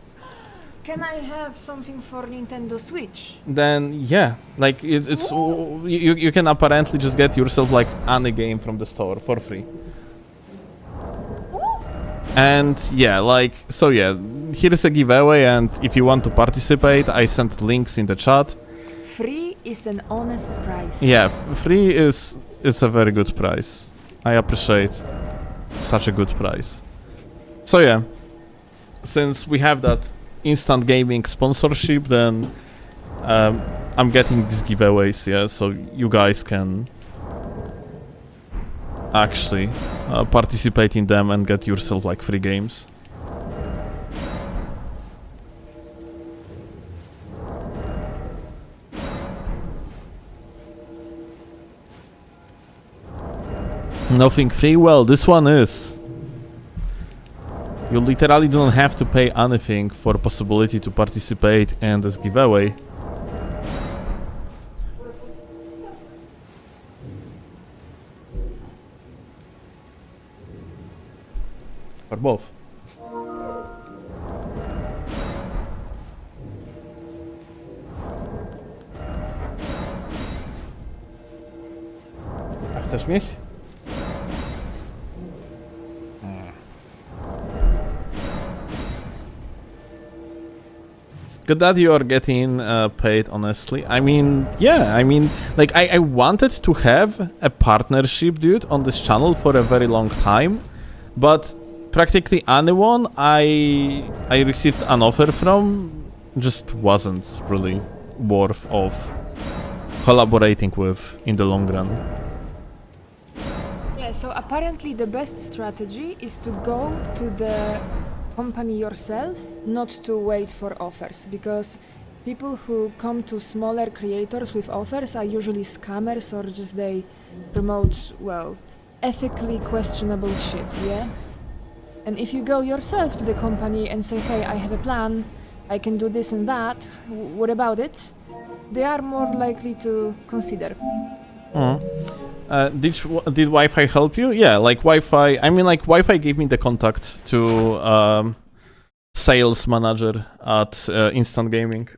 Can I have something for Nintendo Switch? then yeah, like you can apparently just get yourself like any game from the store for free. And yeah, like, so yeah, here's a giveaway, and if you want to participate, I sent links in the chat. Free is an honest price. Yeah, free is a very good price. I appreciate such a good price. So yeah, since we have that instant gaming sponsorship, then I'm getting these giveaways, yeah, so you guys can actually participate in them and get yourself like free games. Nothing free? Well, this one is. You literally don't have to pay anything for possibility to participate in this giveaway. For both. A chcesz mieć? Good that you are getting paid, honestly. I mean, yeah, I mean, like, I wanted to have a partnership, dude, on this channel for a very long time, but practically anyone I received an offer from just wasn't really worth of collaborating with in the long run. Yeah, so apparently the best strategy is to go to the company yourself, not to wait for offers, because people who come to smaller creators with offers are usually scammers, or just they promote, well, ethically questionable shit, yeah? And if you go yourself to the company and say, hey, I have a plan, I can do this and that, what about it? They are more likely to consider. Did Wi-Fi help you? Yeah, like Wi-Fi. I mean, like Wi-Fi gave me the contact to sales manager at Instant Gaming,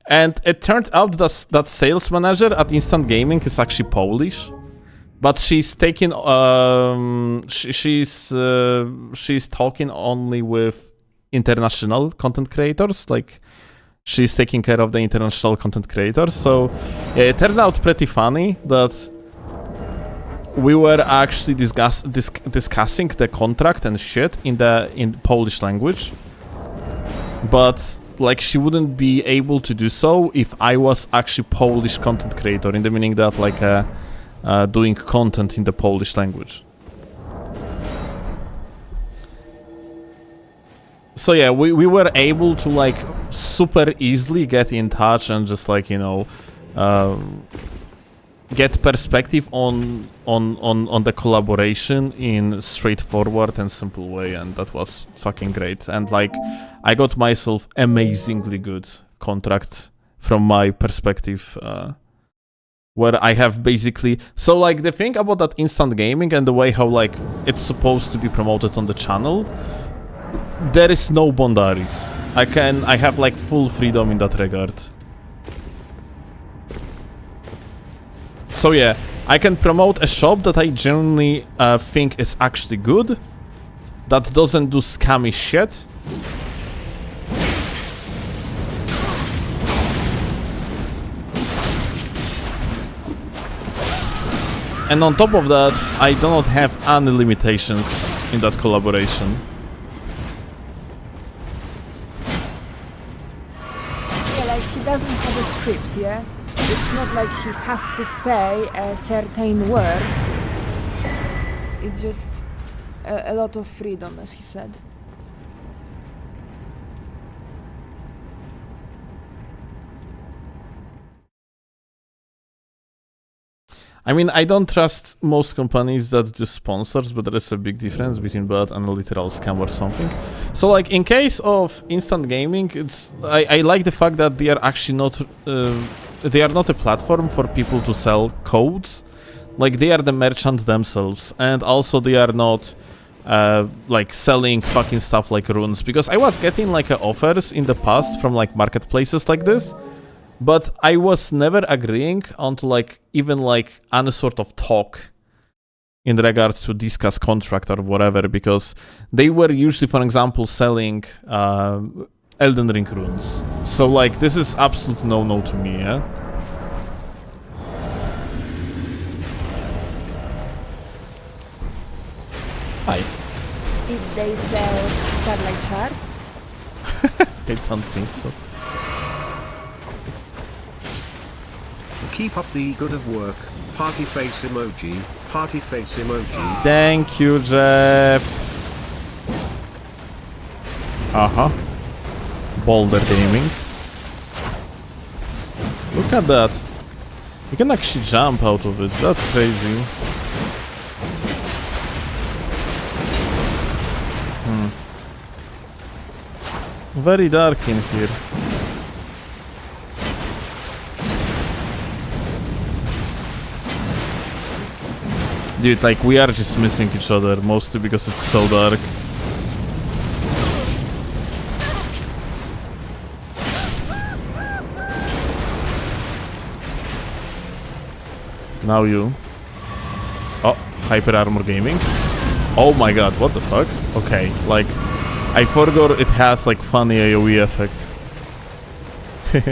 and it turned out that sales manager at Instant Gaming is actually Polish, but she's taking she's talking only with international content creators, like. She's taking care of the international content creators, so yeah, it turned out pretty funny that we were actually discussing the contract and shit in Polish language, but like she wouldn't be able to do so if I was actually Polish content creator, in the meaning that like doing content in the Polish language. So yeah, we were able to like super easily get in touch and just like, you know, get perspective on the collaboration in straightforward and simple way, and that was fucking great. And like I got myself amazingly good contract from my perspective, where I have basically, so like the thing about that instant gaming and the way how like it's supposed to be promoted on the channel, there is no boundaries. I have like full freedom in that regard. So yeah, I can promote a shop that I genuinely think is actually good, that doesn't do scammy shit. And on top of that, I do not have any limitations in that collaboration. Yeah, like he doesn't have a script, yeah? It's not like he has to say a certain words. It's just a lot of freedom, as he said. I mean, I don't trust most companies that do sponsors, but there is a big difference between that and a literal scam or something. So, like, in case of instant gaming, I like the fact that they are actually not they are not a platform for people to sell codes. Like, they are the merchant themselves, and also they are not like selling fucking stuff like runes. Because I was getting like offers in the past from like marketplaces like this. But I was never agreeing onto like even like any sort of talk in regards to discuss contract or whatever, because they were usually, for example, selling Elden Ring runes. So like this is absolute no-no to me, yeah? Hi. Did they sell Starlight Shards? I don't think so. Keep up the good of work. Party face emoji. Party face emoji. Thank you, Jeff. Boulder Gaming. Look at that. You can actually jump out of it. That's crazy. Very dark in here. Dude, like, we are just missing each other, mostly because it's so dark. Now you. Oh, Hyper Armor Gaming. Oh my god, what the fuck? Okay, like, I forgot it has, like, funny AoE effect.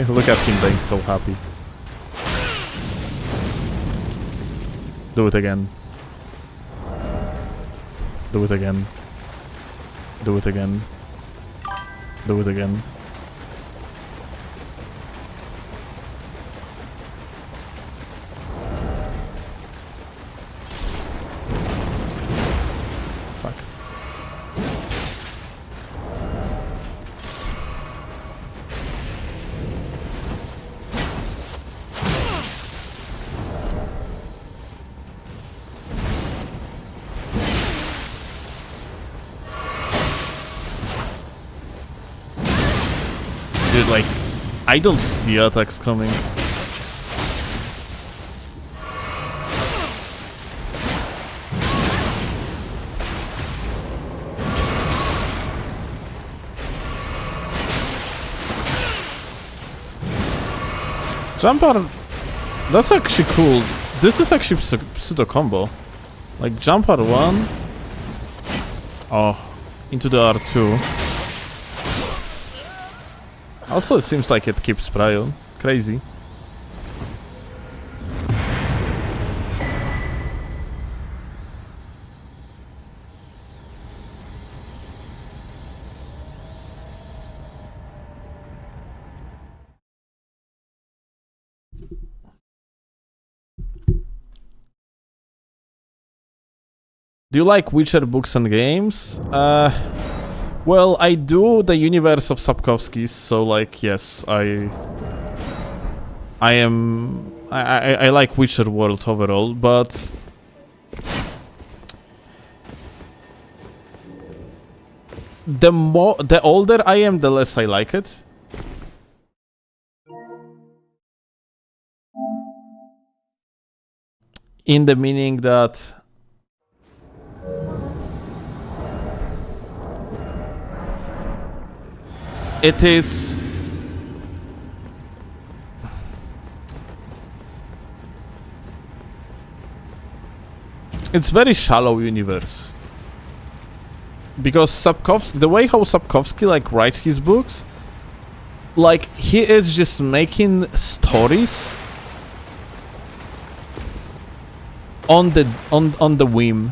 Look at him being so happy. Do it again. Do it again. Do it again. Do it again. Fuck. Dude, like, I don't see the attacks coming. Jumper, that's actually cool. This is actually pseudo combo. Like jumper 1. Oh, into the R2. Also, it seems like it keeps prio. Crazy. Do you like Witcher books and games? Well, I do the universe of Sapkowski's, so like, yes, I like Witcher world overall, but the older I am, the less I like it. In the meaning that it is it's very shallow universe. because Sapkowski, the way how Sapkowski like writes his books, like he is just making stories on the whim.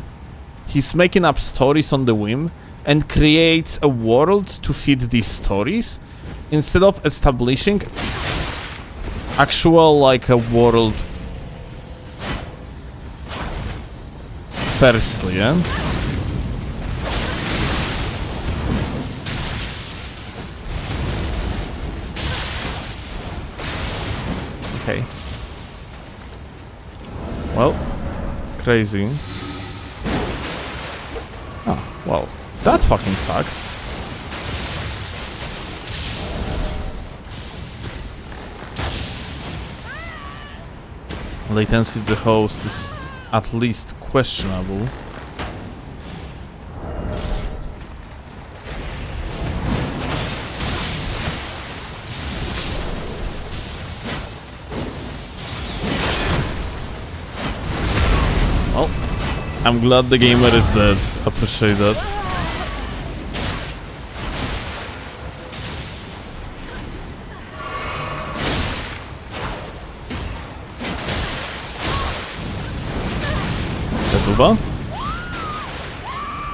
He's making up stories on the whim and creates a world to fit these stories instead of establishing actual like a world firstly, yeah? Okay. Well, crazy. Oh, well, that fucking sucks. Latency to the host is at least questionable. Well, I'm glad the gamer is dead. Appreciate that.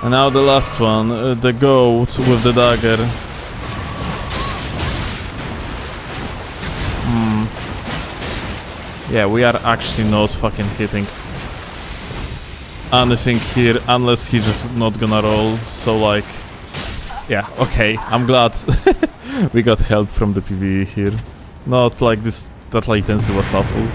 And now the last one, the goat with the dagger. Yeah, we are actually not fucking hitting anything here unless he's just not gonna roll. So like, yeah, okay, I'm glad we got help from the PvE here. Not like this, that latency was awful.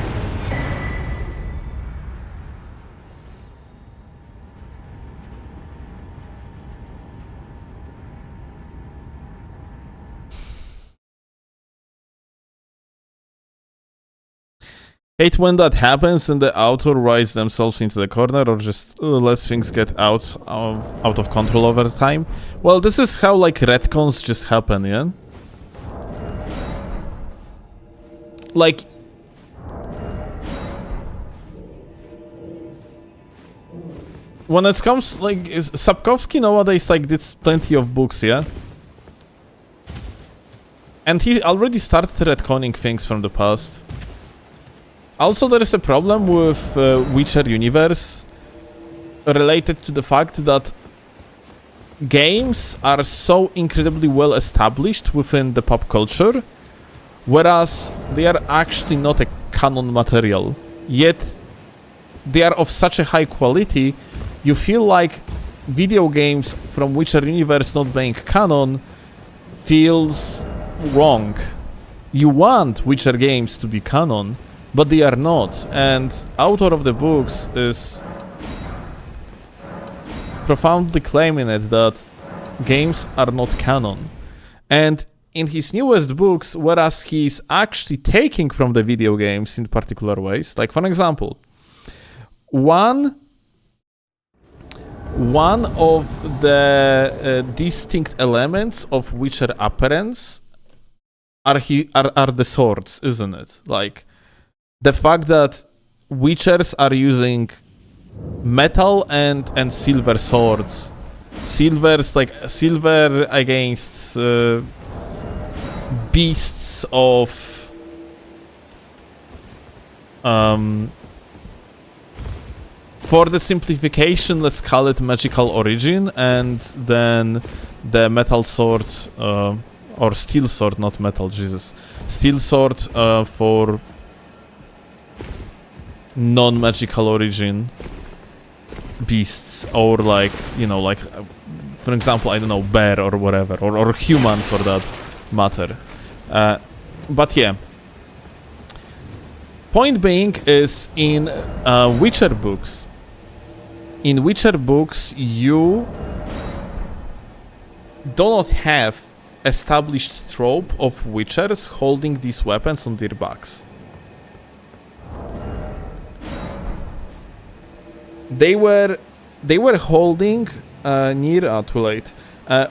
Hate when that happens and the author writes themselves into the corner or just lets things get out of control over time. Well, this is how like retcons just happen, yeah? Like, when it comes like Sapkowski nowadays like did plenty of books, yeah? And he already started retconning things from the past. Also, there is a problem with Witcher universe related to the fact that games are so incredibly well established within the pop culture, whereas they are actually not a canon material. Yet, they are of such a high quality, you feel like video games from Witcher universe not being canon feels wrong. You want Witcher games to be canon, but they are not, and author of the books is profoundly claiming it that games are not canon. And in his newest books, whereas he's actually taking from the video games in particular ways, like for example, one of the distinct elements of Witcher appearance are the swords, isn't it? Like, the fact that Witchers are using metal and silver swords. Silver against beasts of for the simplification, let's call it magical origin, and then the metal sword or steel sword, not metal, Jesus. Steel sword for non-magical origin beasts, or like, you know, like for example, I don't know, bear or whatever, or human for that matter. But yeah, point being is in Witcher books. In Witcher books, you do not have established trope of Witchers holding these weapons on their backs. They were holding near too late.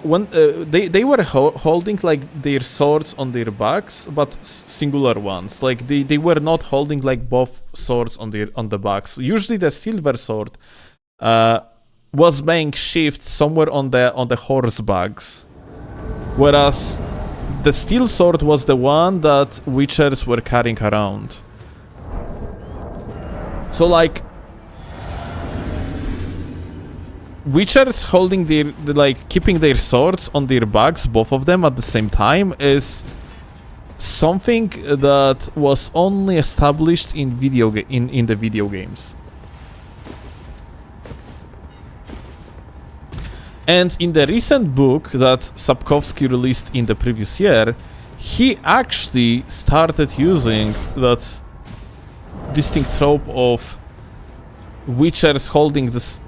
When they were holding like their swords on their backs, but singular ones. Like they were not holding like both swords on the backs. Usually the silver sword was being shifted somewhere on the horse bags, whereas the steel sword was the one that witchers were carrying around. So like witchers holding keeping their swords on their backs, both of them at the same time, is something that was only established in the video games. And in the recent book that Sapkowski released in the previous year, he actually started using that distinct trope of witchers holding this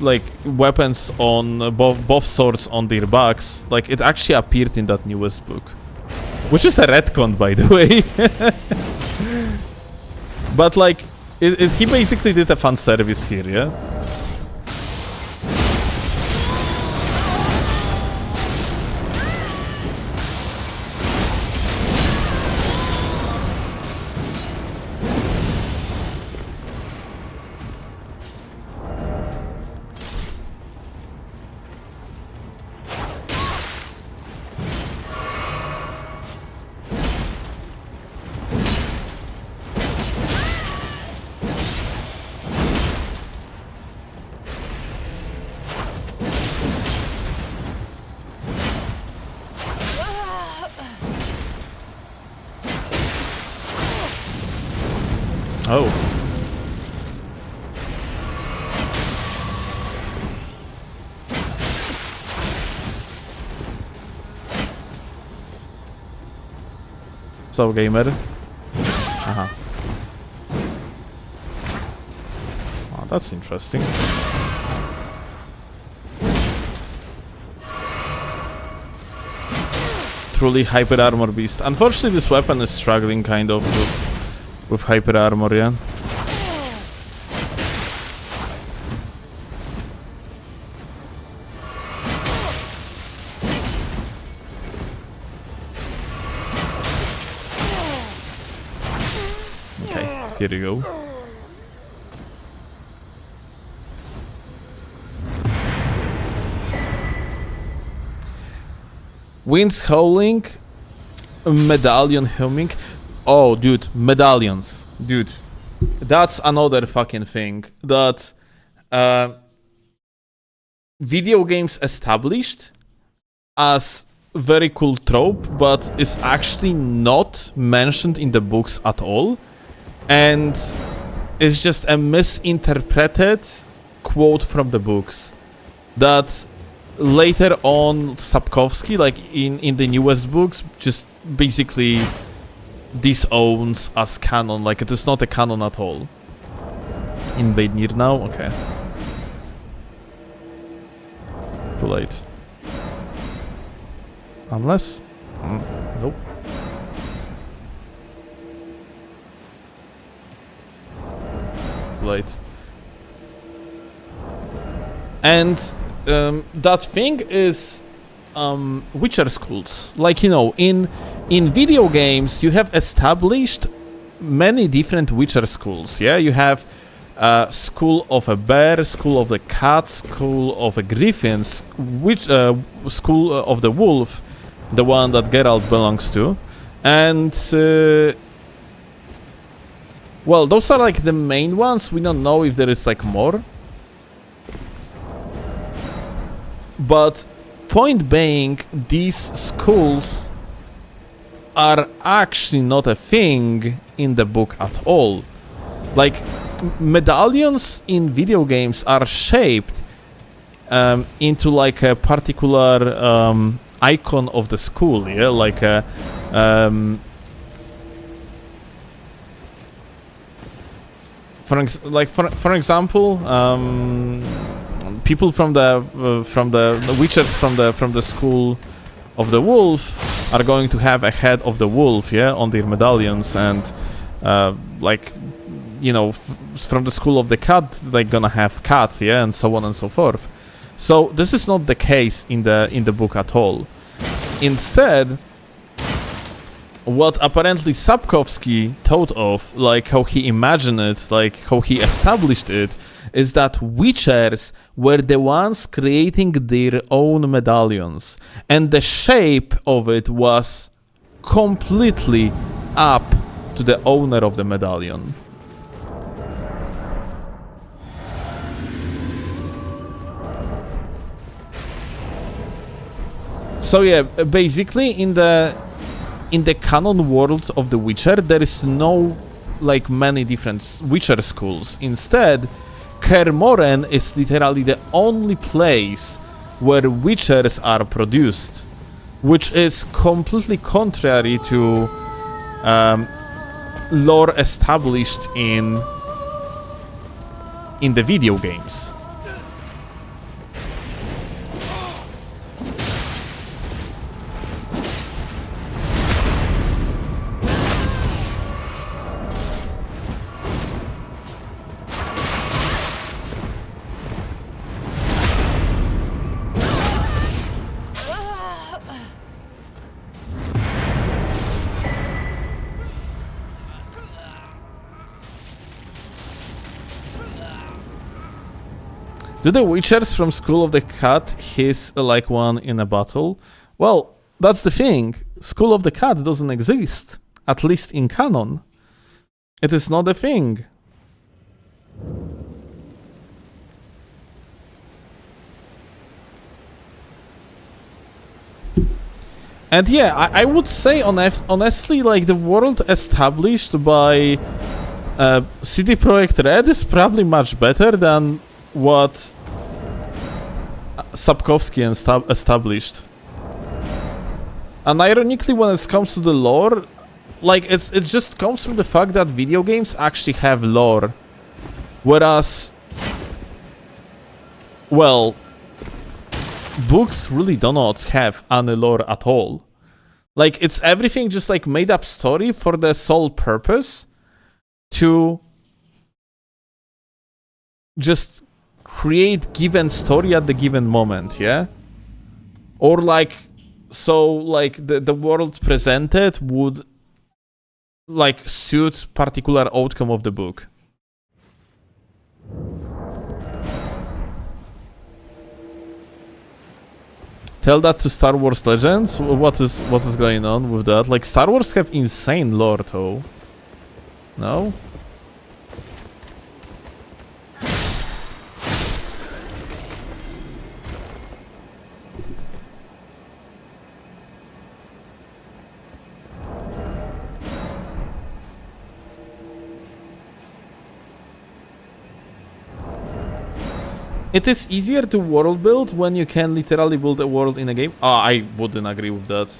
weapons on both swords on their backs. Like, it actually appeared in that newest book, which is a retcon, by the way. But like, he basically did a fan service here, yeah. Oh. So, gamer. Uh-huh. Oh, that's interesting. Truly hyper armor beast. Unfortunately, this weapon is struggling kind of with hyper armor, yeah. Okay, here you go. Winds howling, medallion humming. Oh, dude, medallions. Dude, that's another fucking thing that video games established as very cool trope, but is actually not mentioned in the books at all. And it's just a misinterpreted quote from the books that later on Sapkowski, like in the newest books, just basically disowns as canon. Like, it is not a canon at all. Invade near now? Okay. Too late. Unless... nope. Too late. And that thing is Witcher schools. Like, you know, in video games you have established many different Witcher schools. Yeah, you have school of a bear, school of the cat, school of a griffin, school of the wolf, the one that Geralt belongs to, and well, those are like the main ones. We don't know if there is like more, but point being, these schools are actually not a thing in the book at all. Like, medallions in video games are shaped into like a particular icon of the school, yeah, like a for example, people from the witchers from the school of the wolf are going to have a head of the wolf, yeah, on their medallions, and like, you know, from the school of the cat, they're gonna have cats, yeah, and so on and so forth. So this is not the case in the book at all. Instead, what apparently Sapkowski thought of, like how he imagined it, like how he established it, is that Witchers were the ones creating their own medallions, and the shape of it was completely up to the owner of the medallion. So yeah, basically in the canon world of The Witcher, there is no like many different Witcher schools. Instead, Kermoren is literally the only place where Witchers are produced, which is completely contrary to lore established in the video games. Do the Witchers from School of the Cat hiss like one in a battle? Well, that's the thing. School of the Cat doesn't exist, at least in canon. It is not a thing. And yeah, I would say honestly, like the world established by CD Projekt Red is probably much better than what Sapkowski established. And ironically, when it comes to the lore, like it just comes from the fact that video games actually have lore, whereas, well, books really do not have any lore at all. Like it's everything just like made up story for the sole purpose to just create given story at the given moment, yeah? Or like, so like the world presented would like suit particular outcome of the book. Tell that to Star Wars Legends? What is going on with that? Like Star Wars have insane lore though. No? It is easier to world build when you can literally build a world in a game. I wouldn't agree with that.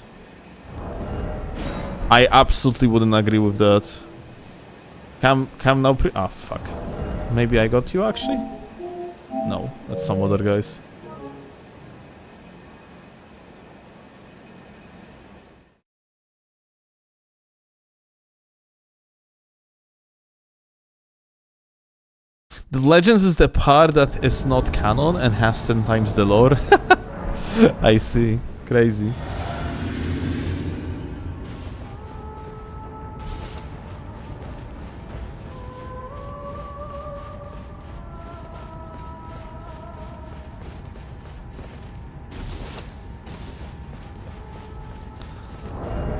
I absolutely wouldn't agree with that. Come now fuck. Maybe I got you actually? No, that's some other guys. The Legends is the part that is not canon and has 10 times the lore. I see. Crazy.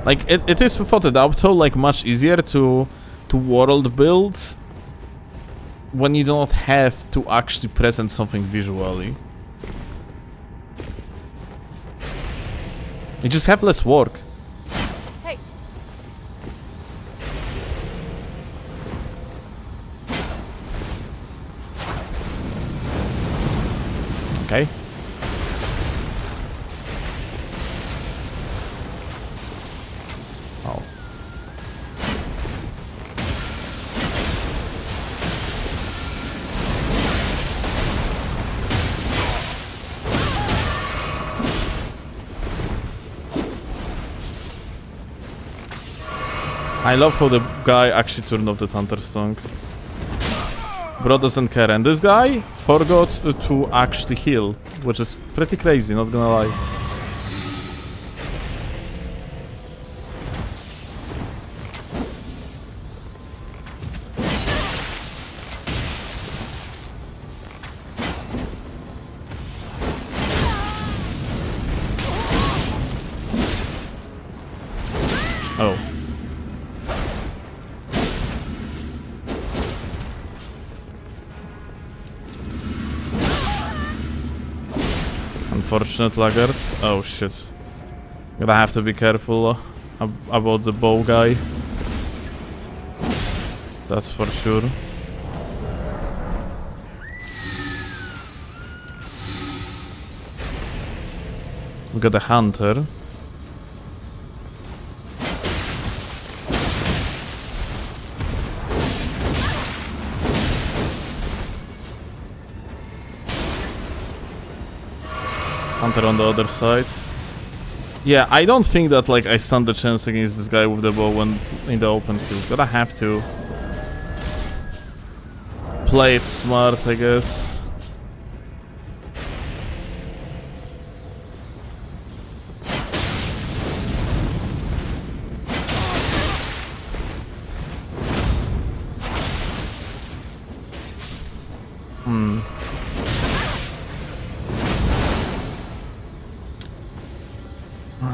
Like it is without a doubt though, like much easier to world build when you don't have to actually present something visually. You just have less work. Hey. Okay. Oh. I love how the guy actually turned off the Thunderstorm. Bro doesn't care, and this guy forgot to actually heal, which is pretty crazy, not gonna lie. Unfortunate laggard. Oh shit. Gonna have to be careful about the bow guy. That's for sure. We got a hunter. Hunter on the other side. Yeah, I don't think that like I stand a chance against this guy with the bow when in the open field. But I have to play it smart, I guess.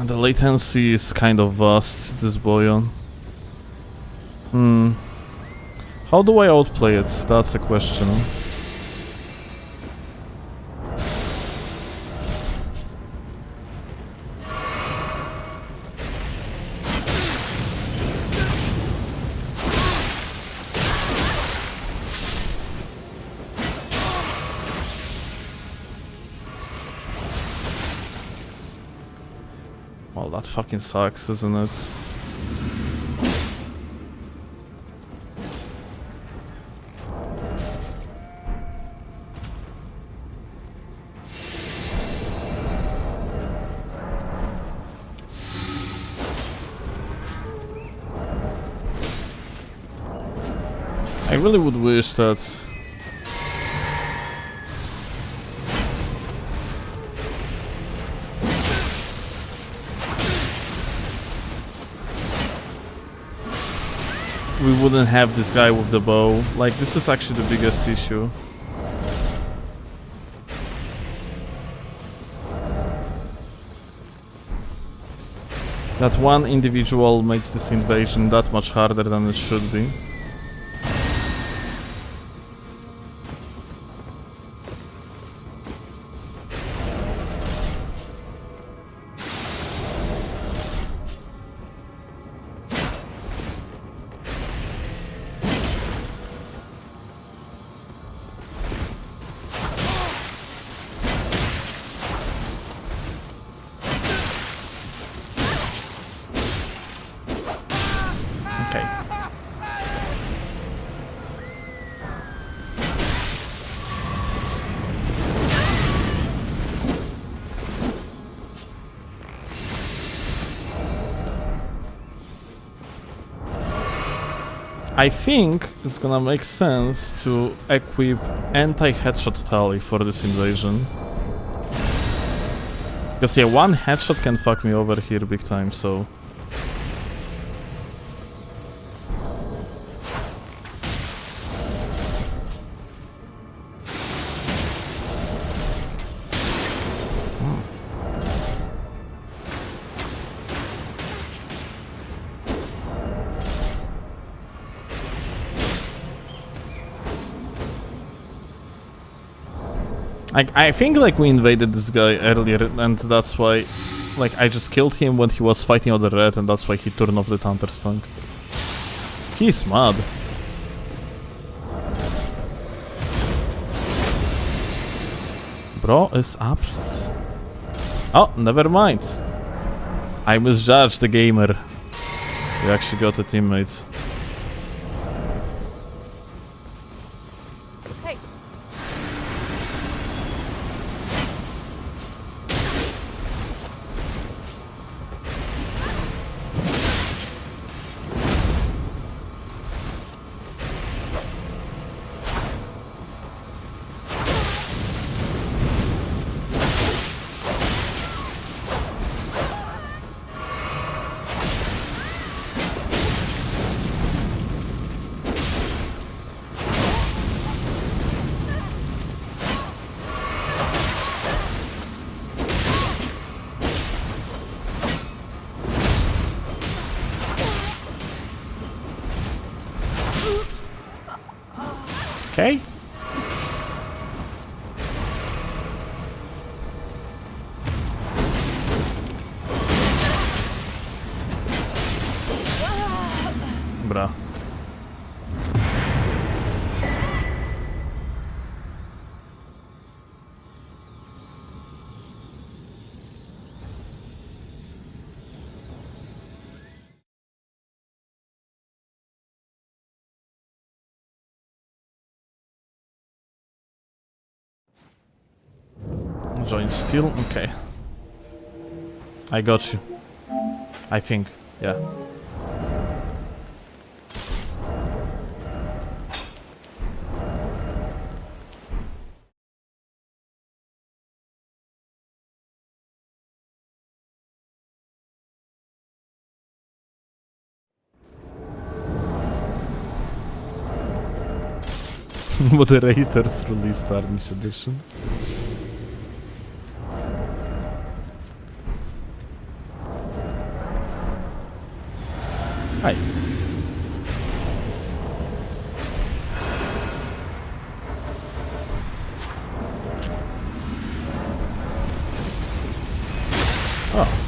The latency is kind of vast, this Boyon. How do I outplay it? That's the question. Well, that fucking sucks, isn't it? I really would wish that we wouldn't have this guy with the bow. Like, this is actually the biggest issue. That one individual makes this invasion that much harder than it should be. Okay. I think it's gonna make sense to equip anti-headshot tally for this invasion. Because yeah, one headshot can fuck me over here big time, so... I think like we invaded this guy earlier and that's why like I just killed him when he was fighting other red and that's why he turned off the counter-stunk. He's mad. Bro is upset. Oh, never mind. I misjudged the gamer. We actually got a teammate. Okay. Join steel, okay. I got you. I think, yeah. Moderators release Tarnish Edition. Hi. Oh.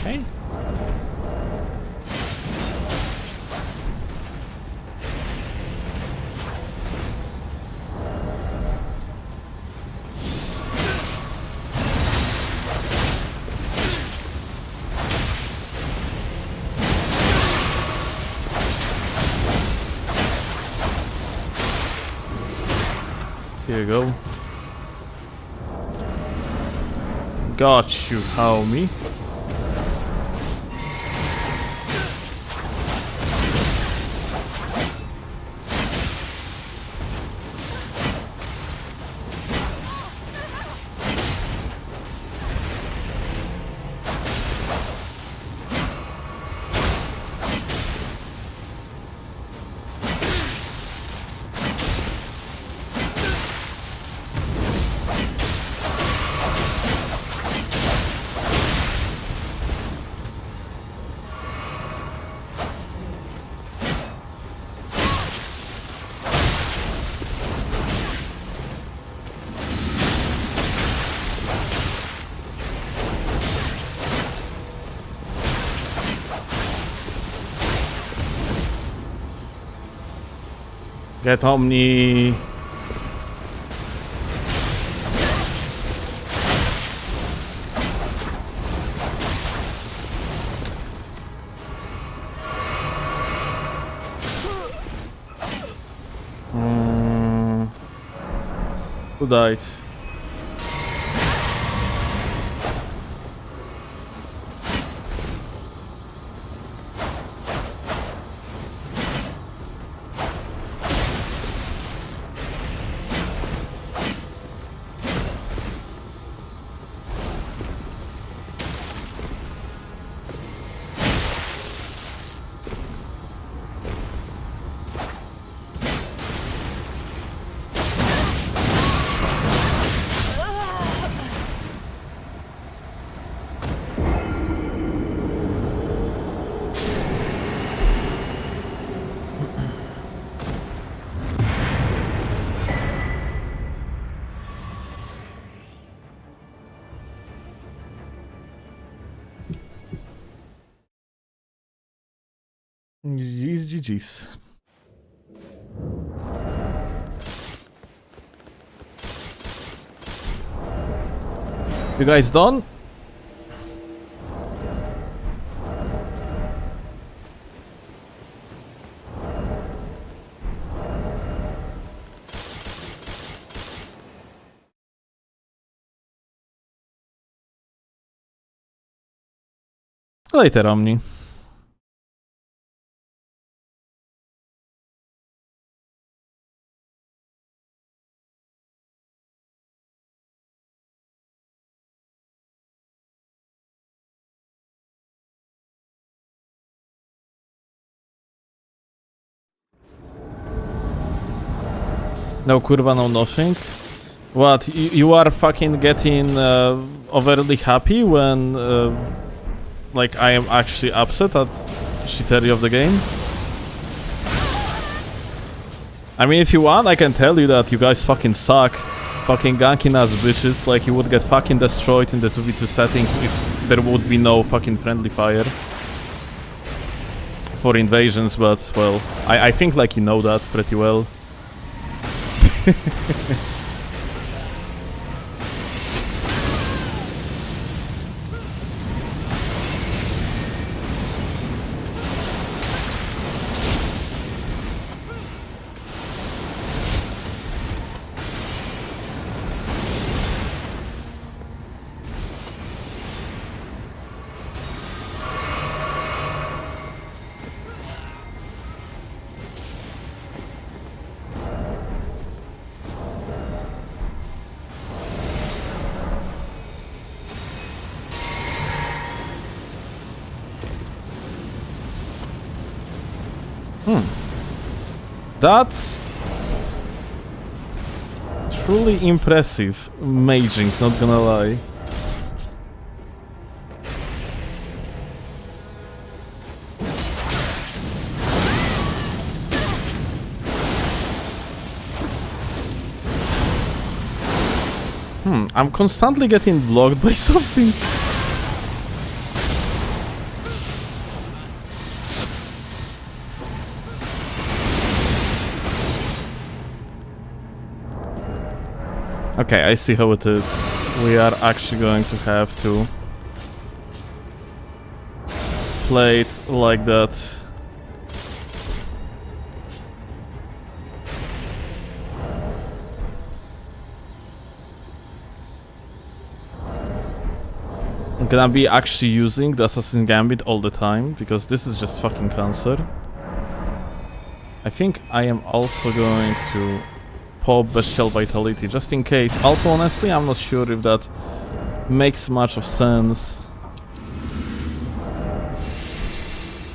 Okay. Here you go. Got you, homie. Get Omni. Who died? GG's. You guys done? Later, Omni. No kurwa, no nothing. What, you are fucking getting overly happy when like I am actually upset at shittery of the game? I mean, if you want, I can tell you that you guys fucking suck. Fucking ganking ass bitches, like you would get fucking destroyed in the 2v2 setting if there would be no fucking friendly fire for invasions, but well, I think like you know that pretty well. That's truly impressive maging, not gonna lie. I'm constantly getting blocked by something. Okay, I see how it is. We are actually going to have to play it like that. I'm gonna be actually using the Assassin Gambit all the time, because this is just fucking cancer. I think I am also going to pop Bestial Vitality, just in case. Although honestly, I'm not sure if that makes much of sense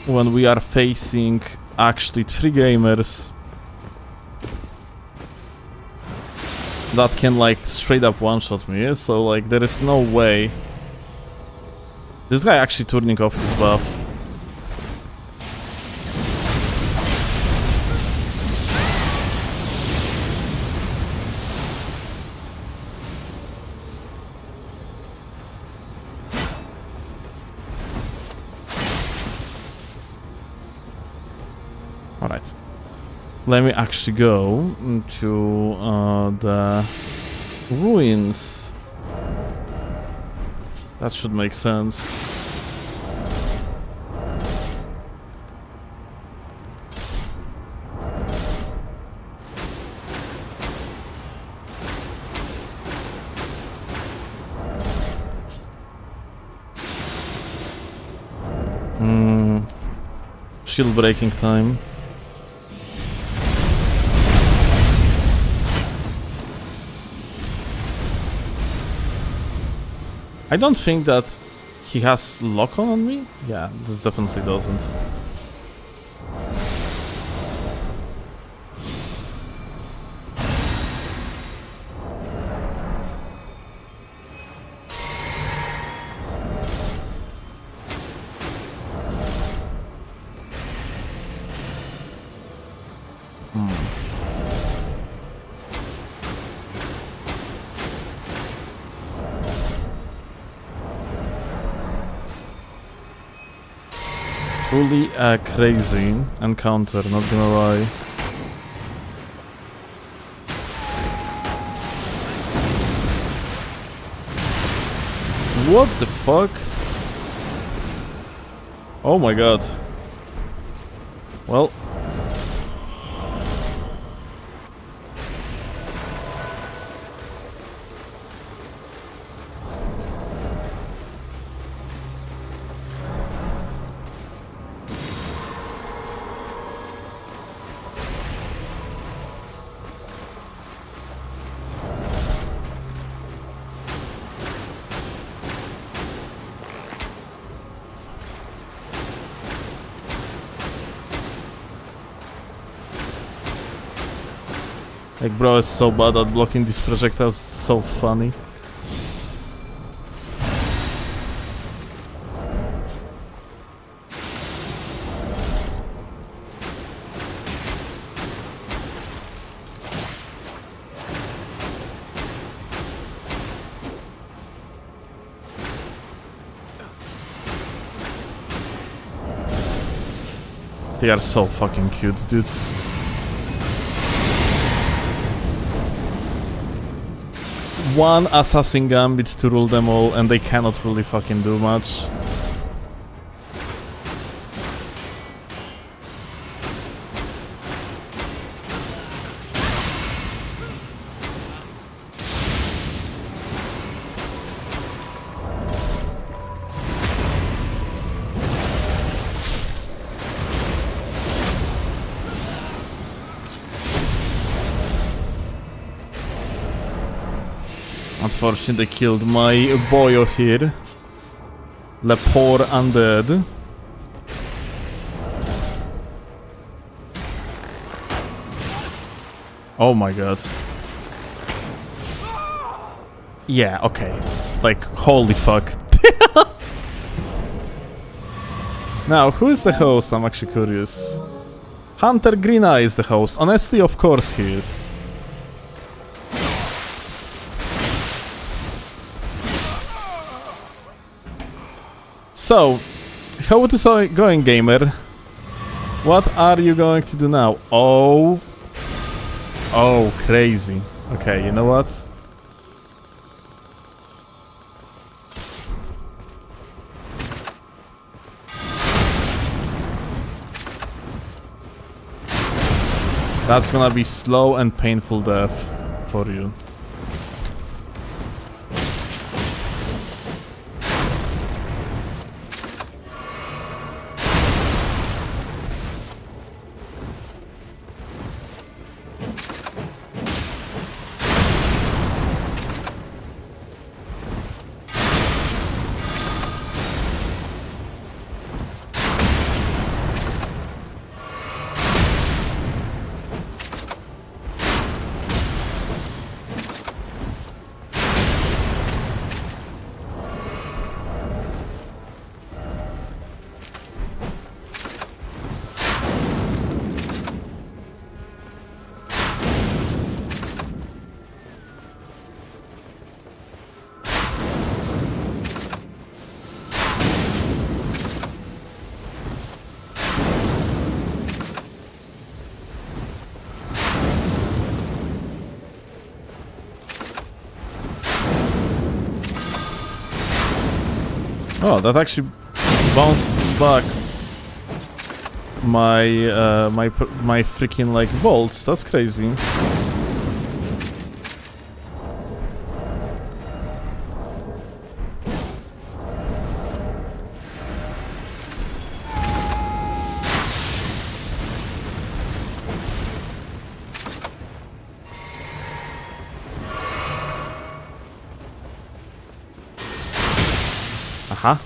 when we are facing actually 3 gamers that can like straight up one-shot me, so like there is no way. This guy actually turning off his buff. Alright. Let me actually go to the ruins. That should make sense. Shield breaking time. I don't think that he has lock-on on me. Yeah, this definitely doesn't. Truly a crazy encounter, not gonna lie. What the fuck? Oh my god. Well. Like, bro is so bad at blocking these projectiles, it's so funny. They are so fucking cute, dude. one assassin gambit to rule them all, and they cannot really fucking do much. Unfortunately, they killed my boyo here. Le poor undead. Oh my god. Yeah, okay. Like, holy fuck. Now, who is the host? I'm actually curious. Hunter Green Eye is the host. Honestly, of course he is. So, how it is going, gamer? What are you going to do now? Oh, crazy. Okay, you know what? That's gonna be slow and painful death for you. Oh, that actually bounced back my my freaking like bolts. That's crazy. Aha.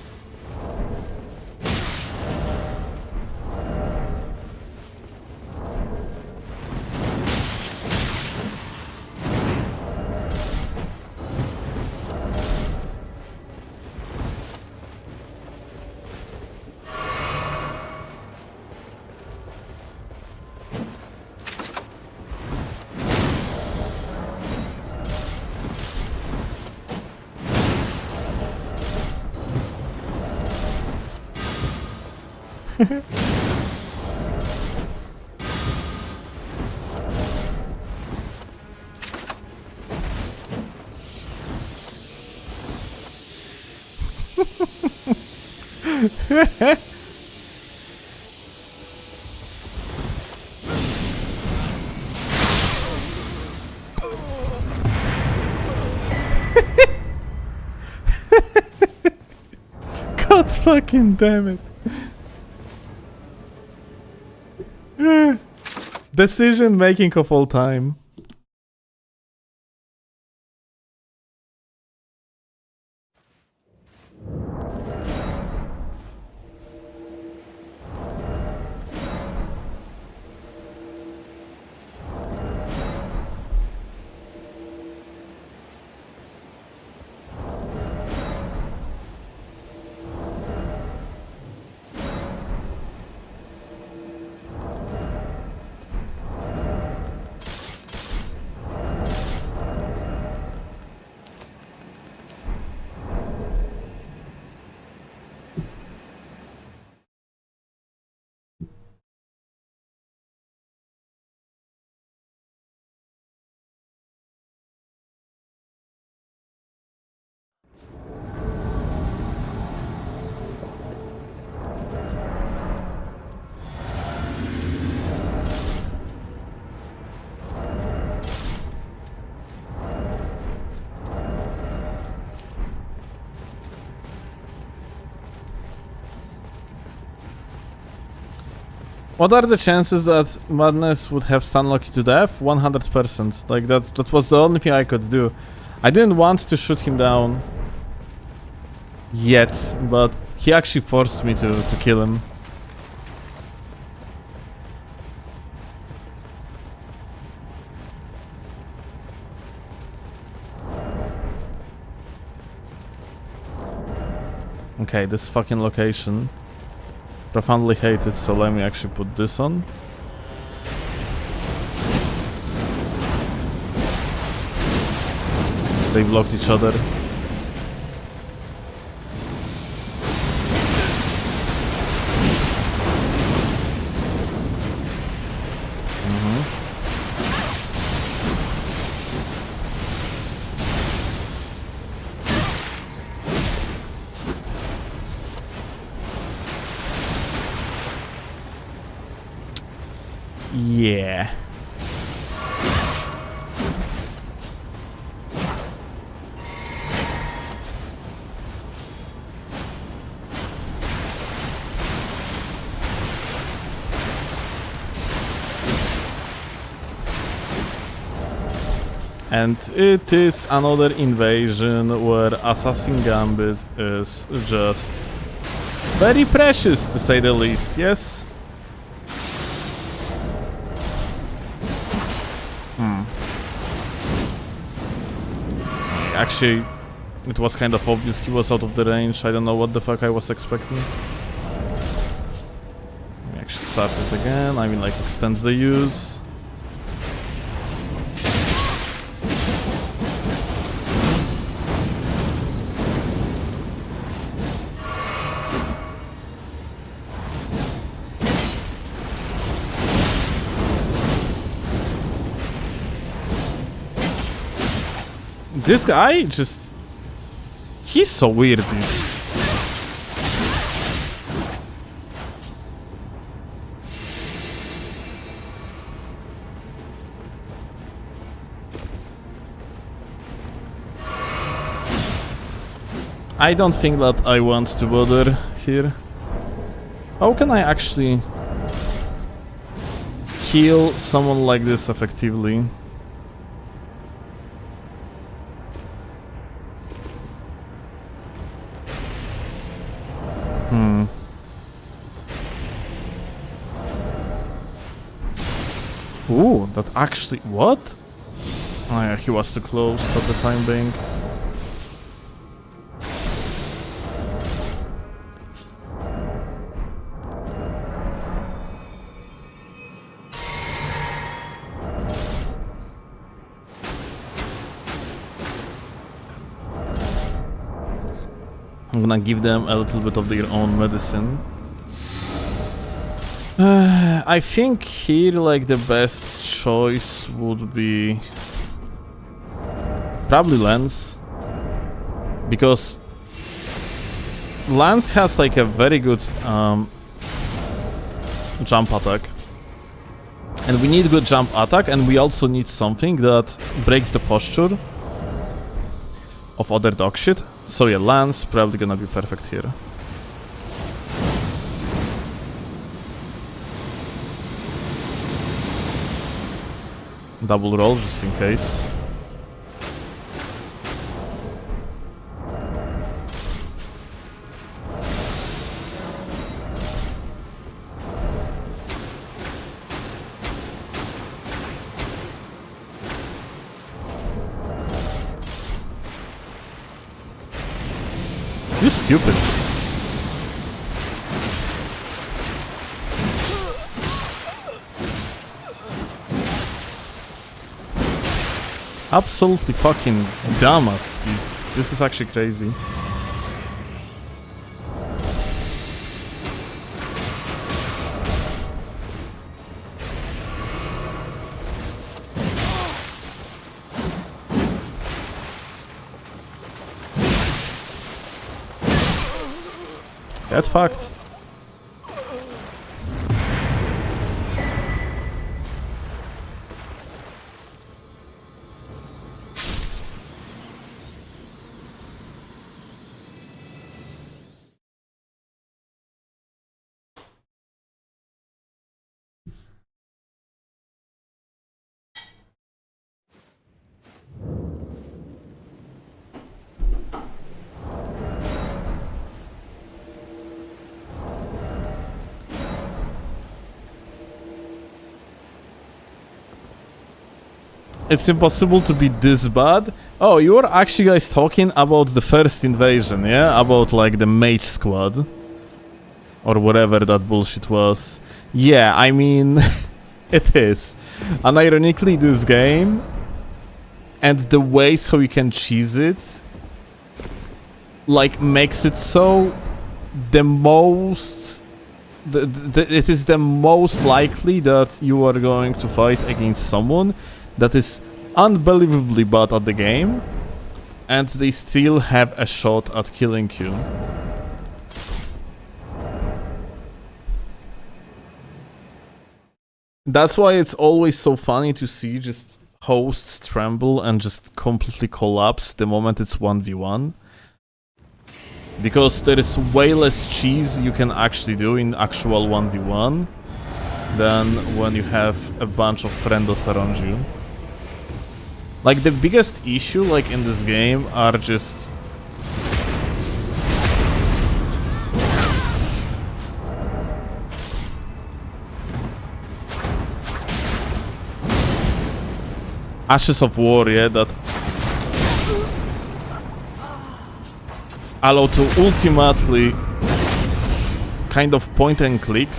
God fucking damn it. Decision making of all time. What are the chances that Madness would have Stunlock to death? 100%. Like that was the only thing I could do. I didn't want to shoot him down yet, but he actually forced me to kill him. Okay, this fucking location. Profoundly hate it, so let me actually put this on. They blocked each other. Yeah. And it is another invasion where Assassin Gambit is just very precious, to say the least, yes? Actually, it was kind of obvious he was out of the range. I don't know what the fuck I was expecting. Let me actually start it again. I mean, like, extend the use. This guy just... he's so weird, dude. I don't think that I want to bother here. How can I actually kill someone like this effectively? Ooh, that actually... what? Oh yeah, he was too close at the time being. I'm gonna give them a little bit of their own medicine. I think here, like, the best choice would be probably Lance, because Lance has like a very good jump attack, and we need good jump attack, and we also need something that breaks the posture of other dog shit. So yeah, Lance probably gonna be perfect here. Double roll just in case. You're stupid. Absolutely fucking dumbass. This is actually crazy. Get fucked. It's impossible to be this bad. Oh, you were actually guys talking about the first invasion, yeah? About like the mage squad. Or whatever that bullshit was. Yeah, I mean, it is. And ironically, this game and the ways how you can cheese it, like, makes it so the most... it is the most likely that you are going to fight against someone that is unbelievably bad at the game, and they still have a shot at killing you. That's why it's always so funny to see just hosts tremble and just completely collapse the moment it's 1v1. Because there is way less cheese you can actually do in actual 1v1 than when you have a bunch of friendos around you. Like, the biggest issue, like, in this game are just... Ashes of War, yeah, that allow to ultimately kind of point and click.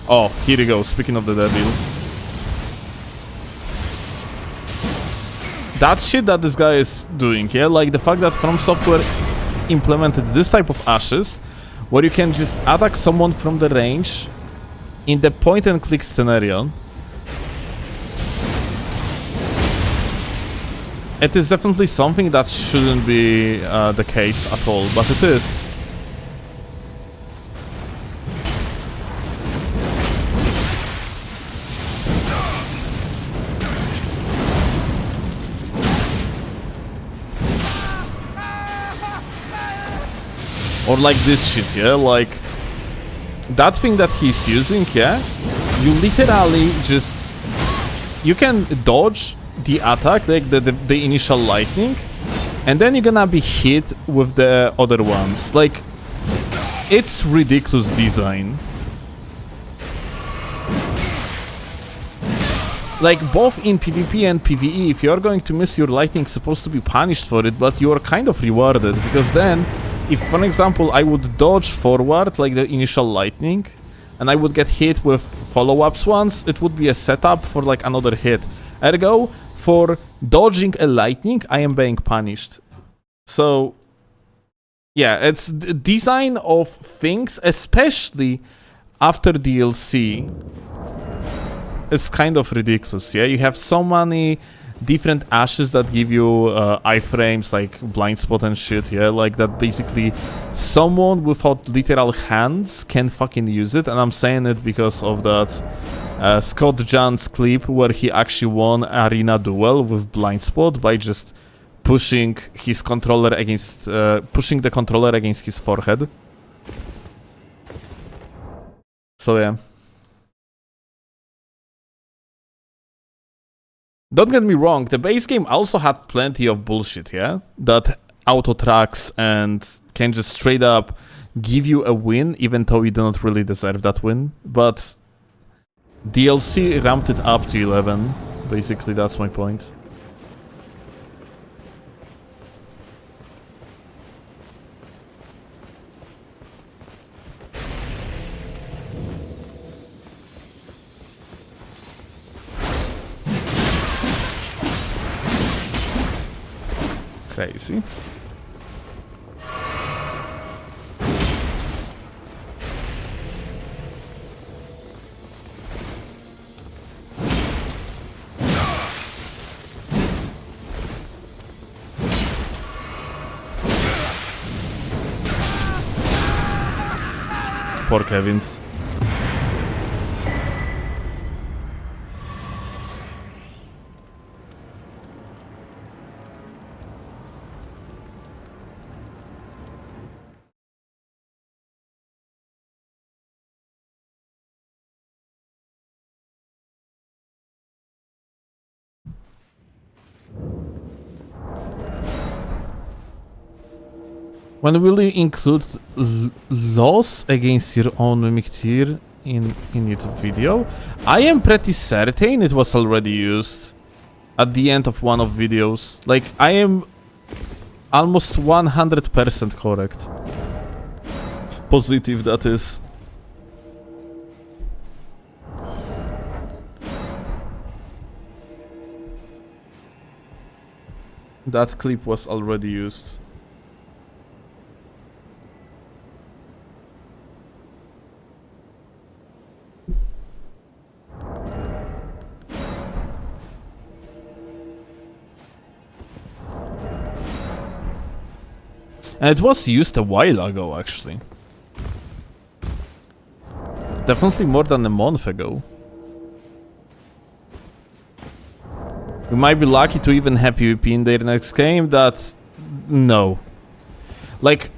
Oh, here you go, speaking of the devil. That shit that this guy is doing, yeah, like the fact that From Software implemented this type of ashes, where you can just attack someone from the range in the point and click scenario. It is definitely something that shouldn't be the case at all, but it is. Or like this shit, yeah? Like, that thing that he's using, yeah? You literally just... You can dodge the attack, like the initial lightning, and then you're gonna be hit with the other ones. Like, it's ridiculous design. Like, both in PvP and PvE, if you're going to miss your lightning, it's supposed to be punished for it, but you're kind of rewarded, because then, if, for example, I would dodge forward, like the initial lightning, and I would get hit with follow-ups once, it would be a setup for, like, another hit. Ergo, for dodging a lightning, I am being punished. So, yeah, it's the design of things, especially after DLC. It's kind of ridiculous, yeah? You have so many different ashes that give you iframes, like blind spot and shit, yeah? Like that basically someone without literal hands can fucking use it, and I'm saying it because of that Scott Jan's clip where he actually won arena duel with blind spot by just pushing his controller against pushing the controller against his forehead. So yeah. Don't get me wrong, the base game also had plenty of bullshit, yeah? That auto-tracks and can just straight up give you a win, even though you do not really deserve that win. But DLC ramped it up to 11, basically, that's my point. Crazy. Poor Kevins. When will you include loss against your own mimic tier in YouTube video? I am pretty certain it was already used. at the end of one of videos. Like, I am almost 100% correct. Positive, that is. That clip was already used. And it was used a while ago, actually. Definitely more than a month ago. We might be lucky to even have PvP in their next game. That... no. Like...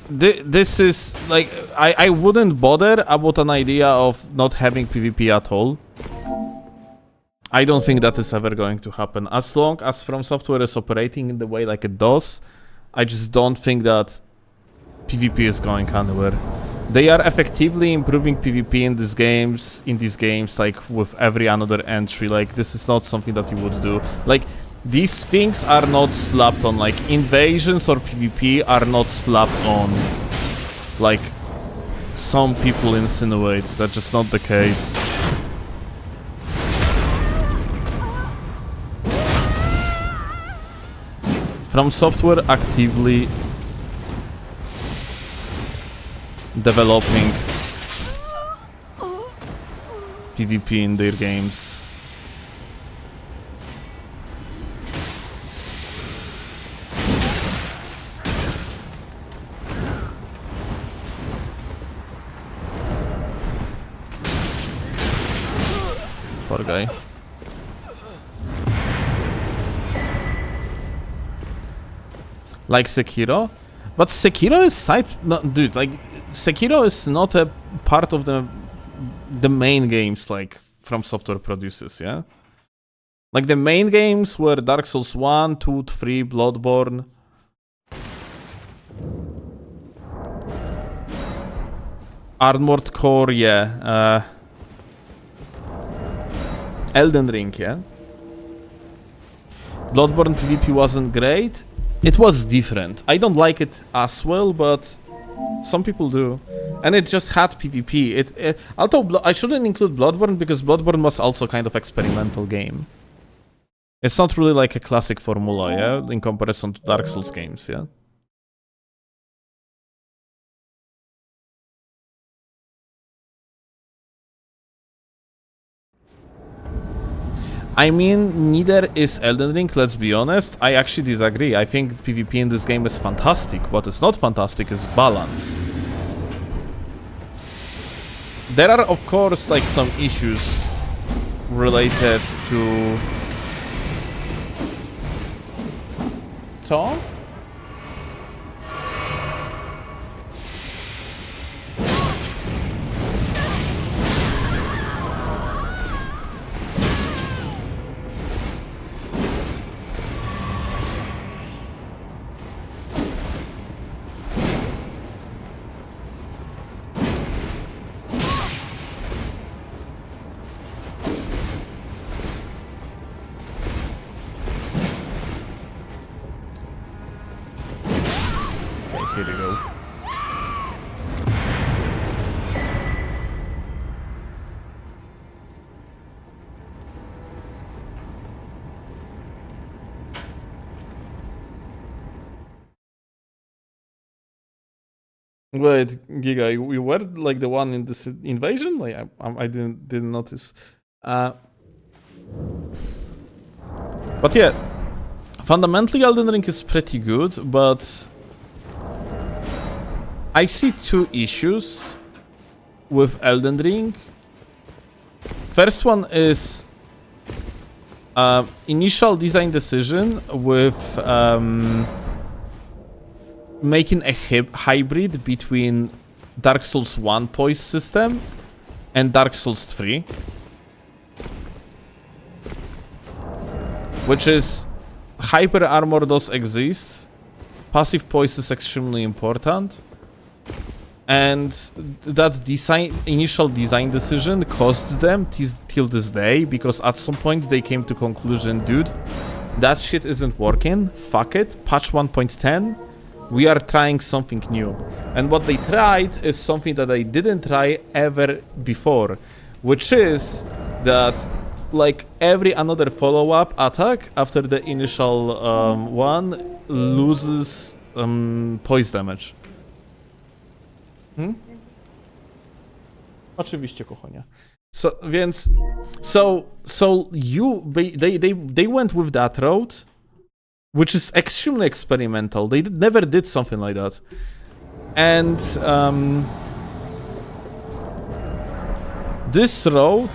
this is... like... I wouldn't bother about an idea of not having PvP at all. I don't think that is ever going to happen. As long as From Software is operating in the way like it does, I just don't think that PvP is going anywhere. They are effectively improving PvP in these games, like with every another entry. Like, this is not something that you would do. Like, these things are not slapped on. Like, invasions or PvP are not slapped on. Like, some people insinuate. That's just not the case. From Software actively developing PvP in their games. Poor guy. Like Sekiro? But Sekiro is side... no, dude, like... Sekiro is not a part of the main games, like, From Software produces, yeah? Like, the main games were Dark Souls 1, 2, 3, Bloodborne. Armored Core, yeah. Elden Ring, yeah? Bloodborne PvP wasn't great. It was different. I don't like it as well, but some people do. And it just had PvP. Although I shouldn't include Bloodborne because Bloodborne was also kind of experimental game. It's not really like a classic formula, yeah, in comparison to Dark Souls games, yeah. I mean, neither is Elden Ring, let's be honest. I actually disagree. I think PvP in this game is fantastic. What is not fantastic is balance. There are, of course, like some issues related to... Tom? Here we go. Wait, Giga, you were like the one in this invasion? Like I didn't notice. But yeah, fundamentally Elden Ring is pretty good, but I see two issues with Elden Ring. First one is initial design decision with making a hybrid between Dark Souls 1 poise system and Dark Souls 3. Which is, hyper armor does exist, passive poise is extremely important, And that initial design decision cost them till this day, because at some point they came to conclusion, dude, that shit isn't working, fuck it, patch 1.10, we are trying something new. And what they tried is something that I didn't try ever before, which is that like every another follow-up attack after the initial one loses poise damage. Oczywiście, kochania. They went with that road, which is extremely experimental. They never did something like that, and this road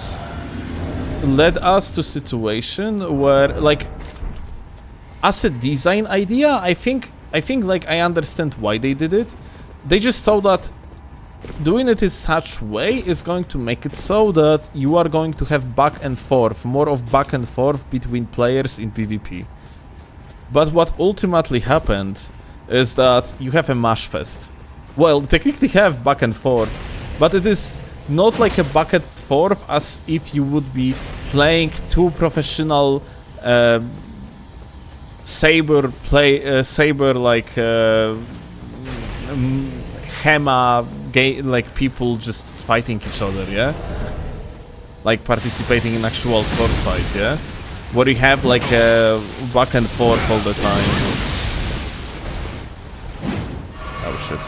led us to a situation where, like, as a design idea, I think like I understand why they did it. They just thought that doing it in such way is going to make it so that you are going to have back and forth, more of back and forth between players in PvP. But what ultimately happened is that you have a mash fest. Well, technically have back and forth, but it is not like a back and forth as if you would be playing two professional saber like Hema like people just fighting each other, yeah? Like participating in actual sword fight, yeah? Where you have like a back and forth all the time. Oh shit.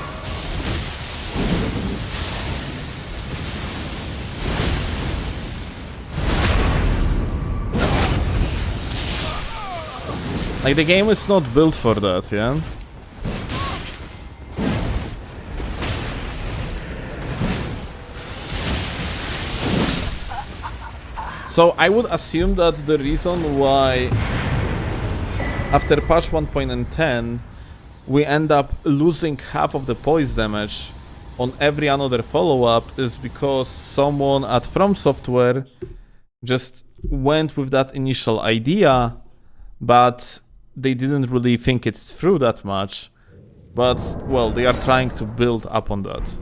Like the game is not built for that, yeah? So I would assume that the reason why after patch 1.10 we end up losing half of the poise damage on every another follow-up is because someone at From Software just went with that initial idea, but they didn't really think it's through that much. But, well, they are trying to build up on that.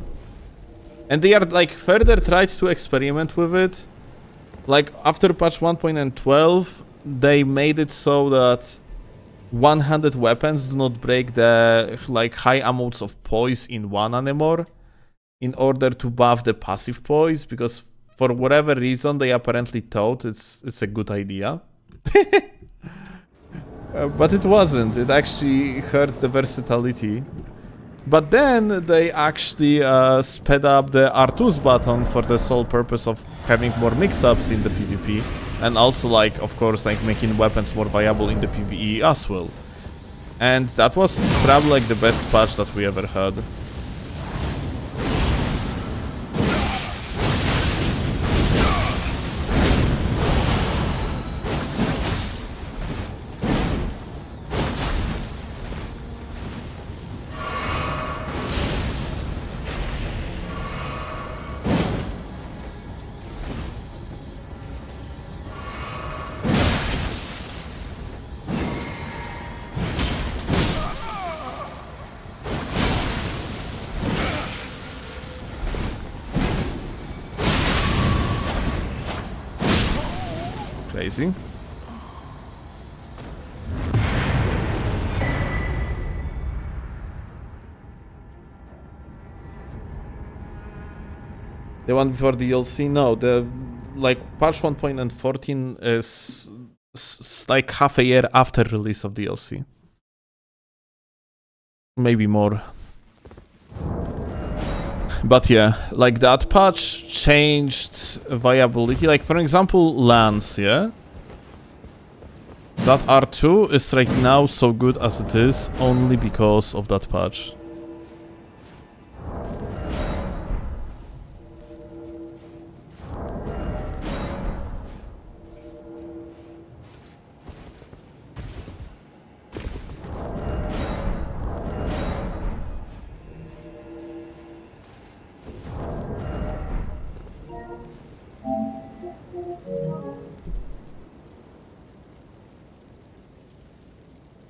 And they are, like, further tried to experiment with it. Like, after patch 1.12, they made it so that one-handed weapons do not break the, like, high amounts of poise in one anymore, in order to buff the passive poise, because for whatever reason they apparently thought it's a good idea. But it wasn't. It actually hurt the versatility. But then they actually sped up the R2's button for the sole purpose of having more mix-ups in the PvP, and also, like, of course, like making weapons more viable in the PvE as well. And that was probably like the best patch that we ever had. Crazy. The one before the DLC? No, the like patch 1.14 is like half a year after release of DLC. Maybe more. But yeah, like that patch changed viability. Like, for example, Lance, yeah? That R2 is right now so good as it is only because of that patch.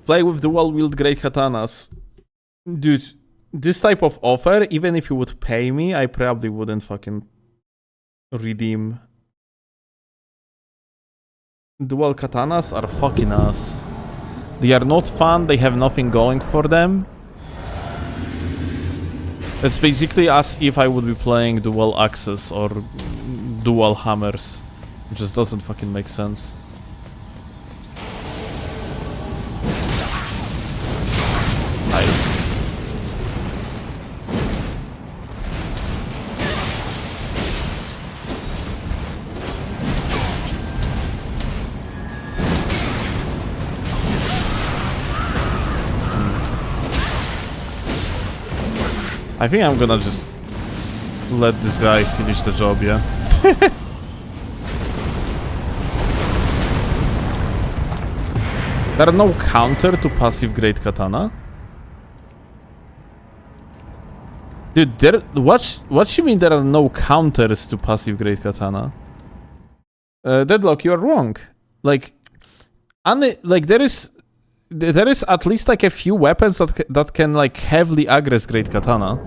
Play with dual wield great katanas. Dude, this type of offer, even if you would pay me, I probably wouldn't fucking redeem. Dual katanas are fucking ass. They are not fun, they have nothing going for them. It's basically as if I would be playing dual axes or dual hammers. It just doesn't fucking make sense. I think I'm gonna just let this guy finish the job, yeah? There are no counter to passive Great Katana? Dude, what you mean there are no counters to passive Great Katana? Deadlock, you are wrong. Like there is at least like a few weapons that can like heavily aggress Great Katana.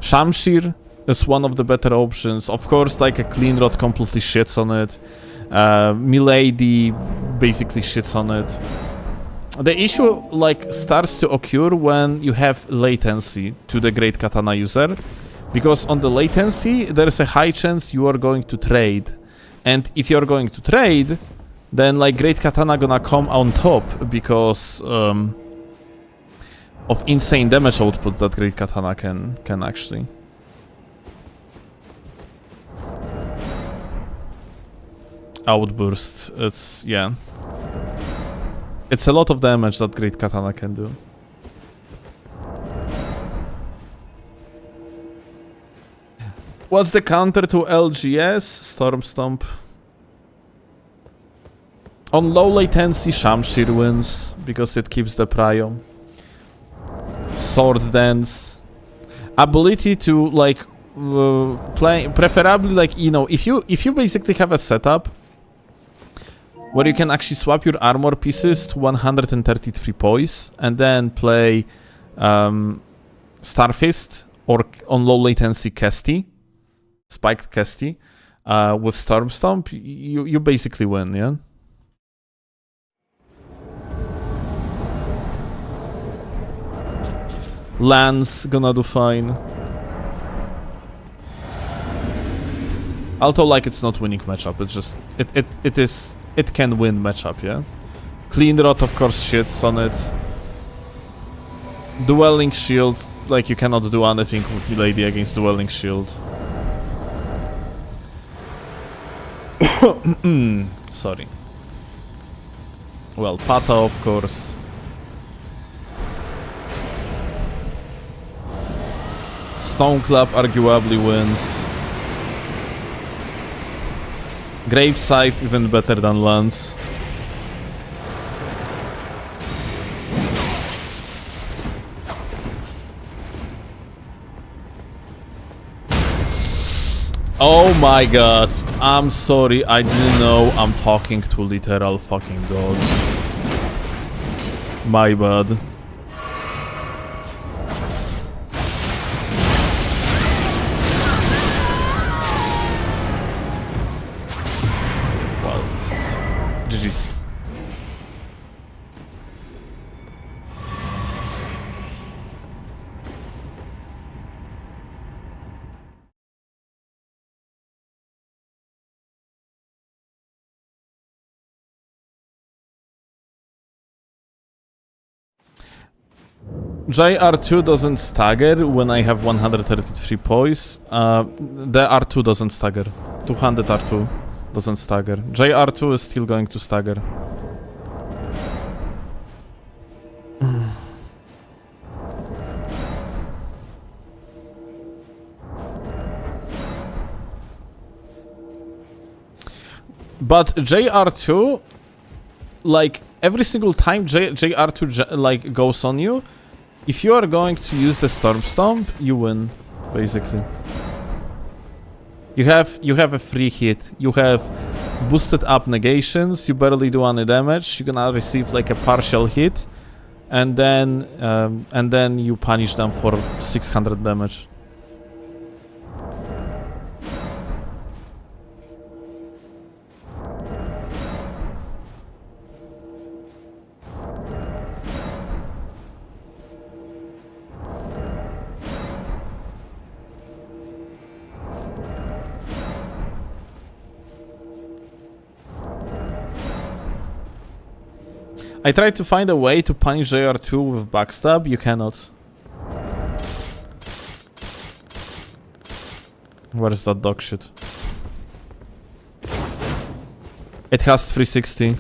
Shamshir is one of the better options. Of course, like a Clean Rod completely shits on it. Milady basically shits on it. The issue like starts to occur when you have latency to the Great Katana user, because on the latency there is a high chance you are going to trade, and if you're going to trade, then like Great Katana gonna come on top because of insane damage output that Great Katana can actually. Outburst, it's, yeah. It's a lot of damage that Great Katana can do. What's the counter to LGS? Storm Stomp. On low latency, Shamshir wins because it keeps the prio. Sword Dance. Ability to like play, preferably like, you know, if you basically have a setup where you can actually swap your armor pieces to 133 poise and then play Starfist or on low latency Kesty, spiked Kesty, with Storm Stomp, you basically win, yeah? Lance gonna do fine. Although like it's not winning matchup, it's just it can win matchup, yeah? Clean Rod of course shits on it. Dueling Shield, like you cannot do anything with Milady against Dueling Shield. Sorry. Well, Pata of course. Stone Club arguably wins. Grave Scythe even better than Lance. Oh my god, I'm sorry, I didn't know I'm talking to literal fucking gods. My bad. GG's. JR2 doesn't stagger when I have 133 poise. The R2 doesn't stagger. 200 R2 doesn't stagger. JR2 is still going to stagger. But JR2, like every single time JR2 like goes on you, if you are going to use the Storm Stomp, you win, basically. You have a free hit. You have boosted up negations. You barely do any damage. You're gonna receive like a partial hit, and then you punish them for 600 damage. I tried to find a way to punish JR2 with backstab, you cannot. Where is that dog shit? It has 360.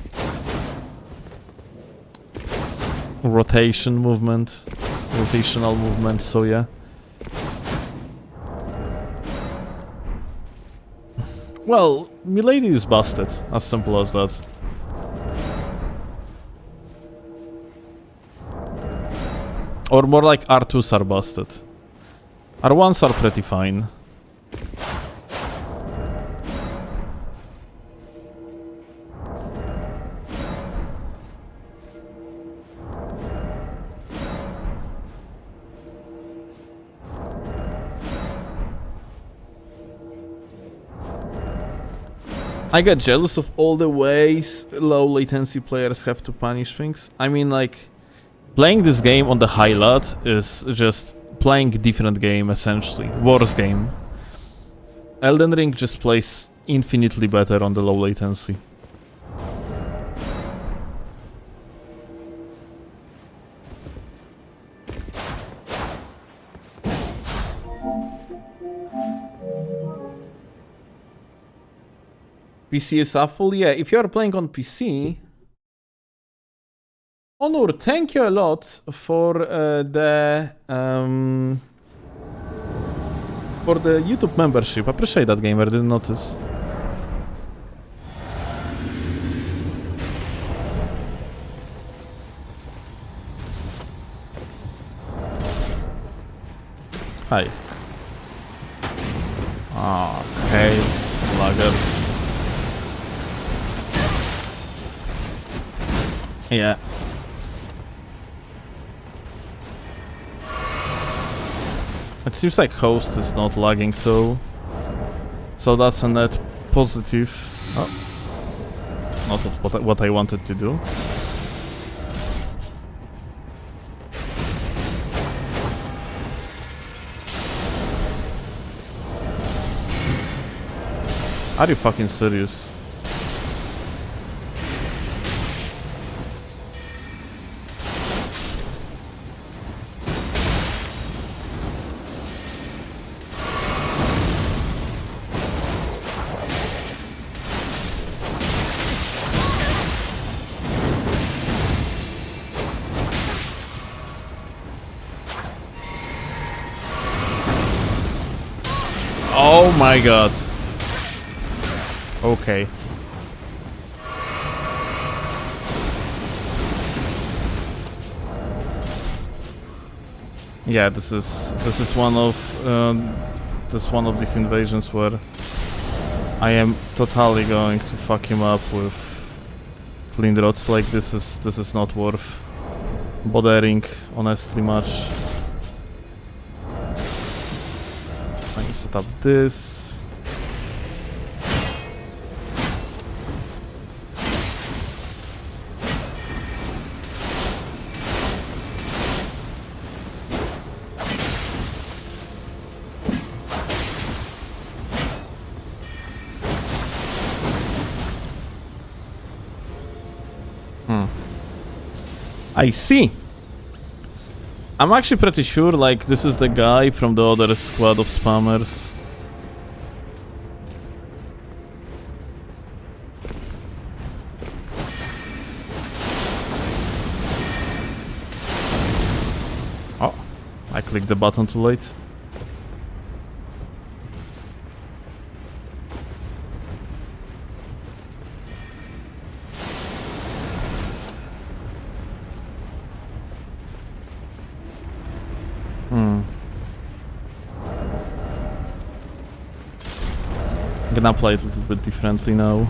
Rotational movement, so yeah. Well, Milady is busted, as simple as that. Or more like R2s are busted. R1s are pretty fine. I get jealous of all the ways low latency players have to punish things. I mean, like, playing this game on the high lat is just playing a different game, essentially. Worse game. Elden Ring just plays infinitely better on the low latency. PC is awful? Yeah, if you are playing on PC... Honor, thank you a lot for the YouTube membership. Appreciate that, gamer. Didn't notice. Hi. Okay, slugger. Yeah. It seems like host is not lagging though, so that's a net positive. Oh. Not what I wanted to do. Are you fucking serious? Oh my god. Okay. Yeah, this is one of these invasions where I am totally going to fuck him up with Flindrots. Like this is not worth bothering honestly much. I can set up this. I see. I'm actually pretty sure, like, this is the guy from the other squad of spammers. Oh, I clicked the button too late. I'm gonna play it a little bit differently now.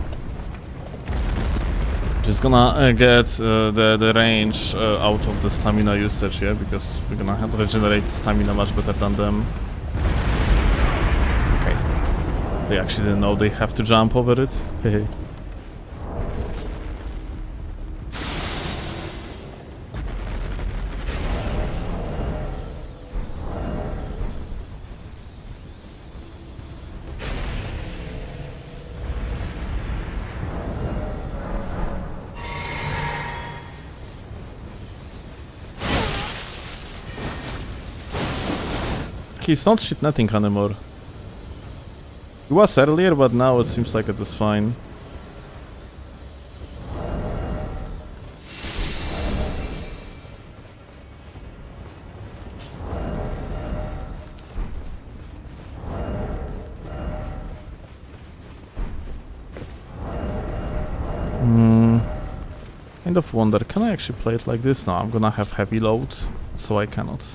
Just gonna get the range out of the stamina usage, yeah, because we're gonna regenerate stamina much better than them. Okay. They actually didn't know they have to jump over it. Hehe. He's not shit-netting anymore. He was earlier, but now it seems like it is fine. Kind of wonder, can I actually play it like this? No, I'm gonna have heavy load, so I cannot.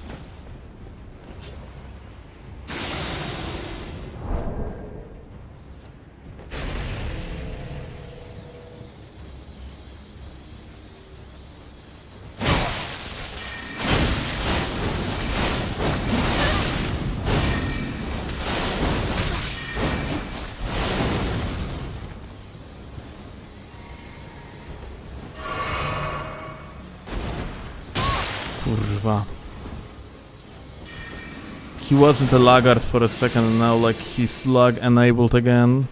Kurwa. He wasn't a laggard for a second and now like he's lag enabled again.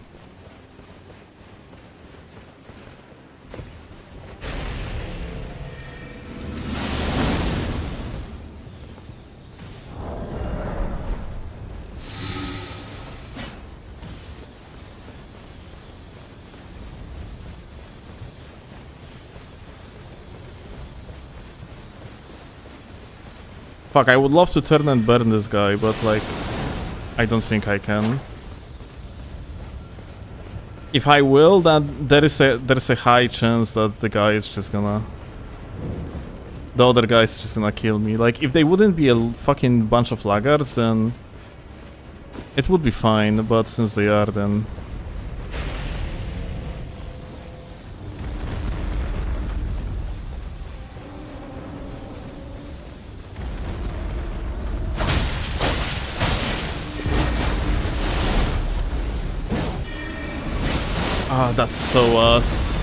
Fuck, I would love to turn and burn this guy, but like, I don't think I can. If I will, then there's a high chance that the guy is just gonna... The other guy is just gonna kill me. Like, if they wouldn't be a fucking bunch of laggards, then... It would be fine, but since they are, then... Ah, that's so us.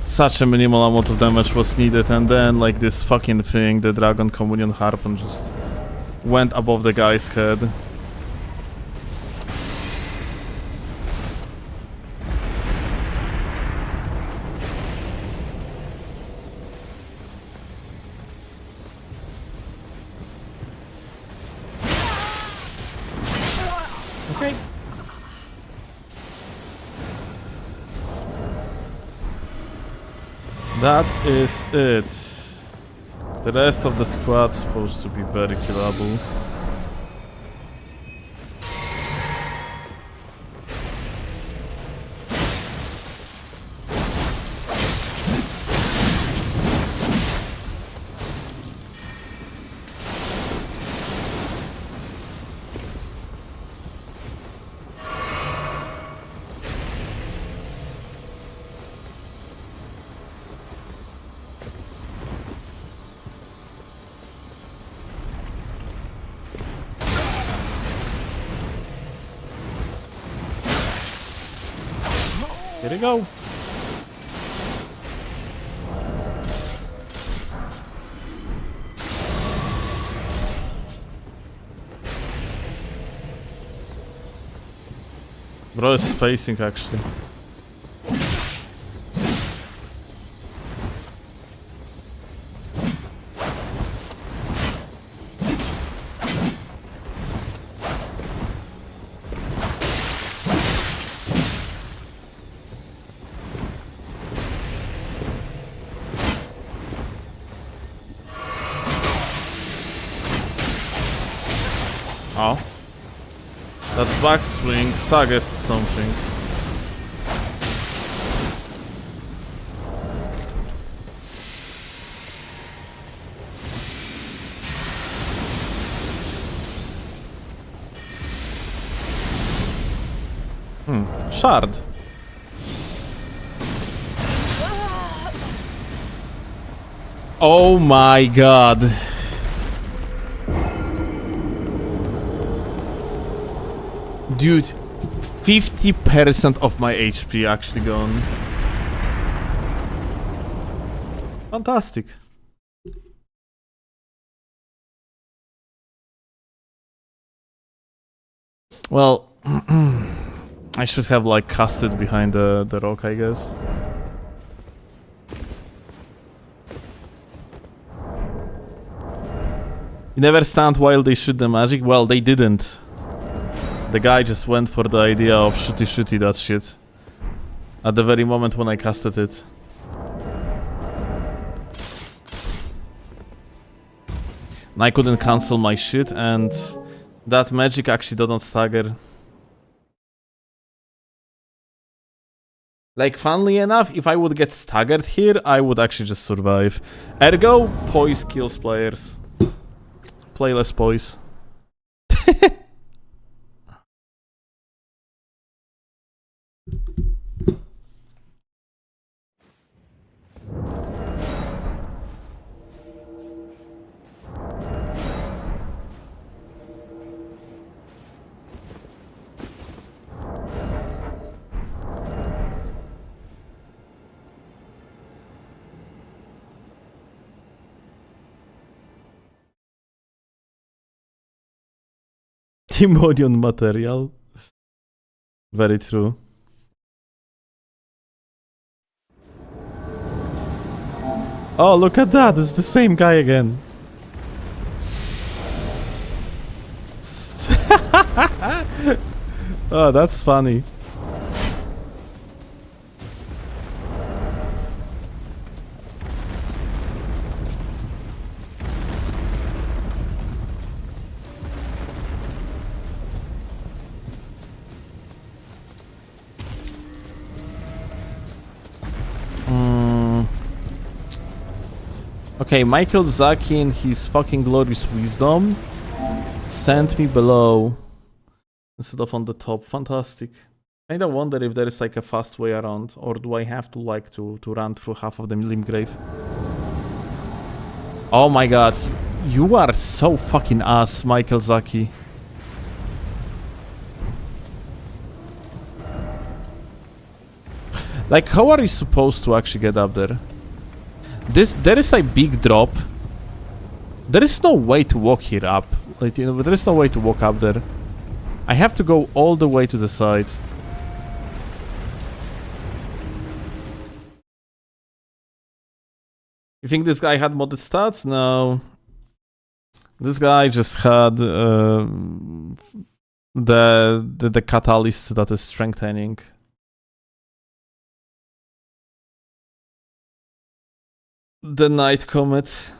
Such a minimal amount of damage was needed, and then like this fucking thing, the Dragon Communion Harpoon, just went above the guy's head. Okay. That is it. The rest of the squad's supposed to be very killable. Here we go. Bro is spacing actually. Oh. That backswing suggests something. Shard. Oh my god. Dude, 50% of my HP actually gone. Fantastic. Well, I should have like cast it behind the rock, I guess. You never stand while they shoot the magic? Well, they didn't. The guy just went for the idea of shooty that shit. At the very moment when I casted it. And I couldn't cancel my shit, and that magic actually didn't stagger. Like, funnily enough, if I would get staggered here, I would actually just survive. Ergo, poise kills players. Play less poise. Timonion material. Very true. Oh, look at that! It's the same guy again. Oh, that's funny. Okay, Michael Zaki in his fucking glorious wisdom sent me below instead of on the top. Fantastic. Kinda wonder if there is like a fast way around, or do I have to like to run through half of the Limgrave? Oh my god, you are so fucking ass, Michael Zaki. Like, how are you supposed to actually get up there? There is a big drop. There is no way to walk here up. Like, you know, there is no way to walk up there. I have to go all the way to the side. You think this guy had modded stats? No. This guy just had the catalyst that is strengthening. The Night Comet.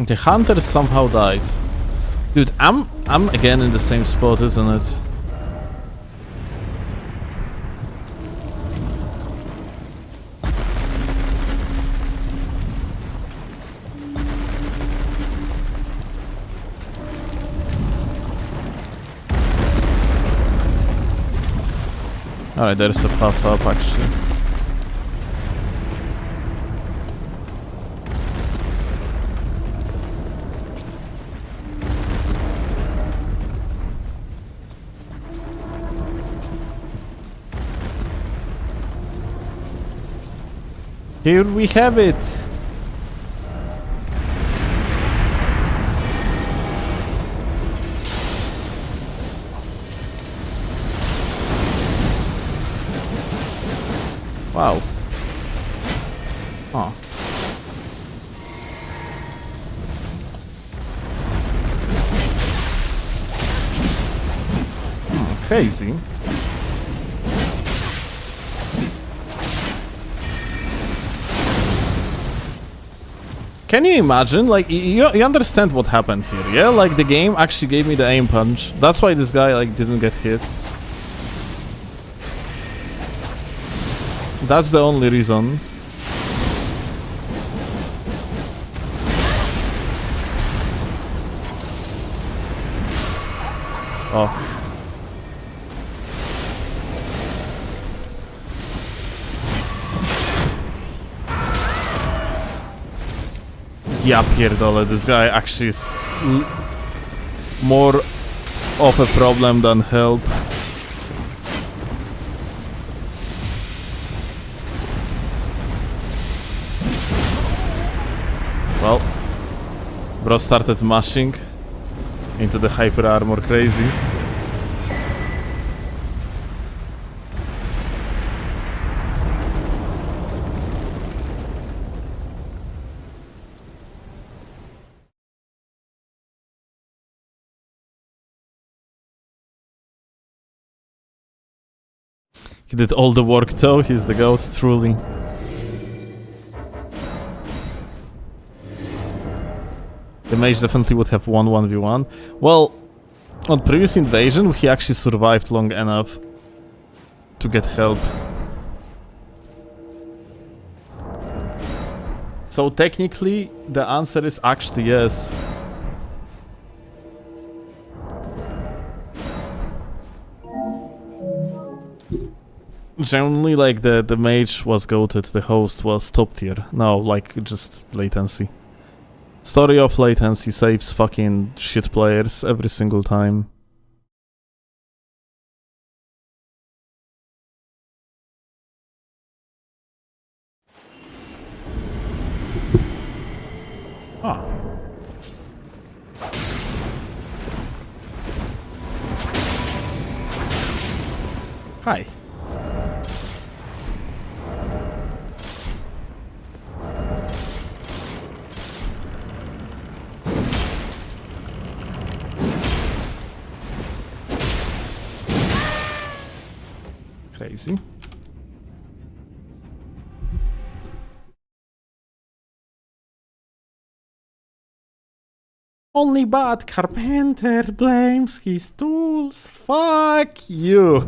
The hunter somehow died. Dude, I'm again in the same spot, isn't it? Alright, there's a path up actually. Here we have it! Wow. Huh. Crazy. Can you imagine? Like, you understand what happened here, yeah? Like, the game actually gave me the aim punch. That's why this guy, like, didn't get hit. That's the only reason. Oh. Ja pierdolę, this guy actually is more of a problem than help. Well, bro started mashing into the hyper armor crazy. He did all the work though, he's the goat, truly. The mage definitely would have won 1v1. Well, on previous invasion, he actually survived long enough to get help. So technically, the answer is actually yes. Generally, like, the mage was goated, the host was top tier. No, like, just latency. Story of latency saves fucking shit players every single time. Ah. Hi. Crazy. Only bad carpenter blames his tools. Fuck you.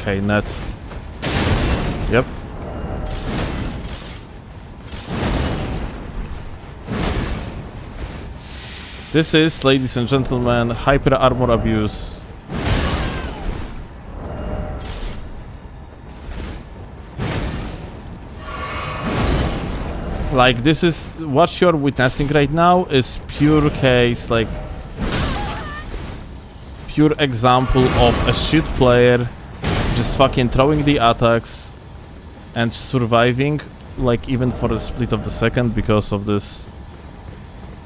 Okay, net. Yep. This is, ladies and gentlemen, hyper armor abuse. Like, this is what you're witnessing right now is pure case, like, pure example of a shit player just fucking throwing the attacks and surviving, like, even for a split of the second because of this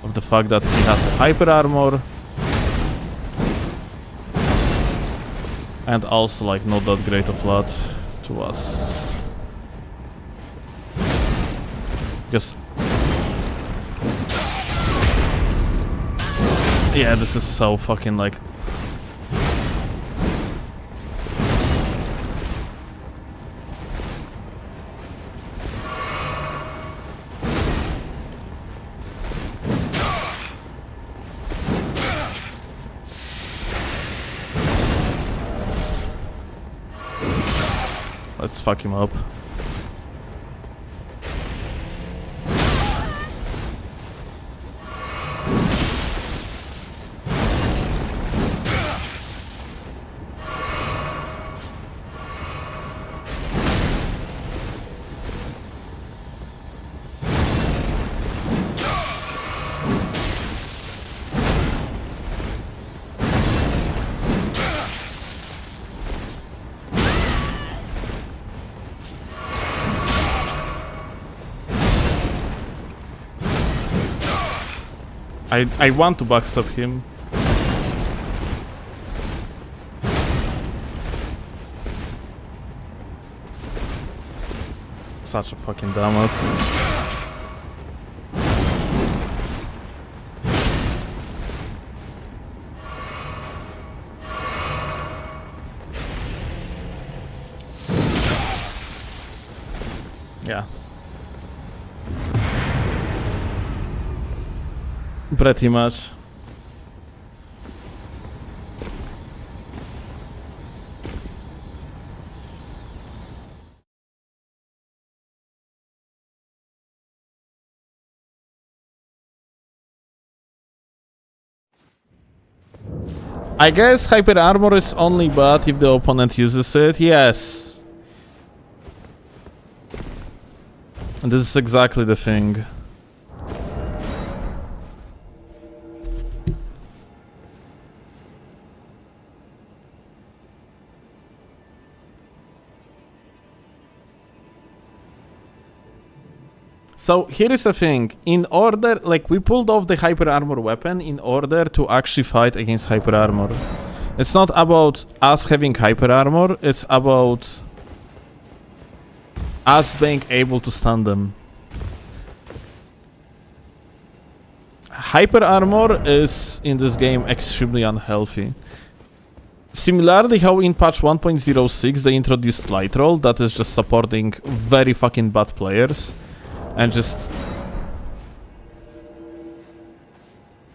of the fact that he has a hyper armor. And also like not that great of blood to us. Just... Yeah, this is so fucking like... Let's fuck him up. I want to backstab him. Such a fucking dumbass. Yeah. Pretty much. I guess hyper armor is only bad if the opponent uses it. Yes. And this is exactly the thing. So here is the thing, in order, like we pulled off the hyper armor weapon in order to actually fight against hyper armor. It's not about us having hyper armor, it's about us being able to stun them. Hyper armor is in this game extremely unhealthy. Similarly how in patch 1.06 they introduced light roll that is just supporting very fucking bad players. And just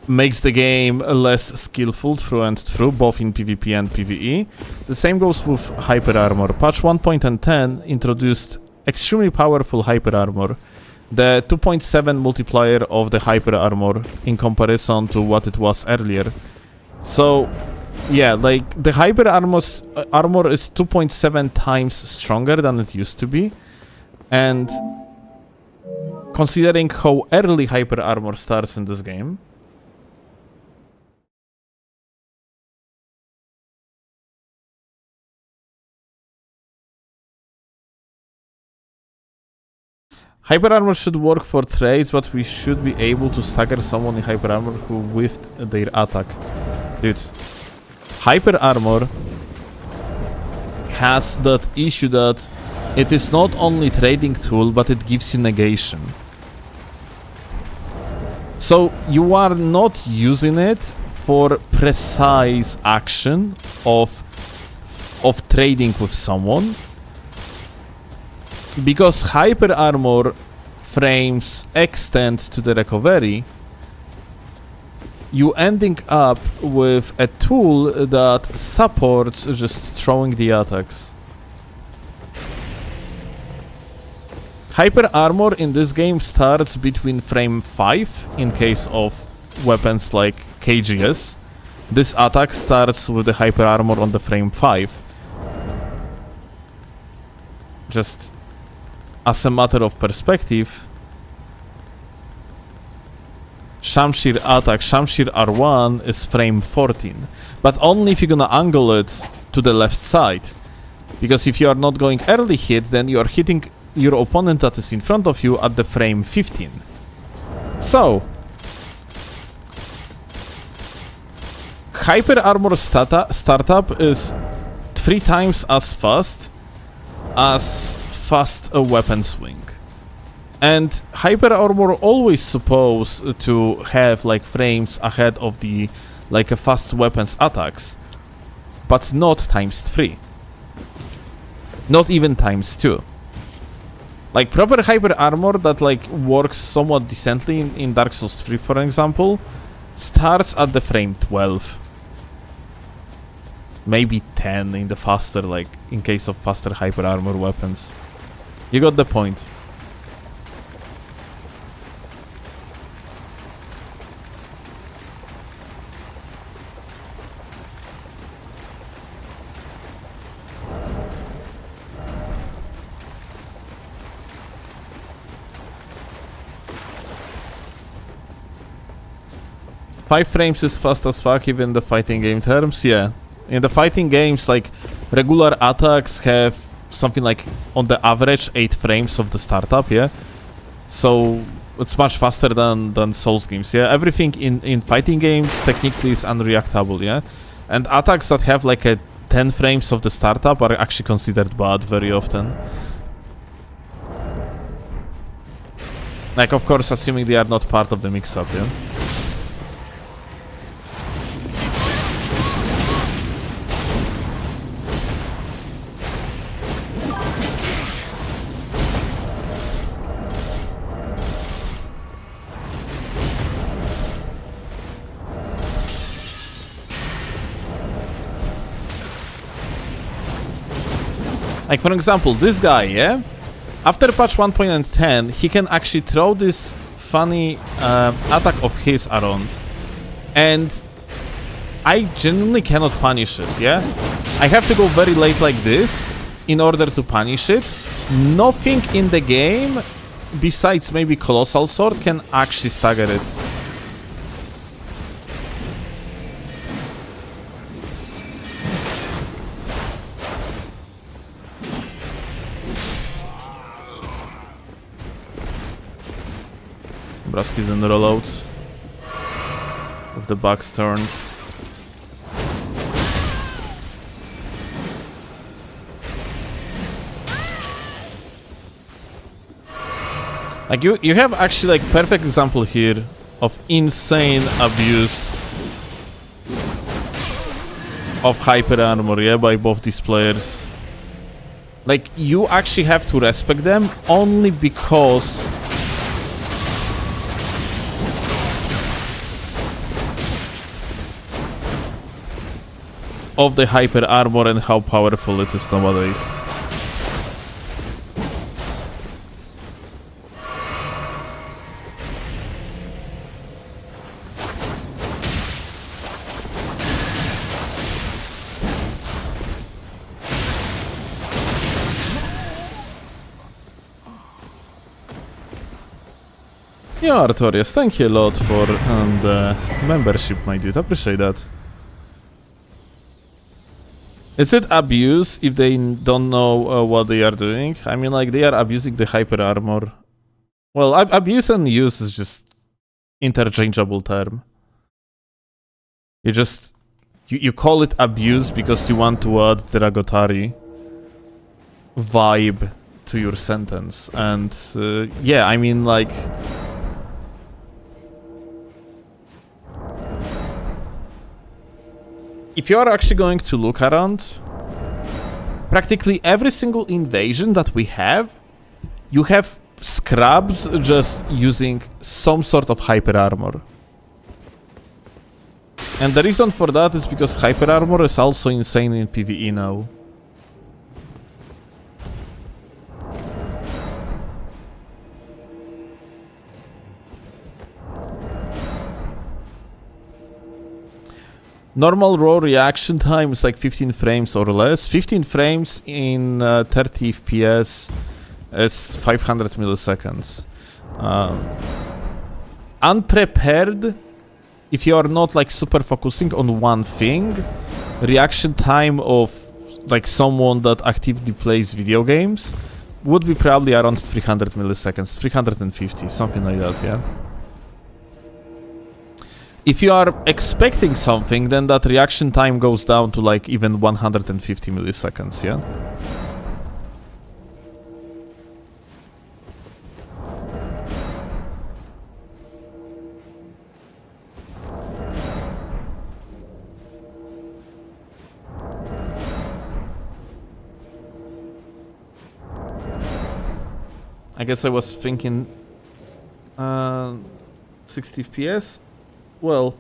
makes the game less skillful through and through, both in PvP and PvE. The same goes with hyper armor. Patch 1.10 introduced extremely powerful hyper armor. The 2.7 multiplier of the hyper armor in comparison to what it was earlier. So, yeah, like the hyper armor is 2.7 times stronger than it used to be. And considering how early hyper armor starts in this game, hyper armor should work for trades, but we should be able to stagger someone in hyper armor who whiffed their attack. Dude, hyper armor has that issue that it is not only trading tool, but it gives you negation. So you are not using it for precise action of trading with someone, because hyper armor frames extend to the recovery. You ending up with a tool that supports just throwing the attacks. Hyper armor in this game starts between frame 5 in case of weapons like KGS. This attack starts with the hyper armor on the frame 5. Just as a matter of perspective, Shamshir attack, Shamshir R1 is frame 14, but only if you're gonna angle it to the left side. Because if you are not going early hit, then you are hitting your opponent that is in front of you at the frame 15. So, hyper armor startup is 3 times as fast a weapon swing. And hyper armor always supposed to have like frames ahead of the like a fast weapons attacks, but not times 3. Not even times 2. Like proper hyper armor that like works somewhat decently in Dark Souls 3, for example, starts at the frame 12. Maybe 10 in the faster, like in case of faster hyper armor weapons. You got the point. Five frames is fast as fuck, even the fighting game terms. Yeah, in the fighting games, like regular attacks have something like on the average 8 frames of the startup. Yeah, so it's much faster than Souls games. Yeah, everything in fighting games technically is unreactable. Yeah, and attacks that have like a 10 frames of the startup are actually considered bad very often. Like, of course, assuming they are not part of the mix-up. Yeah. Like, for example, this guy, yeah? After patch 1.10, he can actually throw this funny attack of his around. And I genuinely cannot punish it, yeah? I have to go very late like this in order to punish it. Nothing in the game, besides maybe Colossal Sword, can actually stagger it. Brusky then roll out with the backs turned. Like you have actually like perfect example here of insane abuse of hyper armor, yeah, by both these players. Like you actually have to respect them only because of the hyper armor and how powerful it is nowadays. Yeah, Artorias, thank you a lot for the membership, my dude. Appreciate that. Is it abuse if they don't know what they are doing? I mean, like, they are abusing the hyper armor. Well, abuse and use is just interchangeable term. You call it abuse because you want to add the Ragotari vibe to your sentence. And yeah, I mean, like, if you are actually going to look around, practically every single invasion that we have, you have scrubs just using some sort of hyper armor. And the reason for that is because hyper armor is also insane in PvE now. Normal raw reaction time is like 15 frames or less. 15 frames in 30 FPS is 500 milliseconds. Unprepared, if you are not like super focusing on one thing, reaction time of like someone that actively plays video games would be probably around 300 milliseconds, 350, something like that, yeah. if you are expecting something, then that reaction time goes down to like even 150 milliseconds, yeah? I guess I was thinking 60 FPS. Well,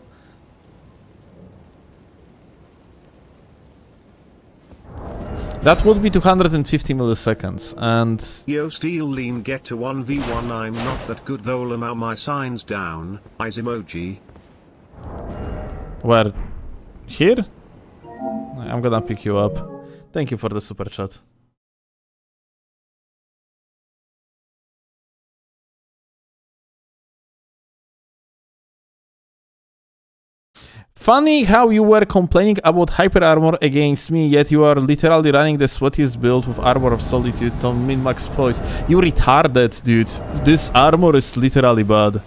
that would be 250 milliseconds, and Yo, Steel Lean, get to 1v1. I'm not that good though. Lamau, my signs down. Eyes emoji. where? Here? I'm gonna pick you up. Thank you for the super chat. Funny how you were complaining about hyper armor against me, yet you are literally running the sweatiest build with Armor of Solitude on min-max poise. You retarded, dude. This armor is literally bad.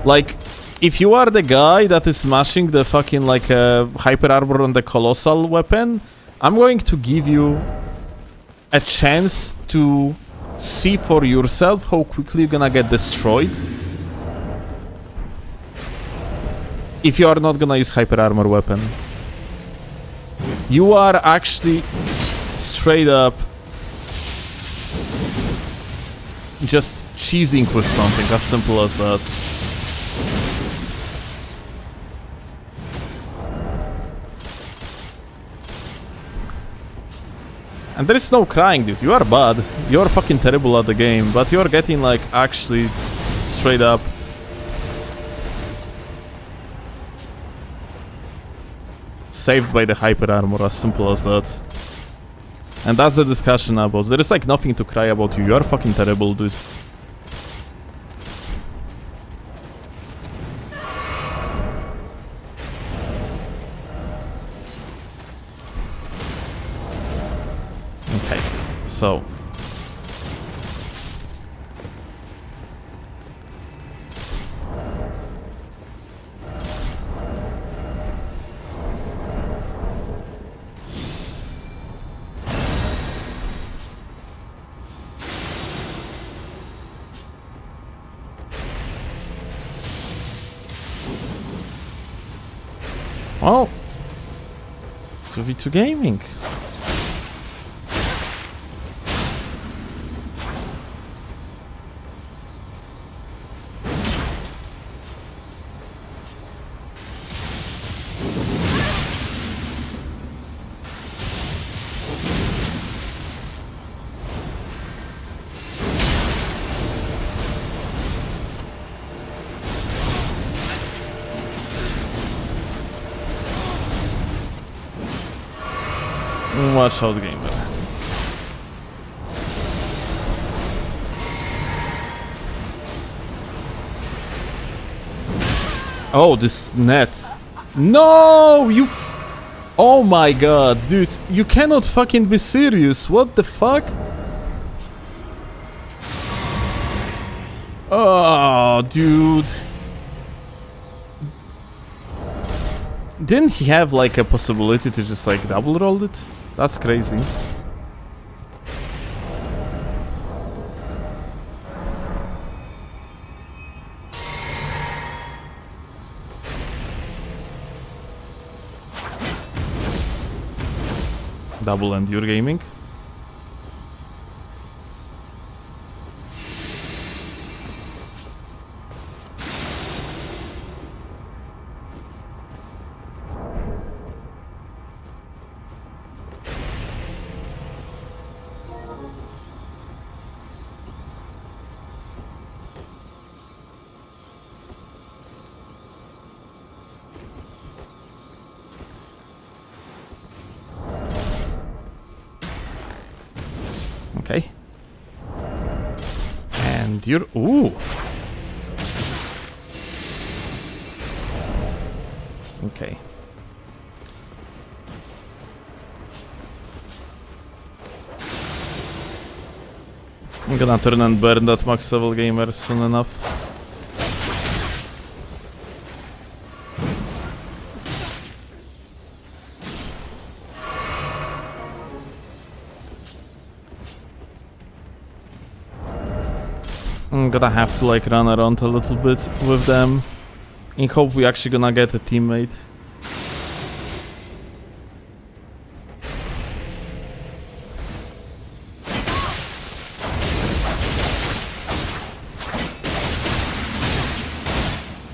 Like, if you are the guy that is smashing the fucking like hyper armor on the colossal weapon, I'm going to give you a chance to see for yourself how quickly you're gonna get destroyed. If you are not gonna use hyper armor weapon. You are actually straight up just cheesing with something, as simple as that. And there is no crying, dude. You are bad. You are fucking terrible at the game, but you are getting like actually straight up saved by the hyper armor, as simple as that. And that's the discussion about. There is like nothing to cry about you. You are fucking terrible, dude. Okay, so well, 2v2 gaming. Watch out, gamer. Oh, this net. No, you. Oh my god, dude. You cannot fucking be serious. What the fuck? Oh, dude. Didn't he have like a possibility to just like double roll it? That's crazy. Double endure gaming. Okay. And you're... Ooh! Okay. I'm gonna turn and burn that max level gamer soon enough. I'm gonna have to like run around a little bit with them in hope we actually gonna get a teammate.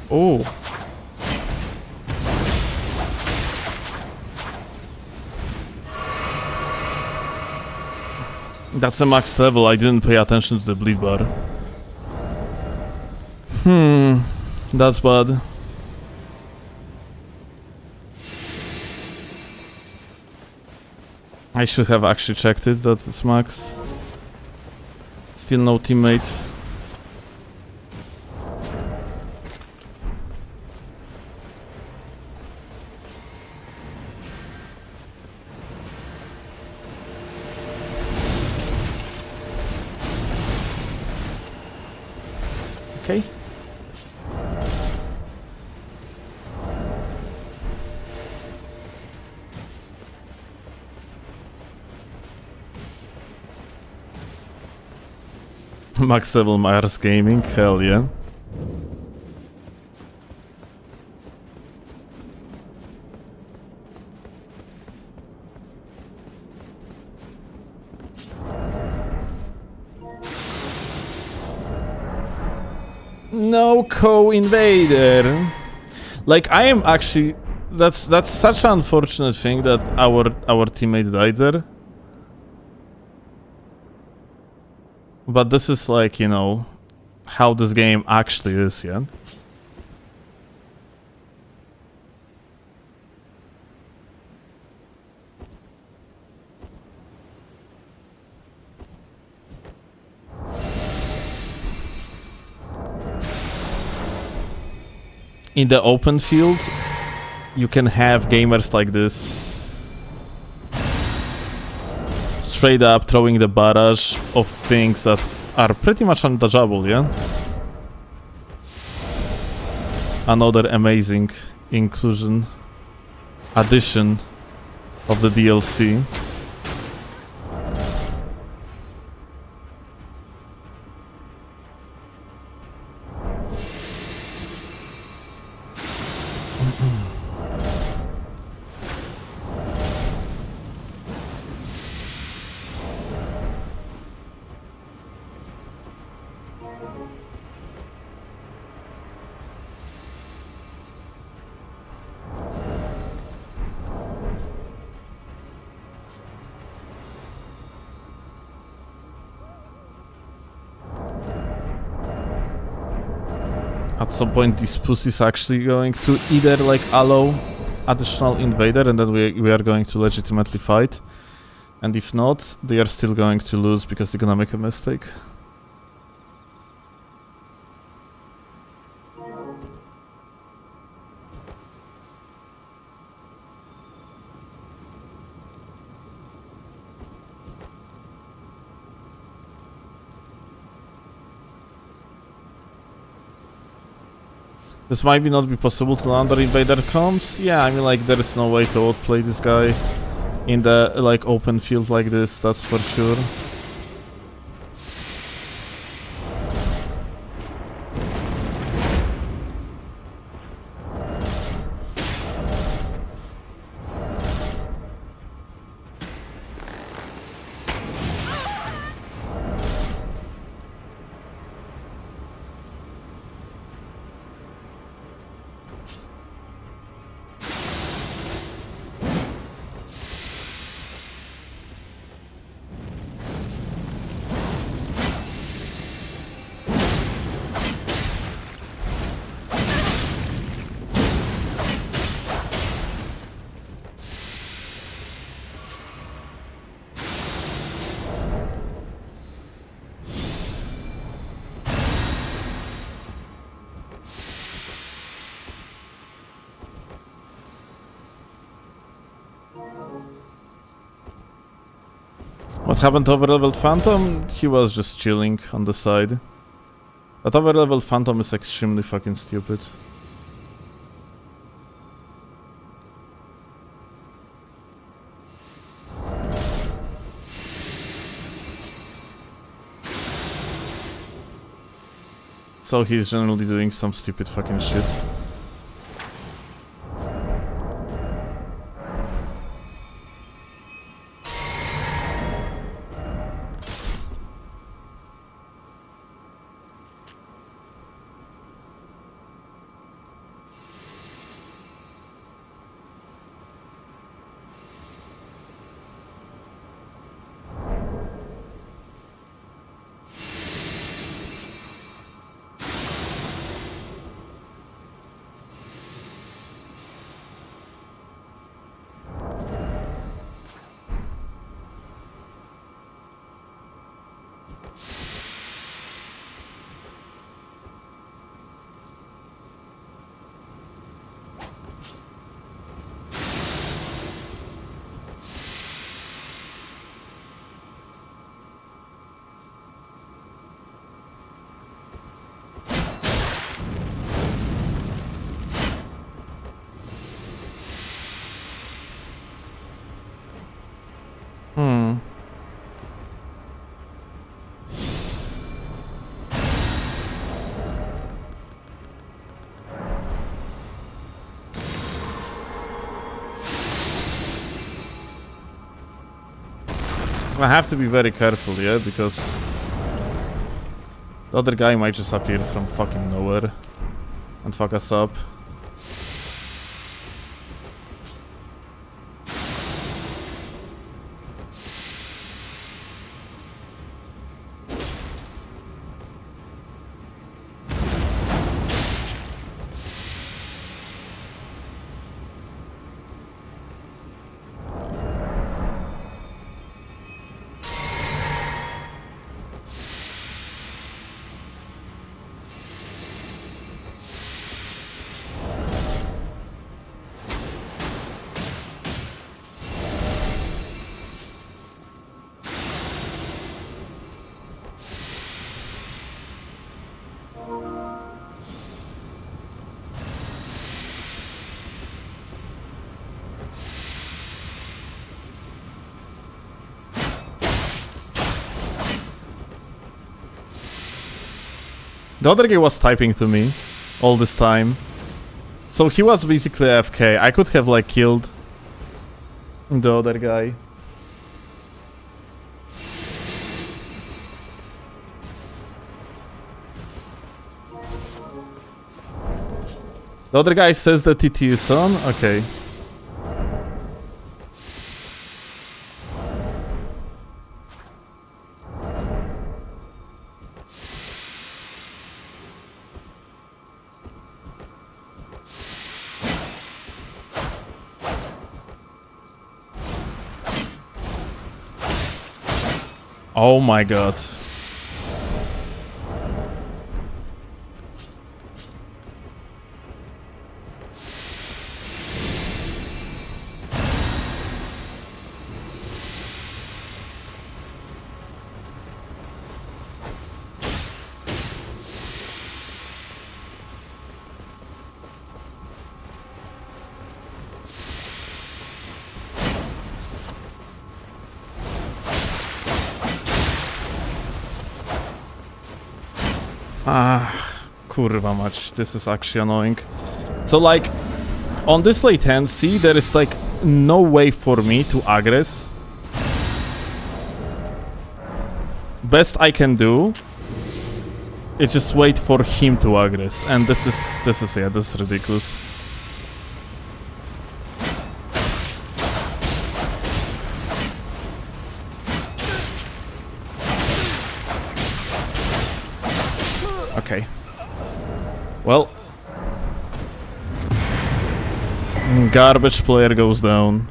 Oh. That's a max level, I didn't pay attention to the bleed bar. That's bad. I should have actually checked it, that it's max. Still no teammates. Okay. Max level Mars Gaming, hell yeah. No co-invader. Like I am actually, that's such an unfortunate thing that our teammate died there. But this is like, you know, how this game actually is, yeah? In the open field, you can have gamers like this. Straight up throwing the barrage of things that are pretty much undodgeable, yeah? Another amazing addition of the DLC. At some point this pussy is actually going to either like allow additional invader and then we are going to legitimately fight, and if not, they are still going to lose because they're gonna make a mistake. This might not be possible to land invader comms. Yeah, I mean like there is no way to outplay this guy in the like open field like this, that's for sure. What happened to overleveled Phantom? He was just chilling on the side. That overleveled Phantom is extremely fucking stupid. So he's generally doing some stupid fucking shit. I have to be very careful, yeah, because the other guy might just appear from fucking nowhere and fuck us up. The other guy was typing to me all this time. So he was basically AFK. I could have like killed the other guy. The other guy says that TT is on? Okay. Oh my god. Kurwa mać, this is actually annoying. So like, on this late hand, see, there is like no way for me to aggress. Best I can do is just wait for him to aggress, and this is ridiculous. Okay. Well, garbage player goes down.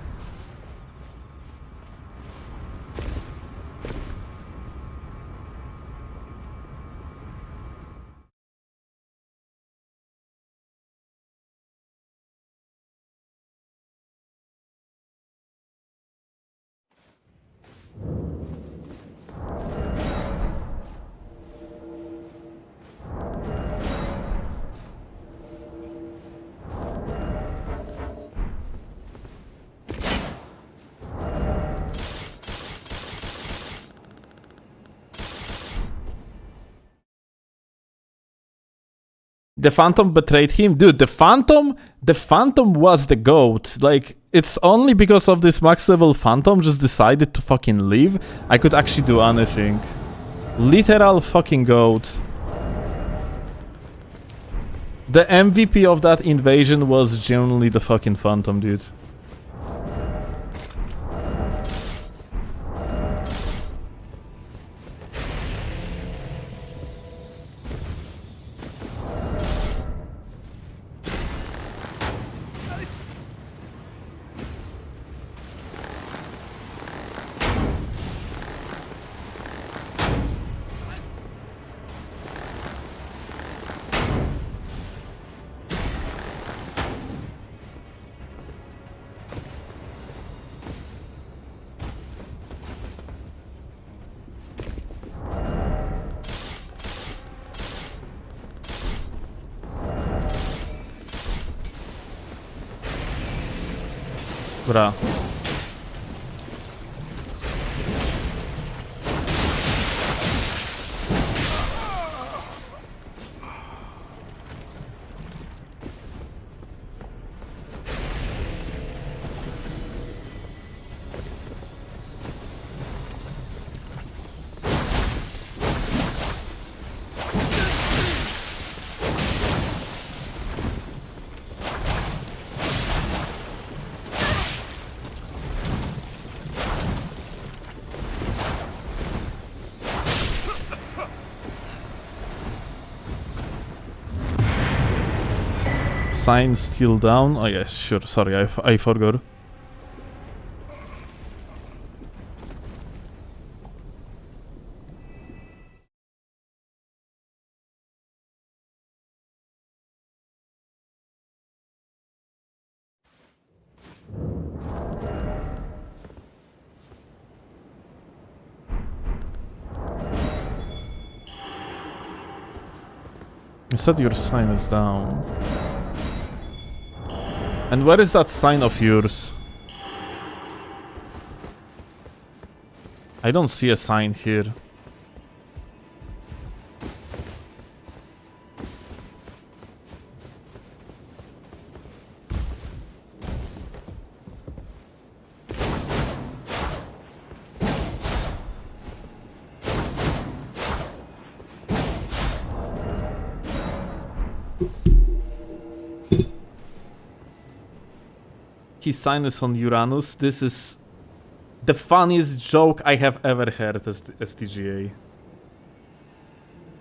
The Phantom betrayed him. Dude, the Phantom was the GOAT. Like, it's only because of this max level Phantom just decided to fucking leave. I could actually do anything. Literal fucking GOAT. The MVP of that invasion was genuinely the fucking Phantom, dude. Bra. Sign still down. Oh yeah, sure. Sorry, I forgot. You said your sign is down. And where is that sign of yours? I don't see a sign here. His sign is on Uranus. This is the funniest joke I have ever heard as STGA.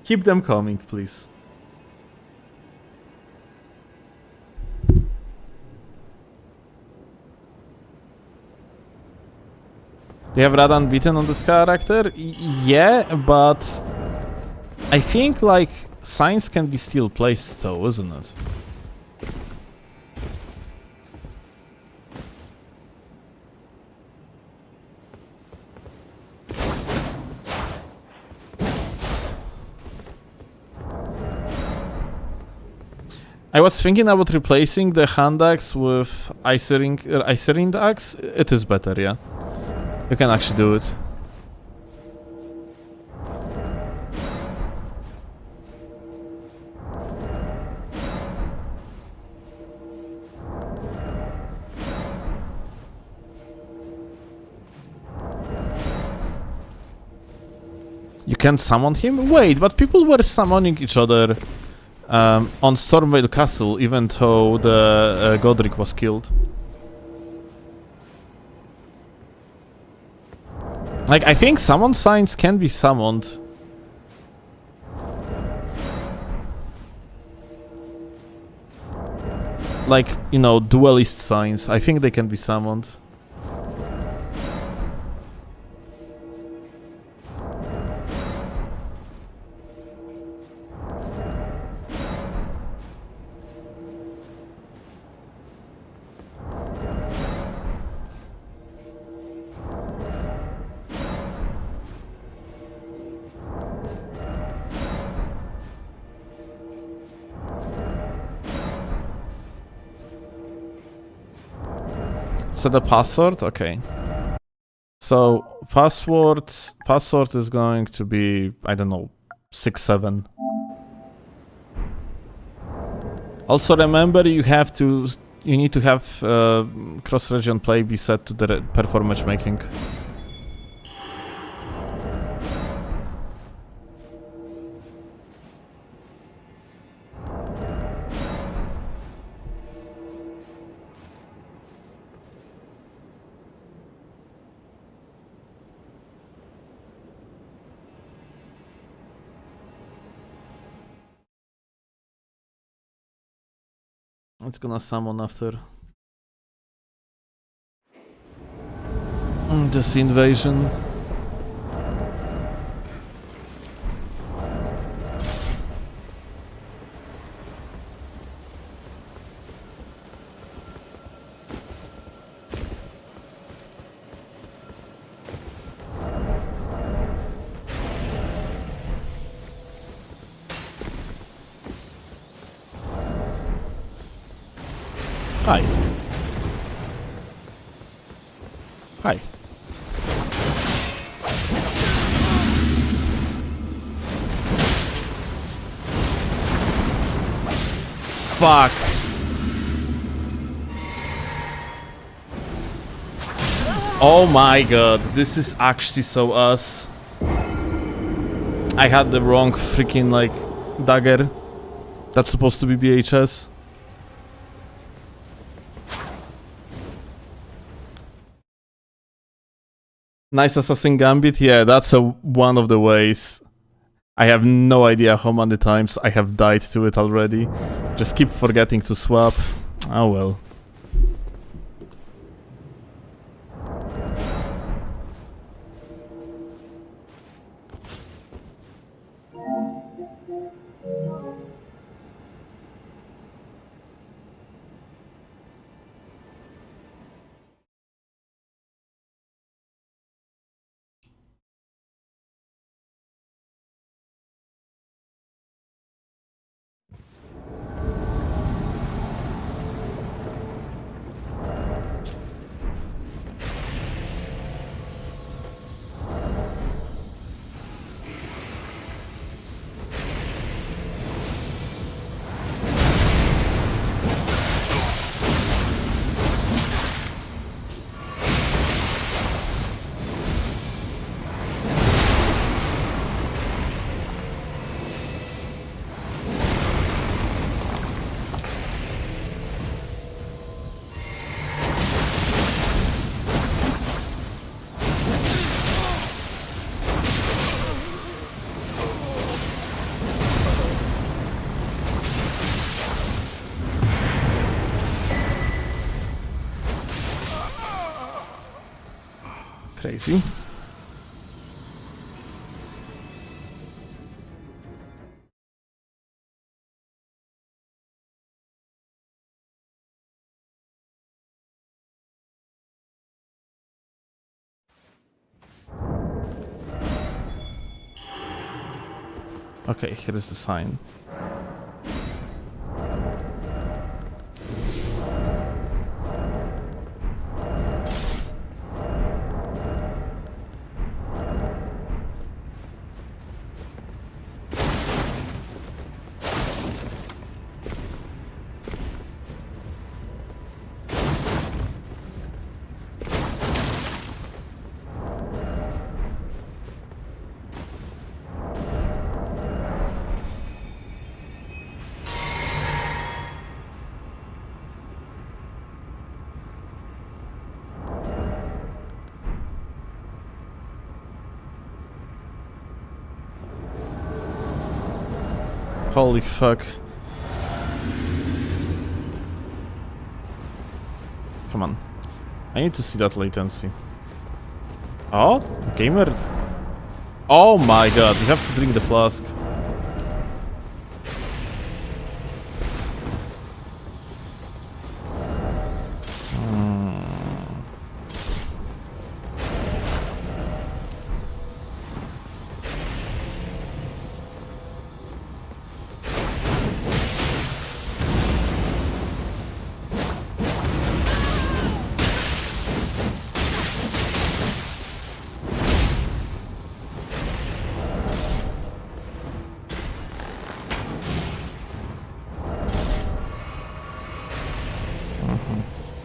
Keep them coming, please. You have Radan beaten on this character? Yeah, but I think like signs can be still placed though, isn't it? I was thinking about replacing the hand axe with Icering axe. It is better, yeah. You can actually do it. You can summon him? Wait, but people were summoning each other on Stormvale Castle, even though the Godric was killed. Like, I think summon signs can be summoned. Like, you know, duelist signs. I think they can be summoned. So the password, okay. So password is going to be, I don't know, 6, 7. Also remember, you need to have cross-region play be set to the perform matchmaking. It's gonna summon after this invasion. Hi. Hi. Fuck. Oh my god, this is actually so us. I had the wrong freaking like dagger. That's supposed to be BHS. Nice assassin gambit, yeah, that's one of the ways. I have no idea how many times I have died to it already. Just keep forgetting to swap. Oh well. Crazy. Okay, here is the sign. Holy fuck. Come on. I need to see that latency. Oh, gamer. Oh my god, you have to drink the flask.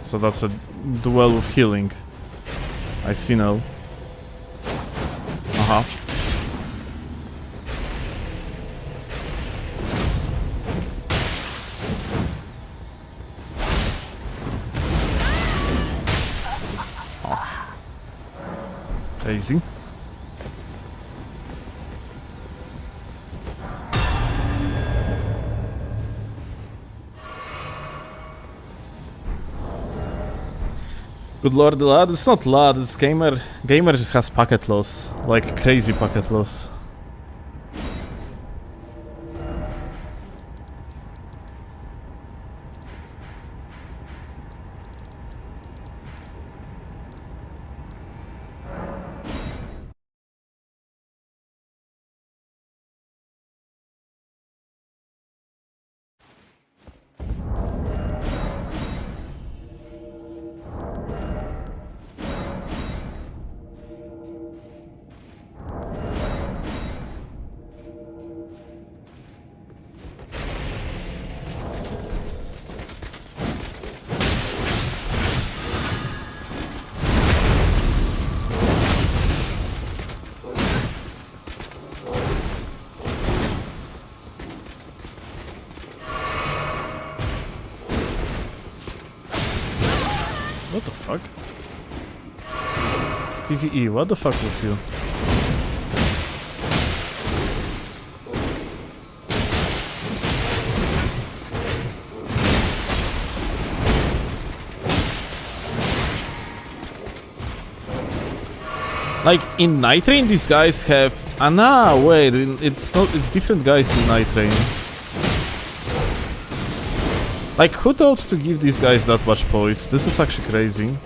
So that's a duel with healing. I see now. Uh-huh. Crazy. Good lord, lad. It's not lad, it's gamer. Gamer just has packet loss. Like crazy packet loss. What the fuck? PvE, what the fuck with you? Like in Night Train, these guys have. Ah, nah, wait, it's not. It's different guys in Night Train. Like, who thought to give these guys that much poise? This is actually crazy.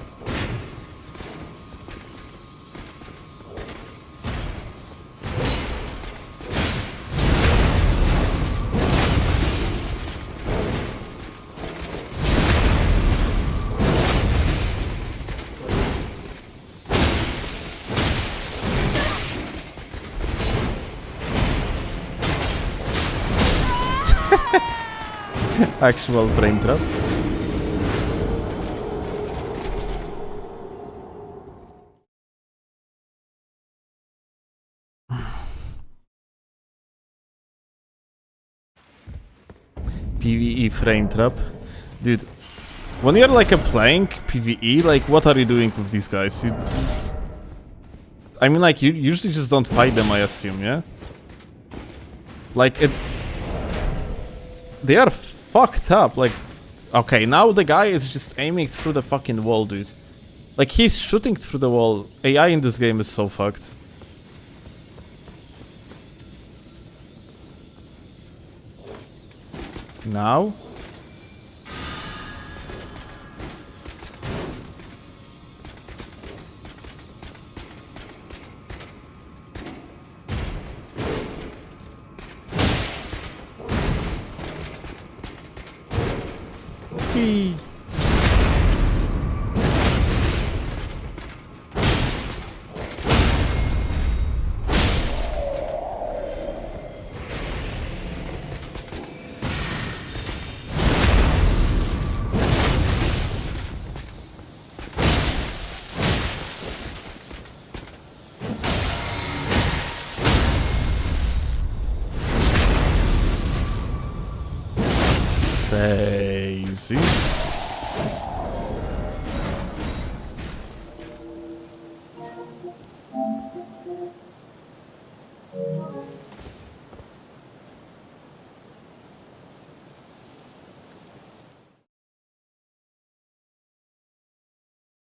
Actual frame trap. PvE frame trap. Dude, when you're like playing PvE, like what are you doing with these guys? I mean, like you usually just don't fight them, I assume, yeah? Like they are fucked up, like, okay, now the guy is just aiming through the fucking wall, dude. Like, he's shooting through the wall. AI in this game is so fucked. Now? Crazy.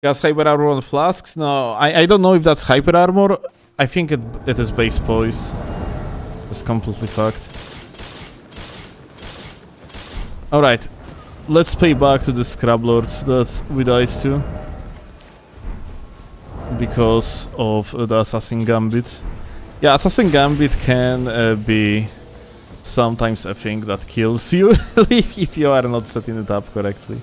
Gas hyper armor on flasks? No, I don't know if that's hyper armor. I think it is base poise. It's completely fucked. Alright, let's pay back to the Scrub Lords that we died to. Because of the Assassin Gambit. Yeah, Assassin Gambit can be sometimes a thing that kills you if you are not setting it up correctly.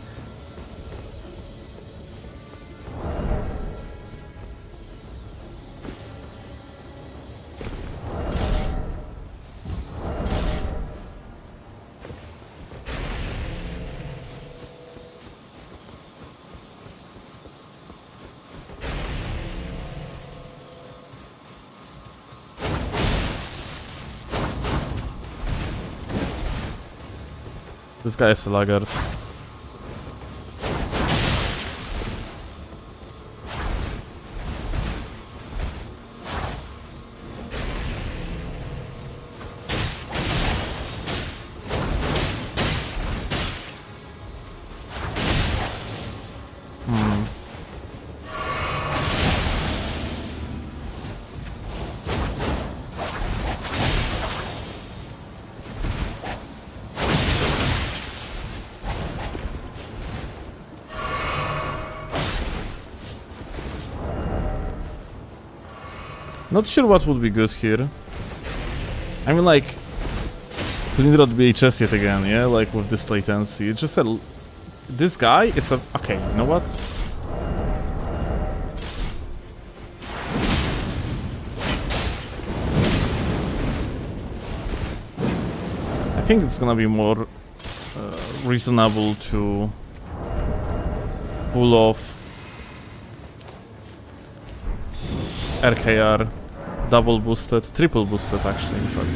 This guy is a laggard. Not sure what would be good here. I mean, like, Flindrod BHS yet again, yeah? Like, with this latency. It's just a... This guy is a... Okay, you know what? I think it's gonna be more reasonable to pull off RKR double boosted, triple boosted actually, in fact.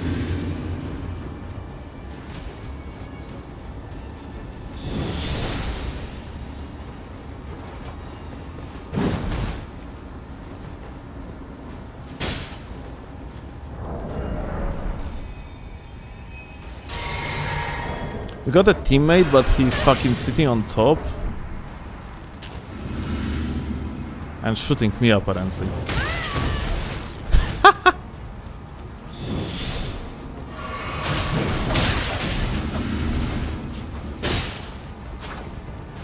We got a teammate, but he's fucking sitting on top and shooting me apparently.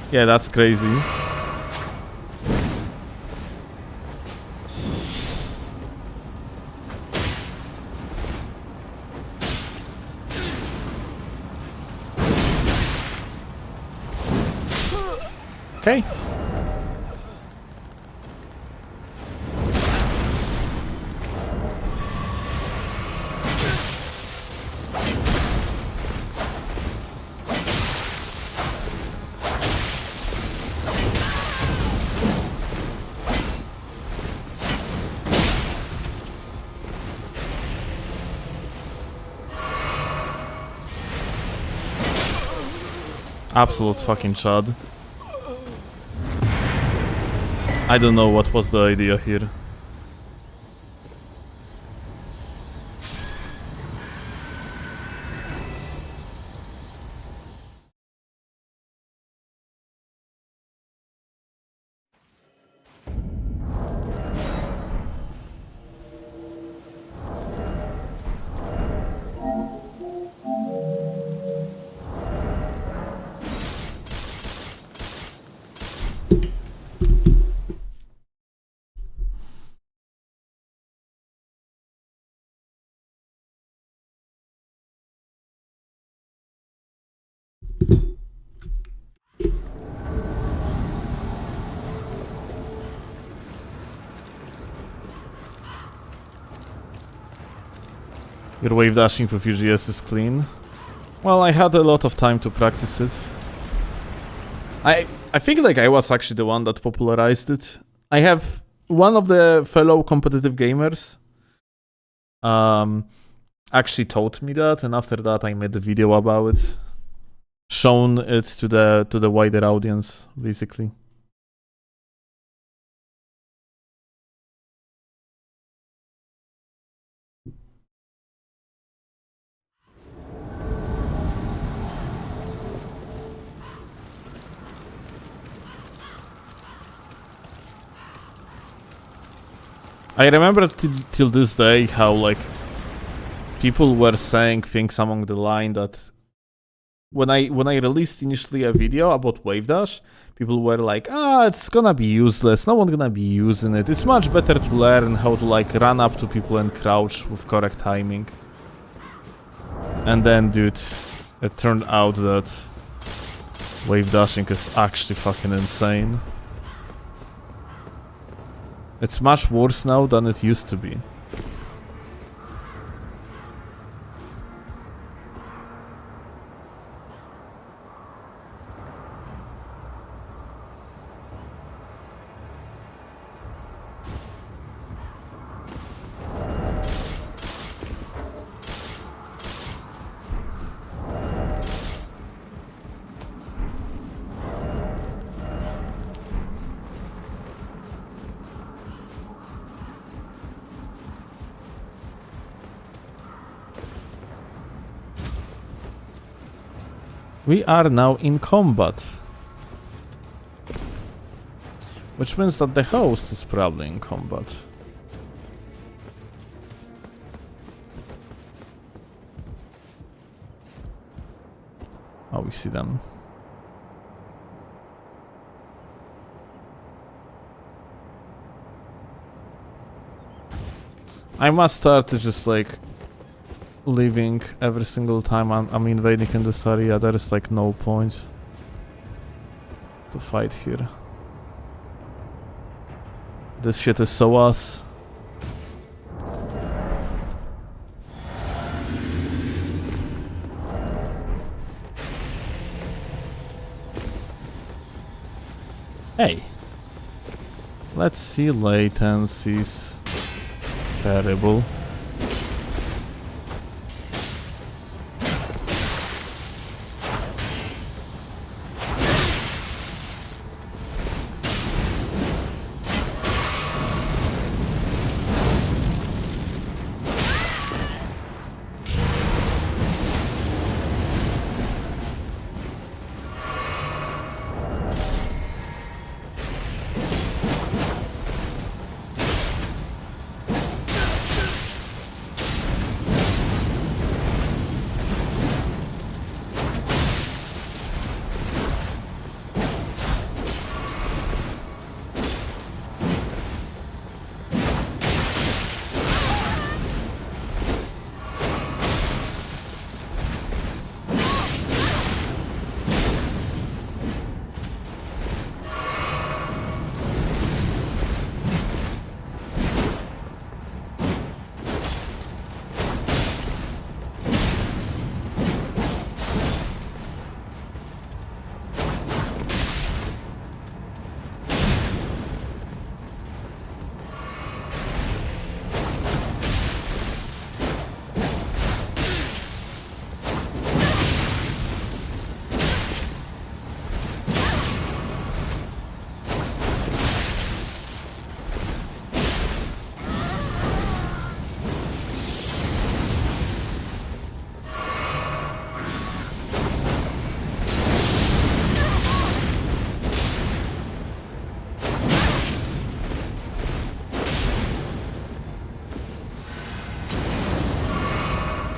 Yeah, that's crazy. Okay. Absolute fucking chud. I don't know what was the idea here. Your wave dashing for UGS is clean. Well, I had a lot of time to practice it. I think like I was actually the one that popularized it. I have one of the fellow competitive gamers actually taught me that, and after that I made a video about it, shown it to the wider audience, basically. I remember till this day how like people were saying things along the line that when I released initially a video about wave dash, people were like, it's gonna be useless, no one's gonna be using it, it's much better to learn how to like run up to people and crouch with correct timing. And then dude, it turned out that wave dashing is actually fucking insane. It's much worse now than it used to be. We are now in combat. Which means that the host is probably in combat. Oh, we see them. I must start to just like leaving every single time I'm invading in this area. There is like no point to fight here. This shit is so us. Hey, let's see latencies. Terrible.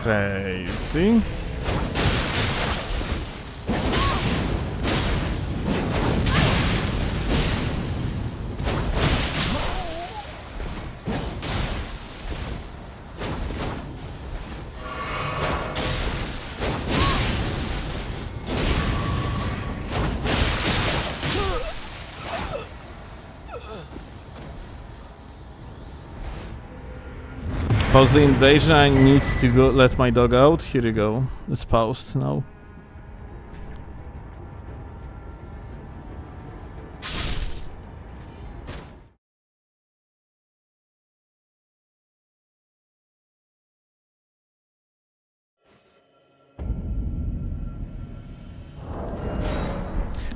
Crazy. Pause the invasion. I need to go let my dog out. Here you go. It's paused now.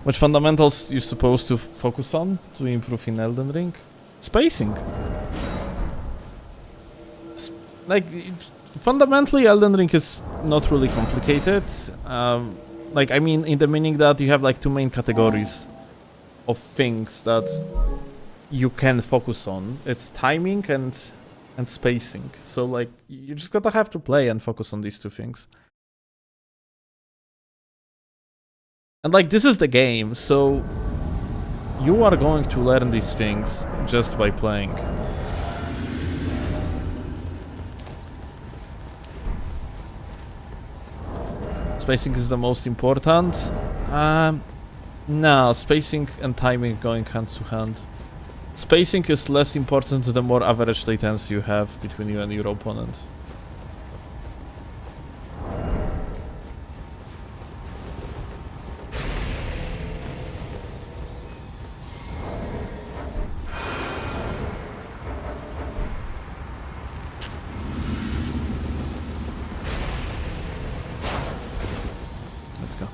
Which fundamentals you're supposed to focus on to improve in Elden Ring? Spacing. Like, fundamentally, Elden Ring is not really complicated. Like, I mean, in the meaning that you have like two main categories of things that you can focus on. It's timing and spacing. So, like, you just gotta have to play and focus on these two things. And like, this is the game, so you are going to learn these things just by playing. Spacing is the most important. No, spacing and timing going hand to hand. Spacing is less important the more average latency you have between you and your opponent. Let's go.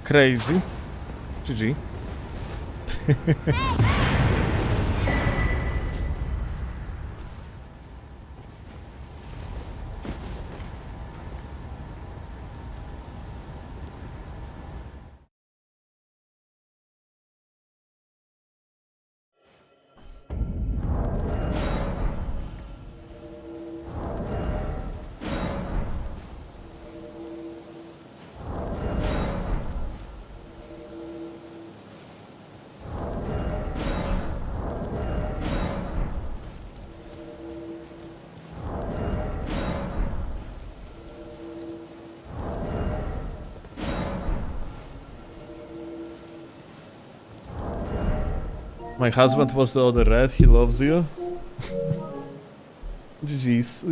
Crazy. GG. My husband was the other red, he loves you. GG's.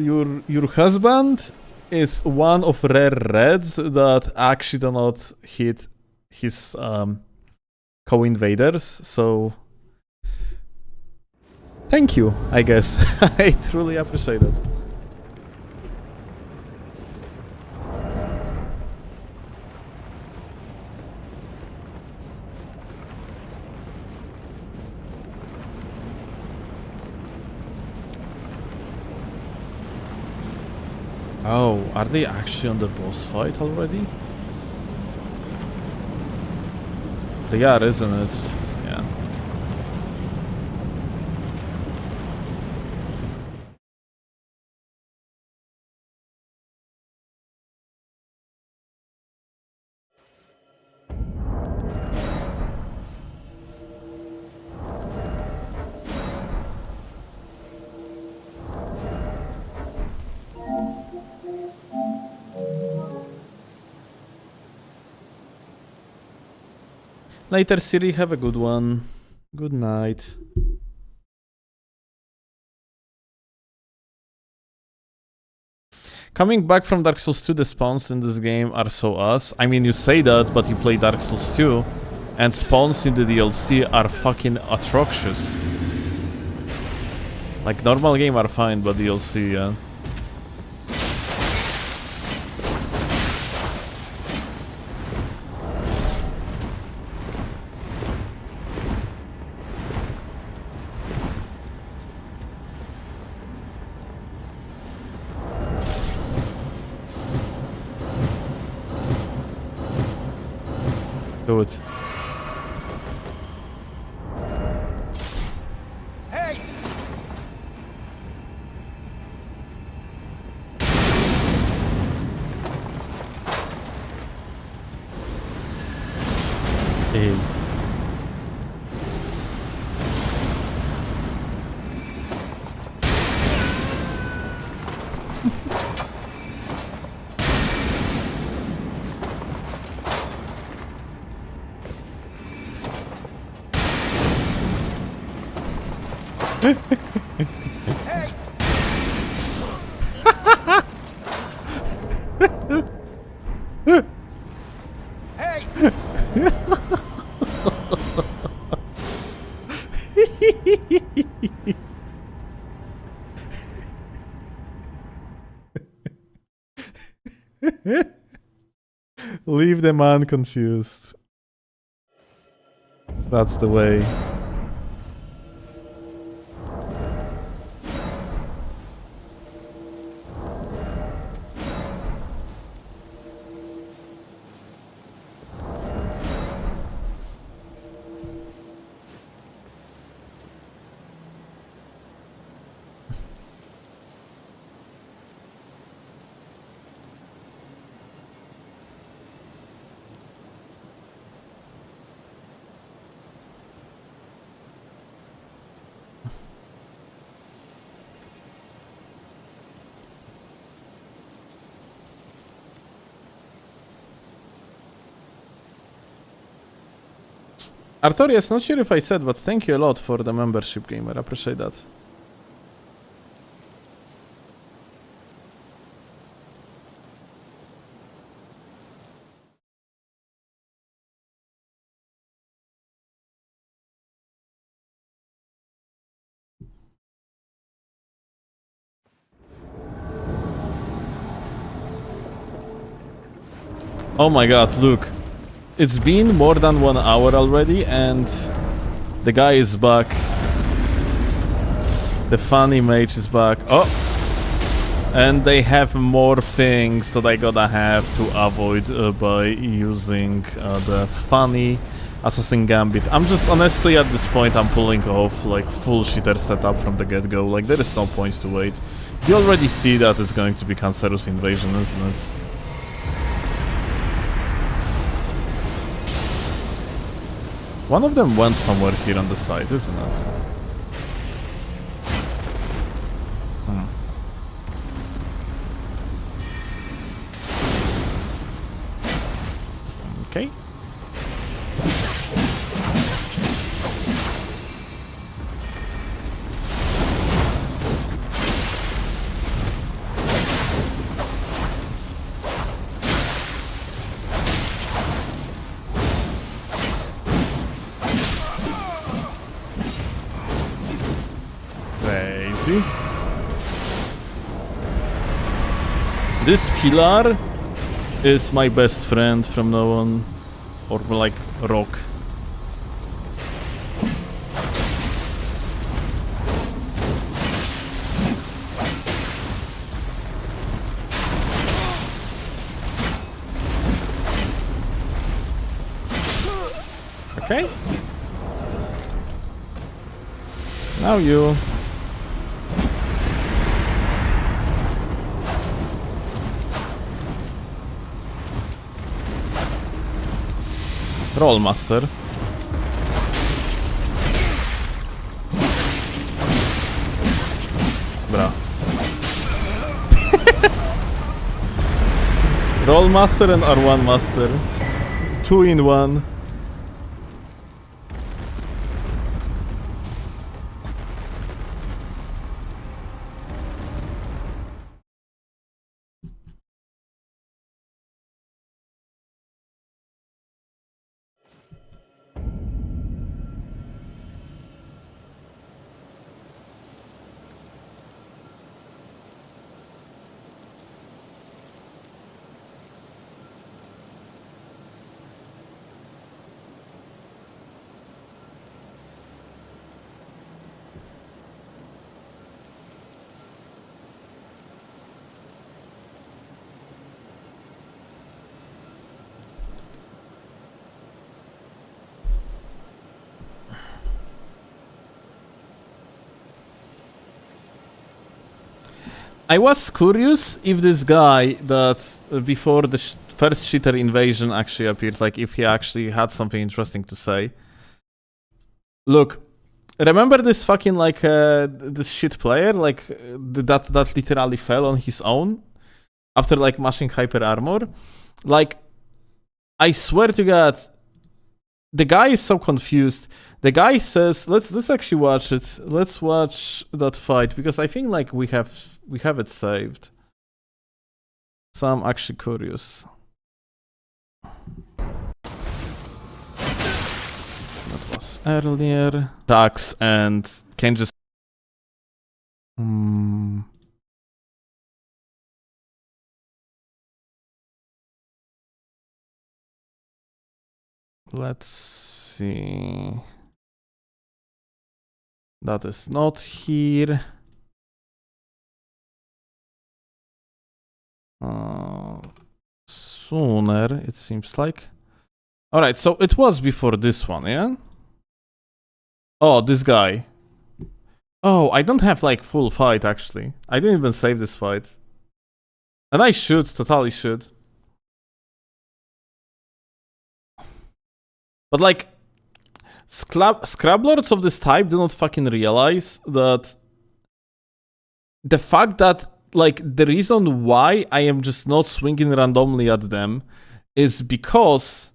Your husband is one of rare reds that actually do not hit his co-invaders, so thank you, I guess. I truly appreciate it. Oh, are they actually on the boss fight already? They are, isn't it? Yeah. Later, Siri, have a good one. Good night. Coming back from Dark Souls 2, the spawns in this game are so us. I mean, you say that, but you play Dark Souls 2, and spawns in the DLC are fucking atrocious. Like, normal game are fine, but DLC, yeah. Do it. Hey! Hey. Hey! Hey! Leave the man confused. That's the way. Artorias, not sure if I said, but thank you a lot for the membership, gamer. I appreciate that. Oh my god, look. it's been more than 1 hour already, and the guy is back. The funny mage is back. Oh! And they have more things that I gotta have to avoid by using the funny Assassin Gambit. I'm just honestly at this point I'm pulling off like full cheater setup from the get-go. Like there is no point to wait. You already see that it's going to be Cancerous Invasion, isn't it? One of them went somewhere here on the side, isn't it? Okay. Crazy. This pillar is my best friend from now on, or like rock. Okay. Now you. Roll master. Bra. Roll master and R1 master. 2 in 1. I was curious if this guy that before the first cheater invasion actually appeared, like if he actually had something interesting to say. Look, remember this fucking like this shit player, like that literally fell on his own after like mashing hyper armor? Like, I swear to God, the guy is so confused. The guy says, let's actually watch it. Let's watch that fight because I think like we have it saved. So I'm actually curious. That was earlier. Dax and can just let's see. That is not here. Sooner, it seems like. Alright, so it was before this one, yeah? Oh, this guy. Oh, I don't have like full fight actually. I didn't even save this fight. And I should, totally should. But like, Scrablords of this type do not fucking realize that the fact that like the reason why I am just not swinging randomly at them is because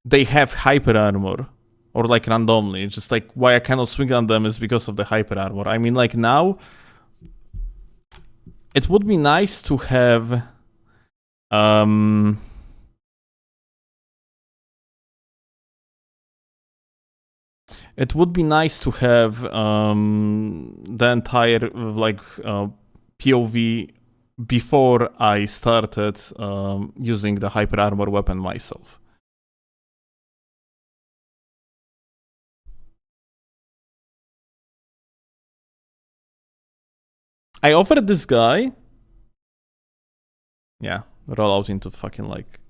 they have hyper armor, or like randomly. It's just like why I cannot swing on them is because of the hyper armor. I mean, like now it would be nice to have it would be nice to have the entire like POV before I started using the hyper armor weapon myself. I offered this guy. Yeah, roll out into fucking like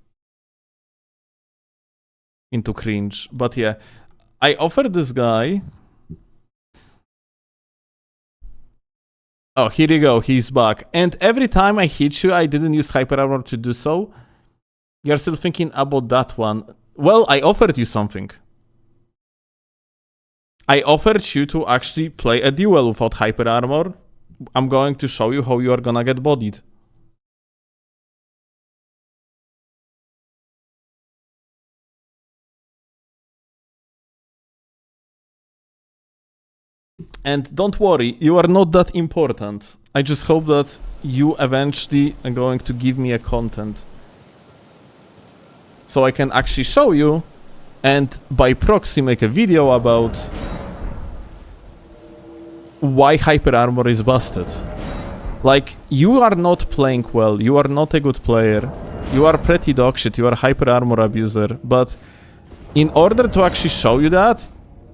into cringe. But yeah, I offered this guy. Oh, here you go. He's back. And every time I hit you, I didn't use hyper armor to do so. You're still thinking about that one. Well, I offered you something. I offered you to actually play a duel without hyper armor. I'm going to show you how you are gonna get bodied. And don't worry, you are not that important. I just hope that you eventually are going to give me a content. So I can actually show you and by proxy make a video about why hyper armor is busted. Like, you are not playing well, you are not a good player, you are pretty dogshit, you are a hyper armor abuser, but in order to actually show you that,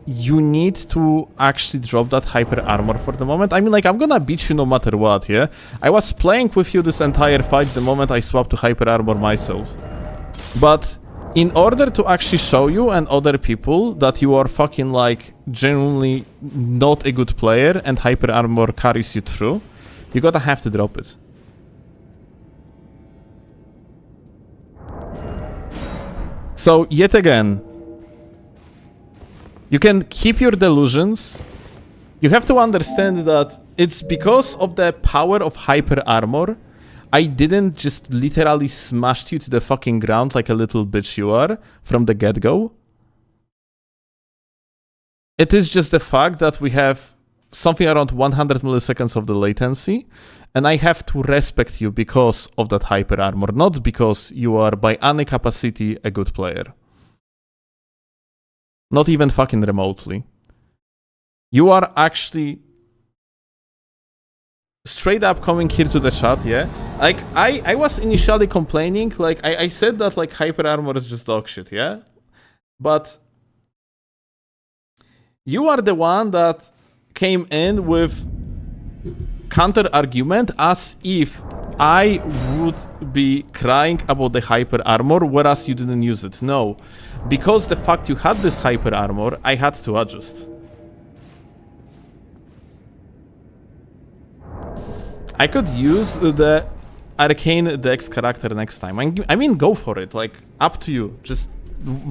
you need to actually drop that hyper armor for the moment. I mean, like, I'm gonna beat you no matter what, yeah? I was playing with you this entire fight the moment I swapped to hyper armor myself. But in order to actually show you and other people that you are fucking, like, genuinely not a good player and hyper armor carries you through, you gotta have to drop it. So, yet again, you can keep your delusions. You have to understand that it's because of the power of hyper armor. I didn't just literally smash you to the fucking ground like a little bitch you are from the get-go. It is just the fact that we have something around 100 milliseconds of the latency, and I have to respect you because of that hyper armor, not because you are by any capacity a good player. Not even fucking remotely. You are actually straight up coming here to the chat, yeah? Like, I was initially complaining, like, I said that, like, hyper armor is just dog shit, yeah? But you are the one that came in with counter argument as if I would be crying about the hyper armor, whereas you didn't use it. No. Because the fact you had this hyper armor, I had to adjust. I could use the Arcane Dex character next time. I mean, go for it. Like, up to you. Just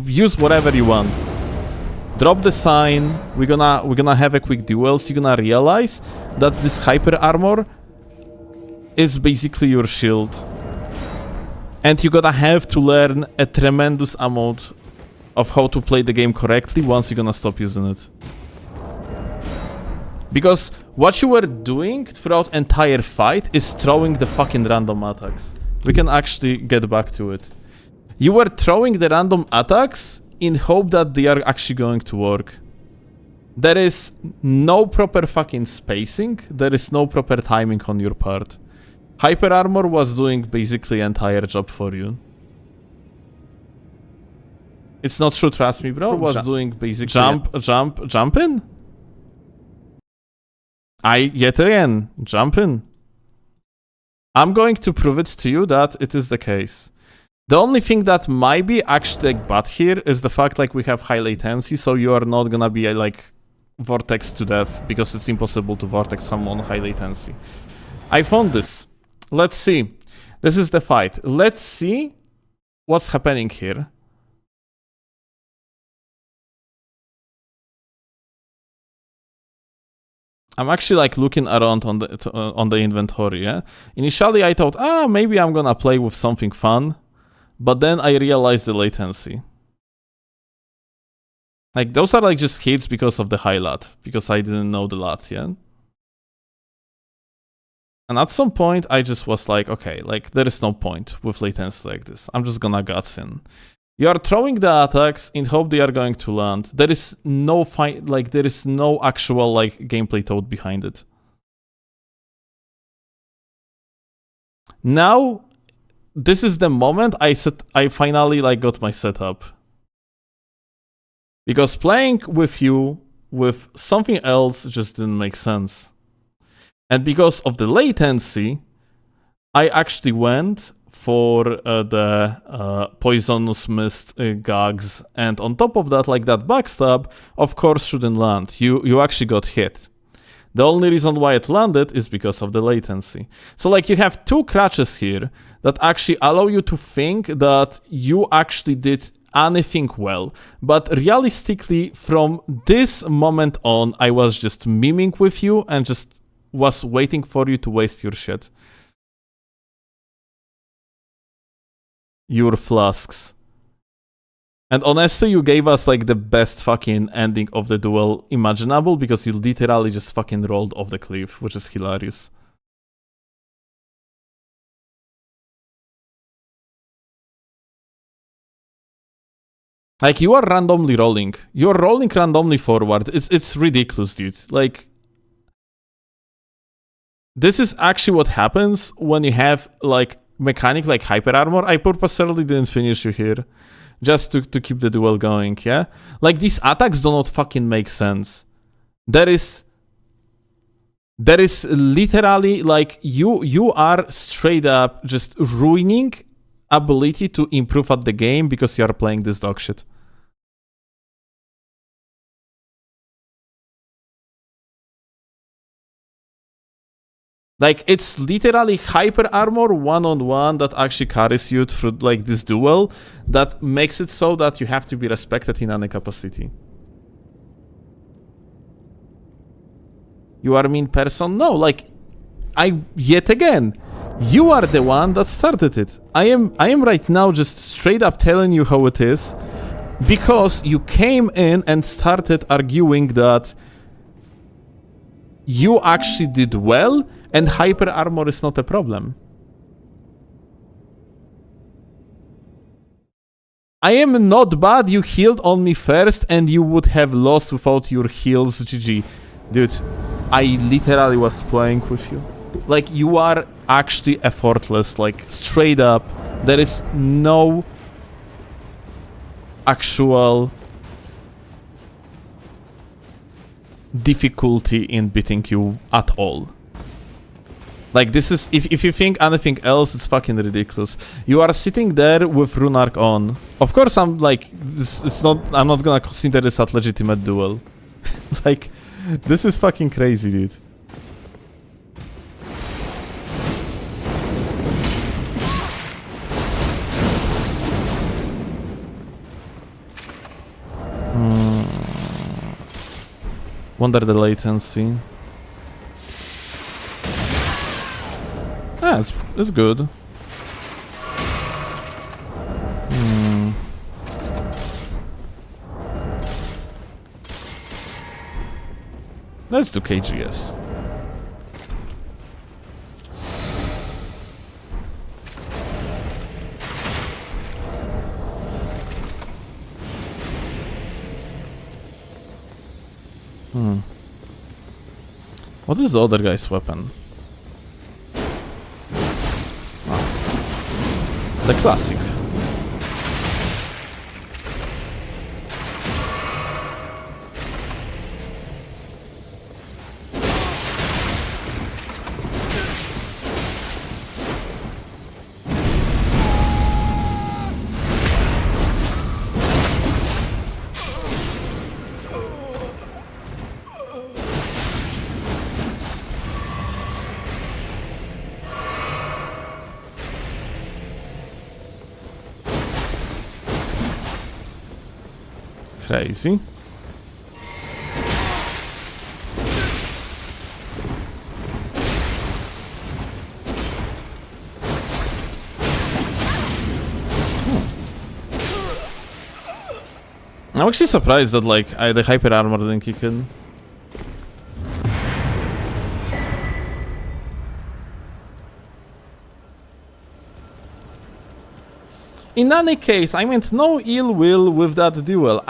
use whatever you want. Drop the sign. We're gonna have a quick duels. You're gonna realize that this hyper armor is basically your shield. And you're gonna have to learn a tremendous amount of how to play the game correctly once you're gonna stop using it. Because what you were doing throughout entire fight is throwing the fucking random attacks. We can actually get back to it. You were throwing the random attacks in hope that they are actually going to work. There is no proper fucking spacing. There is no proper timing on your part. Hyper armor was doing basically entire job for you. It's not true, trust me, bro. Was doing basically jump in. Yet again, jump in. I'm going to prove it to you that it is the case. The only thing that might be actually like bad here is the fact like we have high latency, so you are not gonna be like vortex to death because it's impossible to vortex someone on high latency. I found this. Let's see. This is the fight. Let's see what's happening here. I'm actually like looking around on the inventory, yeah? Initially I thought, maybe I'm gonna play with something fun, but then I realized the latency. Like, those are like just hits because of the high lat, because I didn't know the lat, yeah? And at some point I just was like, okay, like there is no point with latency like this. I'm just gonna guts in. You are throwing the attacks in hope they are going to land. There is no fight, like there is no actual like gameplay thought behind it. Now, this is the moment I finally like got my setup. Because playing with you with something else just didn't make sense. And because of the latency, I actually went for the poisonous mist gags, and on top of that, like that backstab, of course shouldn't land. You actually got hit. The only reason why it landed is because of the latency. So like you have two crutches here that actually allow you to think that you actually did anything well. But realistically, from this moment on, I was just miming with you and just was waiting for you to waste your shit. Your flasks. And honestly, you gave us like the best fucking ending of the duel imaginable, because you literally just fucking rolled off the cliff, which is hilarious. Like, you are randomly rolling. You're rolling randomly forward. It's ridiculous, dude. Like, this is actually what happens when you have like mechanic like hyper armor. I purposely didn't finish you here, just to keep the duel going, yeah? Like, these attacks do not fucking make sense. There is literally, like, you are straight up just ruining ability to improve at the game because you are playing this dog shit. Like, it's literally hyper armor one-on-one that actually carries you through like this duel, that makes it so that you have to be respected in any capacity. You are a mean person? No, like, yet again, you are the one that started it. I am right now just straight up telling you how it is, because you came in and started arguing that you actually did well and hyper armor is not a problem. I am not bad, you healed on me first and you would have lost without your heals, GG. Dude, I literally was playing with you. Like, you are actually effortless, like, straight up. There is no actual difficulty in beating you at all. Like, this is, if you think anything else, it's fucking ridiculous. You are sitting there with Runark on. Of course, I'm like, I'm not gonna consider this a legitimate duel. Like, this is fucking crazy, dude. Wonder the latency. Yeah, it's good. Let's do KGS. What is the other guy's weapon? The classic. Crazy. I'm actually surprised that like the hyper armor didn't kick in. In any case, I meant no ill will with that duel.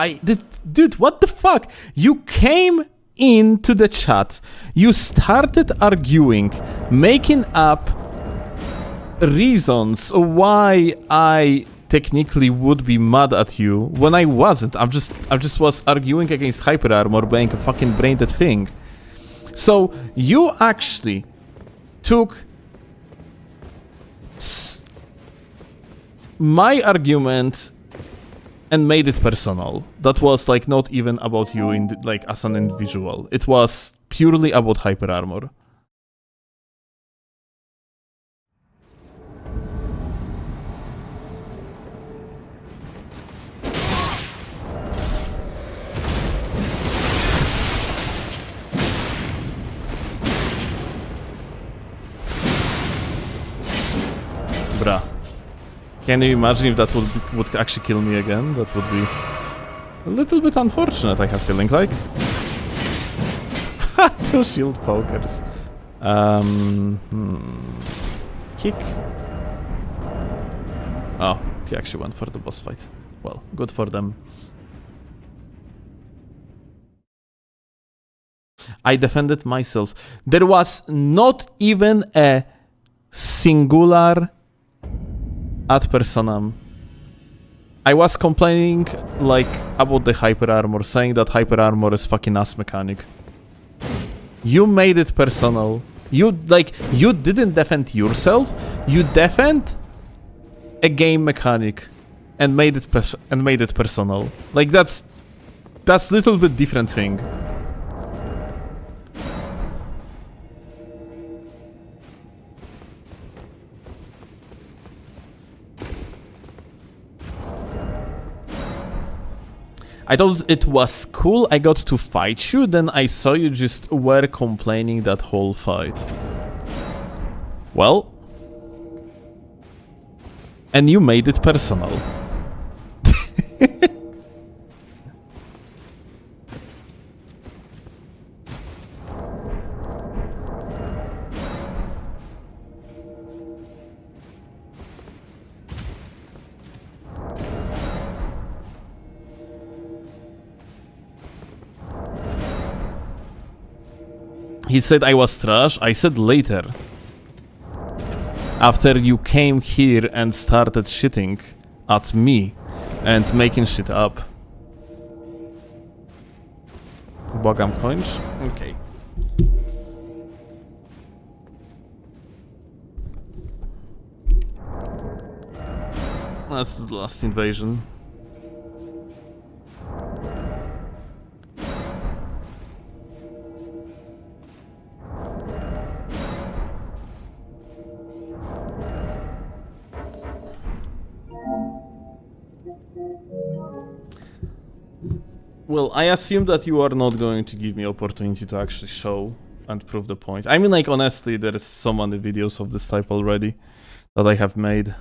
Dude, what the fuck? You came into the chat, you started arguing, making up reasons why I technically would be mad at you when I wasn't. I just was arguing against hyper armor being a fucking brain dead thing. So you actually took my argument and made it personal. That was like not even about you in like as an individual. It was purely about hyper armor. Bruh. Can you imagine if that would actually kill me again? That would be a little bit unfortunate, I have feeling like. 2 shield pokers. Kick. Oh, he actually went for the boss fight. Well, good for them. I defended myself. There was not even a singular ad personam. I was complaining like about the hyper armor, saying that hyper armor is fucking ass mechanic. You made it personal. You didn't defend yourself. You defend a game mechanic and made it personal. Like that's little bit different thing. I thought it was cool, I got to fight you, then I saw you just were complaining that whole fight. Well... And you made it personal. He said I was trash. I said later. After you came here and started shitting at me and making shit up. Błagam kończ? Okay. That's the last invasion. Well, I assume that you are not going to give me opportunity to actually show and prove the point. I mean, like, honestly, there is so many videos of this type already that I have made,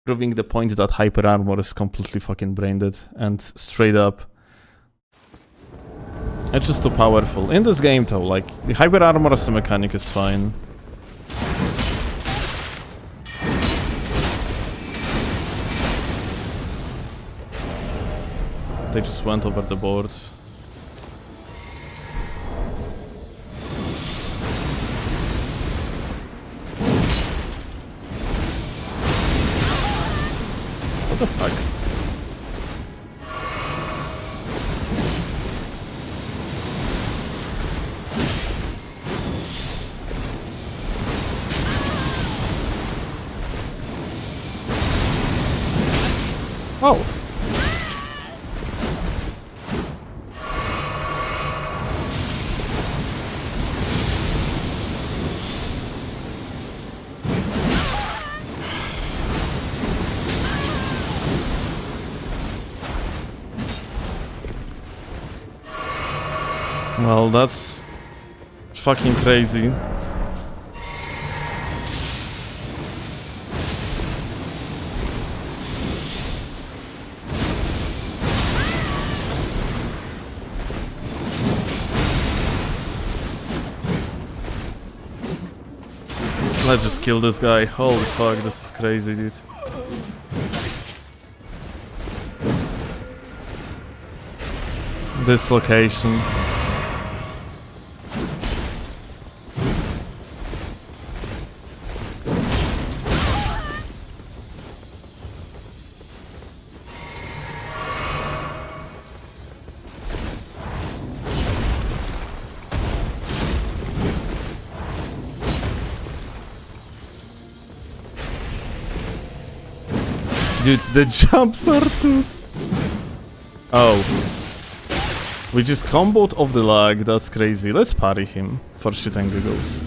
proving the point that hyper armor is completely fucking brain dead and straight up. It's just too powerful. In this game, though, like, the hyper armor as a mechanic is fine. They just went over the board. What the fuck? Oh! Well, that's fucking crazy. Let's just kill this guy. Holy fuck, this is crazy, dude. This location. Dude, the jumps are too... Oh. We just comboed off the lag, that's crazy. Let's parry him for shit and giggles.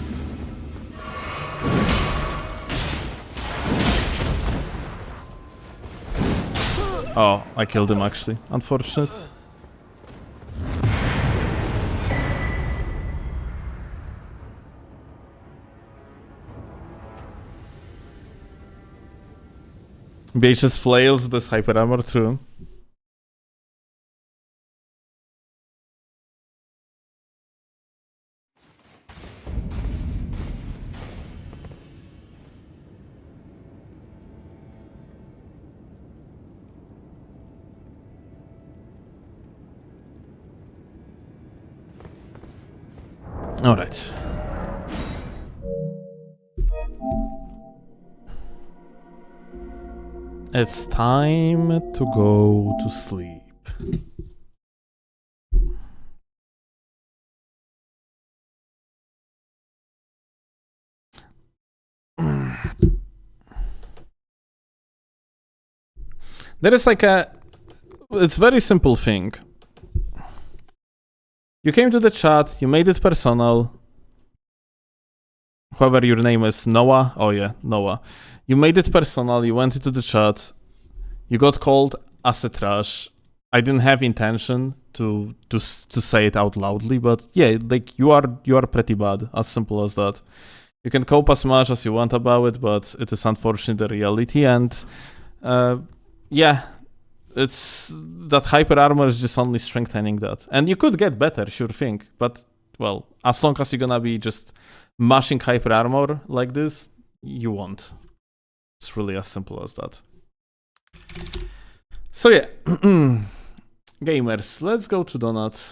Oh, I killed him actually. Unfortunate. BHS flails bez hyper armor, true. All right. It's time to go to sleep. There is like a... It's very simple thing. You came to the chat, you made it personal. Whoever your name is, Noah? Oh yeah, Noah. You made it personal, you went into the chat, you got called asset trash. I didn't have intention to say it out loudly, but yeah, like you are pretty bad, as simple as that. You can cope as much as you want about it, but it is unfortunately the reality, and yeah, it's that hyper armor is just only strengthening that. And you could get better, sure thing, but well, as long as you're gonna be just mashing hyper armor like this, you won't. It's really as simple as that. So yeah, gamers, let's go to Donut.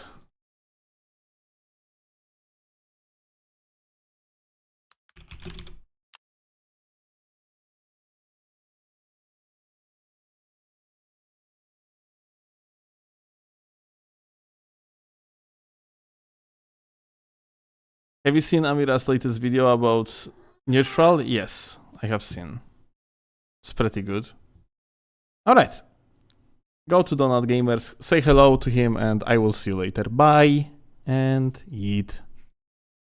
Have you seen Amira's latest video about neutral? Yes, I have seen. It's pretty good. Alright. Go to Donut Gamers, say hello to him, and I will see you later. Bye, and eat.